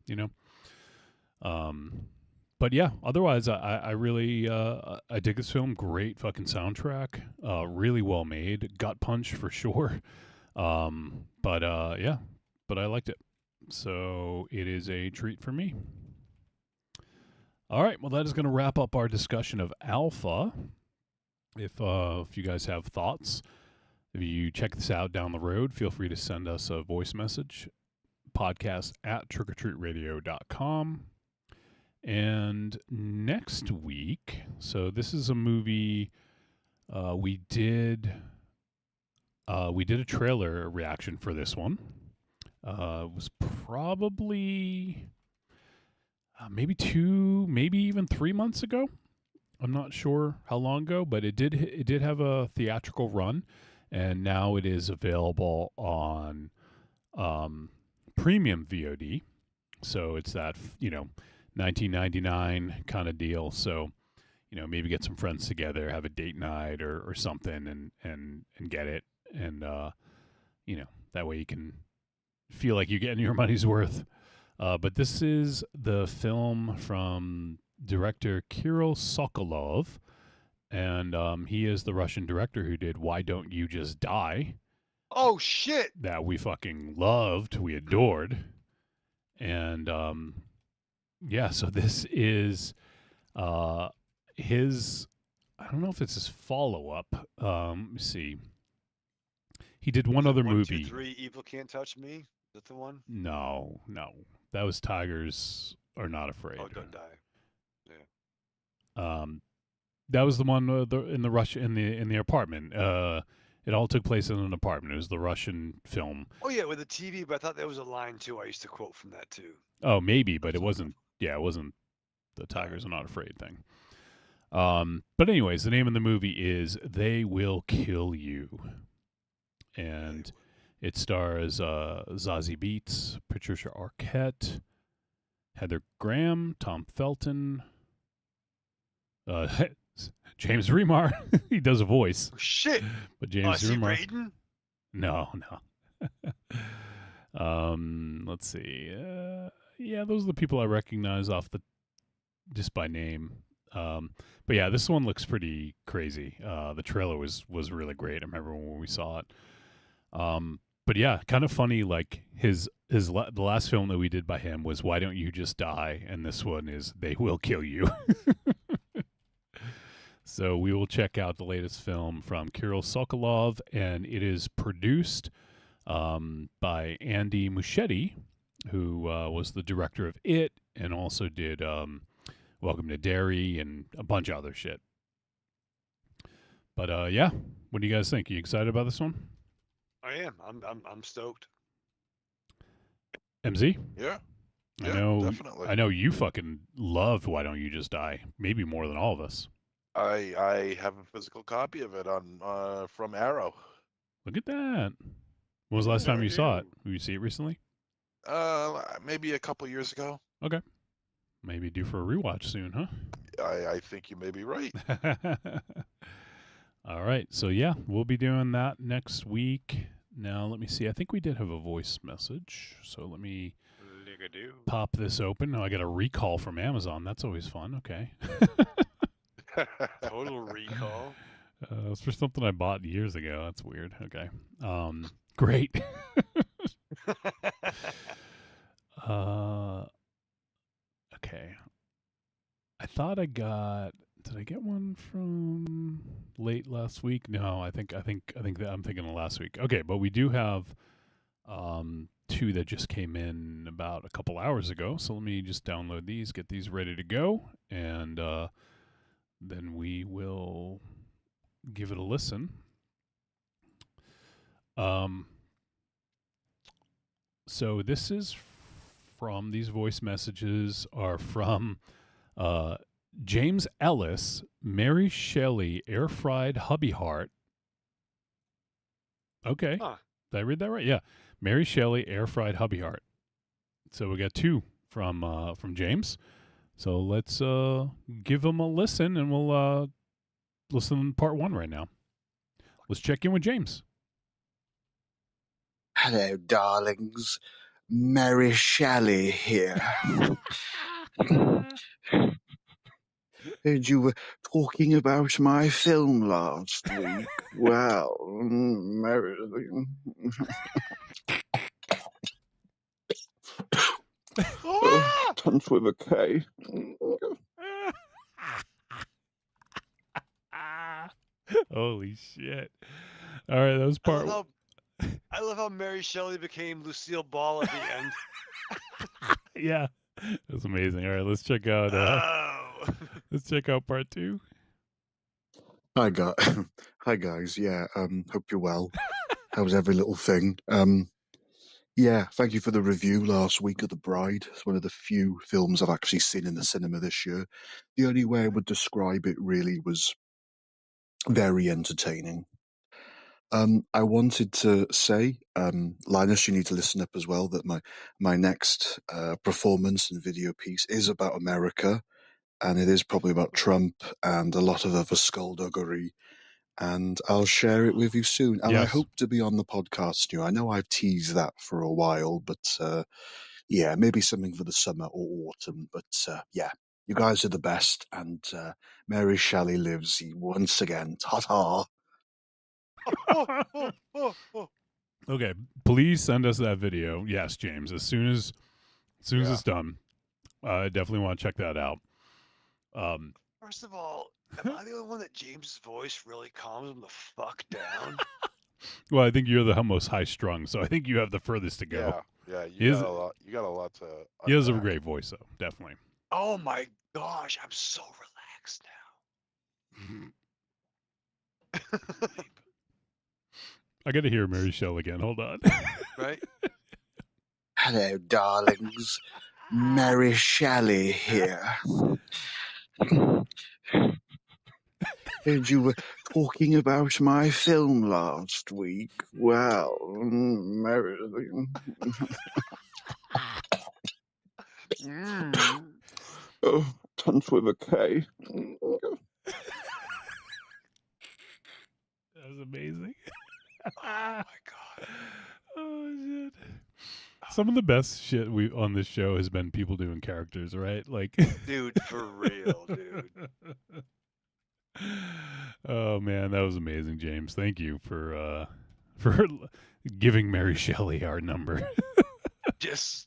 But yeah, otherwise I really I dig this film. Great fucking soundtrack. Really well made. Gut punch for sure. But I liked it. So it is a treat for me. All right, well, that is going to wrap up our discussion of Alpha. If you guys have thoughts, if you check this out down the road, feel free to send us a voice message, podcast@trickortreatradio.com. And next week, so this is a movie we did a trailer reaction for this one. It was probably maybe 2, maybe even 3 months ago. I'm not sure how long ago, but it did have a theatrical run, and now it is available on premium VOD. So it's that $19.99 kind of deal. So maybe get some friends together, have a date night or something, and get it, and that way you can feel like you're getting your money's worth. But this is the film from director Kirill Sokolov, and he is the Russian director who did Why Don't You Just Die? Oh, shit! That we fucking loved, we adored. And so this is his, I don't know if it's his follow-up. Let me see. He did one other movie. 1, 2, 3, Evil Can't Touch Me? Is that the one? No. That was Tigers Are Not Afraid. Oh, Don't Die. Yeah. That was the one in the apartment. It all took place in an apartment. It was the Russian film. Oh yeah, with the TV. But I thought there was a line too. I used to quote from that too. Oh, maybe, but it wasn't. Yeah, it wasn't the Tigers Are Not Afraid thing. But anyways, the name of the movie is They Will Kill You, and it stars Zazie Beetz, Patricia Arquette, Heather Graham, Tom Felton, James Remar. He does a voice. Oh, shit. But James Remar. Raiden? No. Let's see. Those are the people I recognize just by name. But yeah, this one looks pretty crazy. The trailer was really great. I remember when we saw it. But yeah, kind of funny. Like the last film that we did by him was Why Don't You Just Die, and this one is They Will Kill You. So we will check out the latest film from Kirill Sokolov, and it is produced by Andy Muschietti, who was the director of It and also did Welcome to Derry and a bunch of other shit. But yeah, what do you guys think? You excited about this one? I am. I'm stoked. MZ? Yeah. I Yeah, know. definitely. I know you fucking loved Why Don't You Just Die? Maybe more than all of us. I have a physical copy of it on from Arrow. Look at that. When was the last time you saw it? Did you see it recently? Maybe a couple years ago. Okay. Maybe due for a rewatch soon, huh? I think you may be right. All right. So yeah, we'll be doing that next week. Now let me see. I think we did have a voice message. So let me pop this open. Oh, I got a recall from Amazon. That's always fun. Okay. Total recall. It's for something I bought years ago. That's weird. Okay. Great. Okay. I thought I got. Did I get one from late last week? No, I think that I'm thinking of last week. Okay, but we do have two that just came in about a couple hours ago. So let me just download these, get these ready to go, and then we will give it a listen. So this is from, these voice messages are from James Ellis, Mary Shelley, Air Fried Hubby Heart. Okay. Huh. Did I read that right? Yeah. Mary Shelley, Air Fried Hubby Heart. So we got two from James. So let's give them a listen, and we'll listen to part one right now. Let's check in with James. Hello, darlings. Mary Shelley here. Heard you were talking about my film last week. Well, Mary... Tons with a K. Holy shit. All right, that was part one. I love how Mary Shelley became Lucille Ball at the end. Yeah, that's amazing. All right, let's check out. Let's check out part two. Hi guys. Yeah, hope you're well. How's every little thing? Yeah, thank you for the review last week of The Bride. It's one of the few films I've actually seen in the cinema this year. The only way I would describe it really was very entertaining. I wanted to say, Linus, you need to listen up as well, that my next performance and video piece is about America, and it is probably about Trump and a lot of other skullduggery, and I'll share it with you soon. And I Yes. hope to be on the podcast soon. I know I've teased that for a while, but yeah, maybe something for the summer or autumn. But yeah, you guys are the best, and Mary Shelley lives once again. Ta-ta! Okay, please send us that video. Yes, James, as soon as it's done. I definitely want to check that out. First of all, am I the only one that James's voice really calms him the fuck down? Well, I think you're the most high strung, so I think you have the furthest to go. Yeah. He You got a lot to. He has a great voice, though, definitely. Oh my gosh, I'm so relaxed now. I got to hear Mary Shelley again. Hold on. Right? Hello, darlings. Mary Shelley here. Heard you were talking about my film last week. Well, Mary... Oh, tons with a K. That was amazing. Oh my god. Oh shit. Some of the best shit we on this show has been people doing characters, right? Like, dude, for real, dude. Oh man, that was amazing, James. Thank you for giving Mary Shelley our number. Just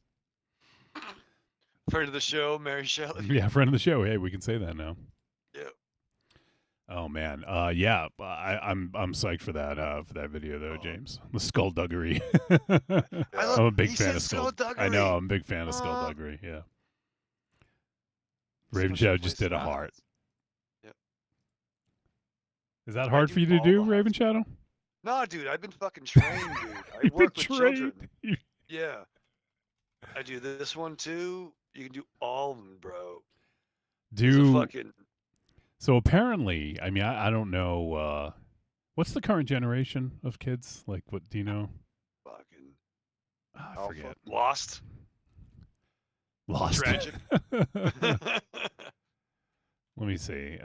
friend of the show, Mary Shelley. Yeah, friend of the show. Hey, we can say that now. Yeah. Oh man, yeah, I'm psyched for that video though, James. The skullduggery. I'm a big fan of skullduggery. I know, I'm a big fan of skullduggery. Yeah. Raven Shadow just did a heart. Yep. Is that hard for you to do, Raven Shadow? No, dude, I've been fucking trained, dude. I work with children. Yeah. I do this one too. You can do all of them, bro. So apparently, I mean, I don't know. What's the current generation of kids? Like, what do you know? Fucking. I forget. Lost. Lost. Tragic. Let me see.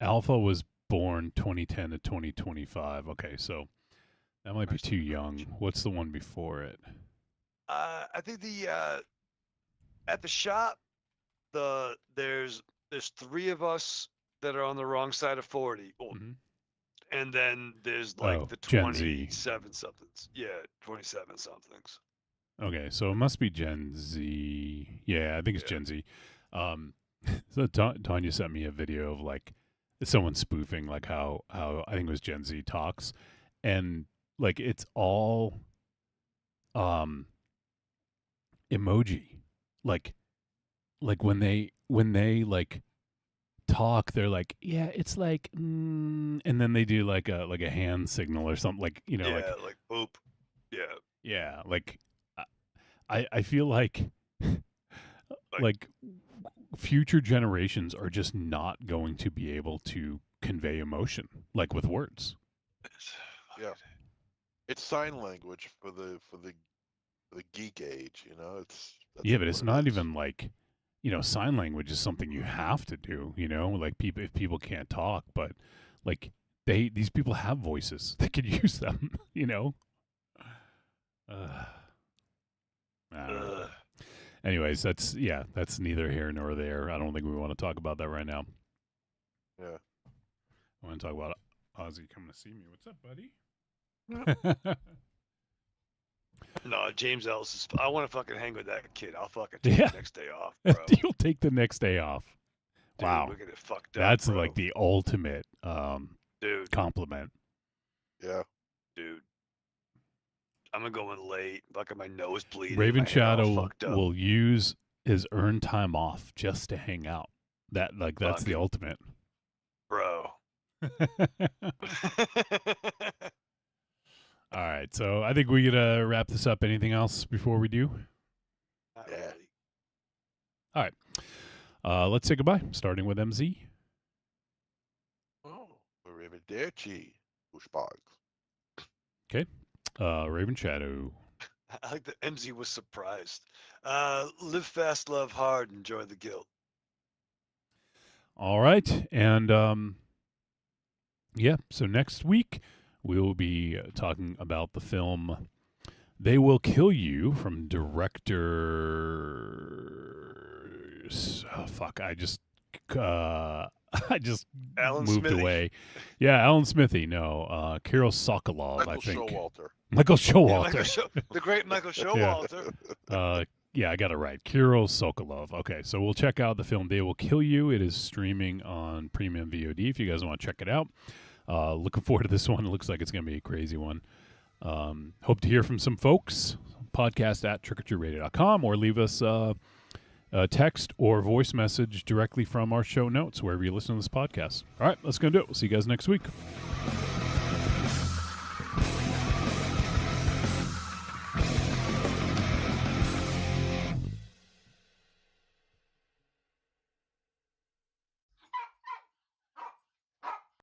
Alpha was born 2010 to 2025. Okay, so that might be too young. What's the one before it? I think at the shop, there's 3 of us that are on the wrong side of 40. And then there's like the Gen Z. 27 somethings. Yeah, 27 somethings. Okay, so it must be Gen Z. Yeah, I think it's Gen Z. So Tanya sent me a video of like someone spoofing like how I think it was Gen Z talks, and like it's all emoji, like when they like talk, they're like, yeah, it's like, and then they do like a hand signal or something, like, you know, like boop. Yeah, like I feel like like future generations are just not going to be able to convey emotion like with words. Yeah, it's sign language for the geek age. You know, but it's not even like, you know, sign language is something you have to do. You know, like if people can't talk, but like these people have voices, they could use them. You know. I don't know. Anyways, that's neither here nor there. I don't think we want to talk about that right now. Yeah. I want to talk about Ozzy coming to see me. What's up, buddy? No, James Ellis is. I want to fucking hang with that kid. I'll fucking take the next day off, bro. You'll take the next day off. Dude, wow. We're gonna fucked up. That's bro. like the ultimate dude compliment. Yeah. Dude. I'm gonna go in late. Fucking my nose bleeding. Raven my head all Shadow fucked up. will use his earned time off just to hang out. That's the ultimate. Bro. All right, so I think we gotta wrap this up. Anything else before we do? Yeah. All right. Let's say goodbye, starting with MZ. Oh, arrivederci, douchebags. Okay. Raven Shadow. I like that MZ was surprised. Live fast, love hard, enjoy the guilt. All right, and so next week we will be talking about the film They Will Kill You from director. Oh, fuck! I just Alan moved Smithy. away. Yeah, Alan Smithy. No, Kirill Sokolov. I think. Showalter. Michael Showalter. The great Michael Showalter. Yeah, I got it right. Kirill Sokolov. Okay, so we'll check out the film They Will Kill You. It is streaming on Premium VOD if you guys want to check it out. Looking forward to this one. It looks like it's going to be a crazy one. Hope to hear from some folks. Podcast at trickortreatradio.com or leave us a text or voice message directly from our show notes wherever you listen to this podcast. All right, let's go do it. We'll see you guys next week.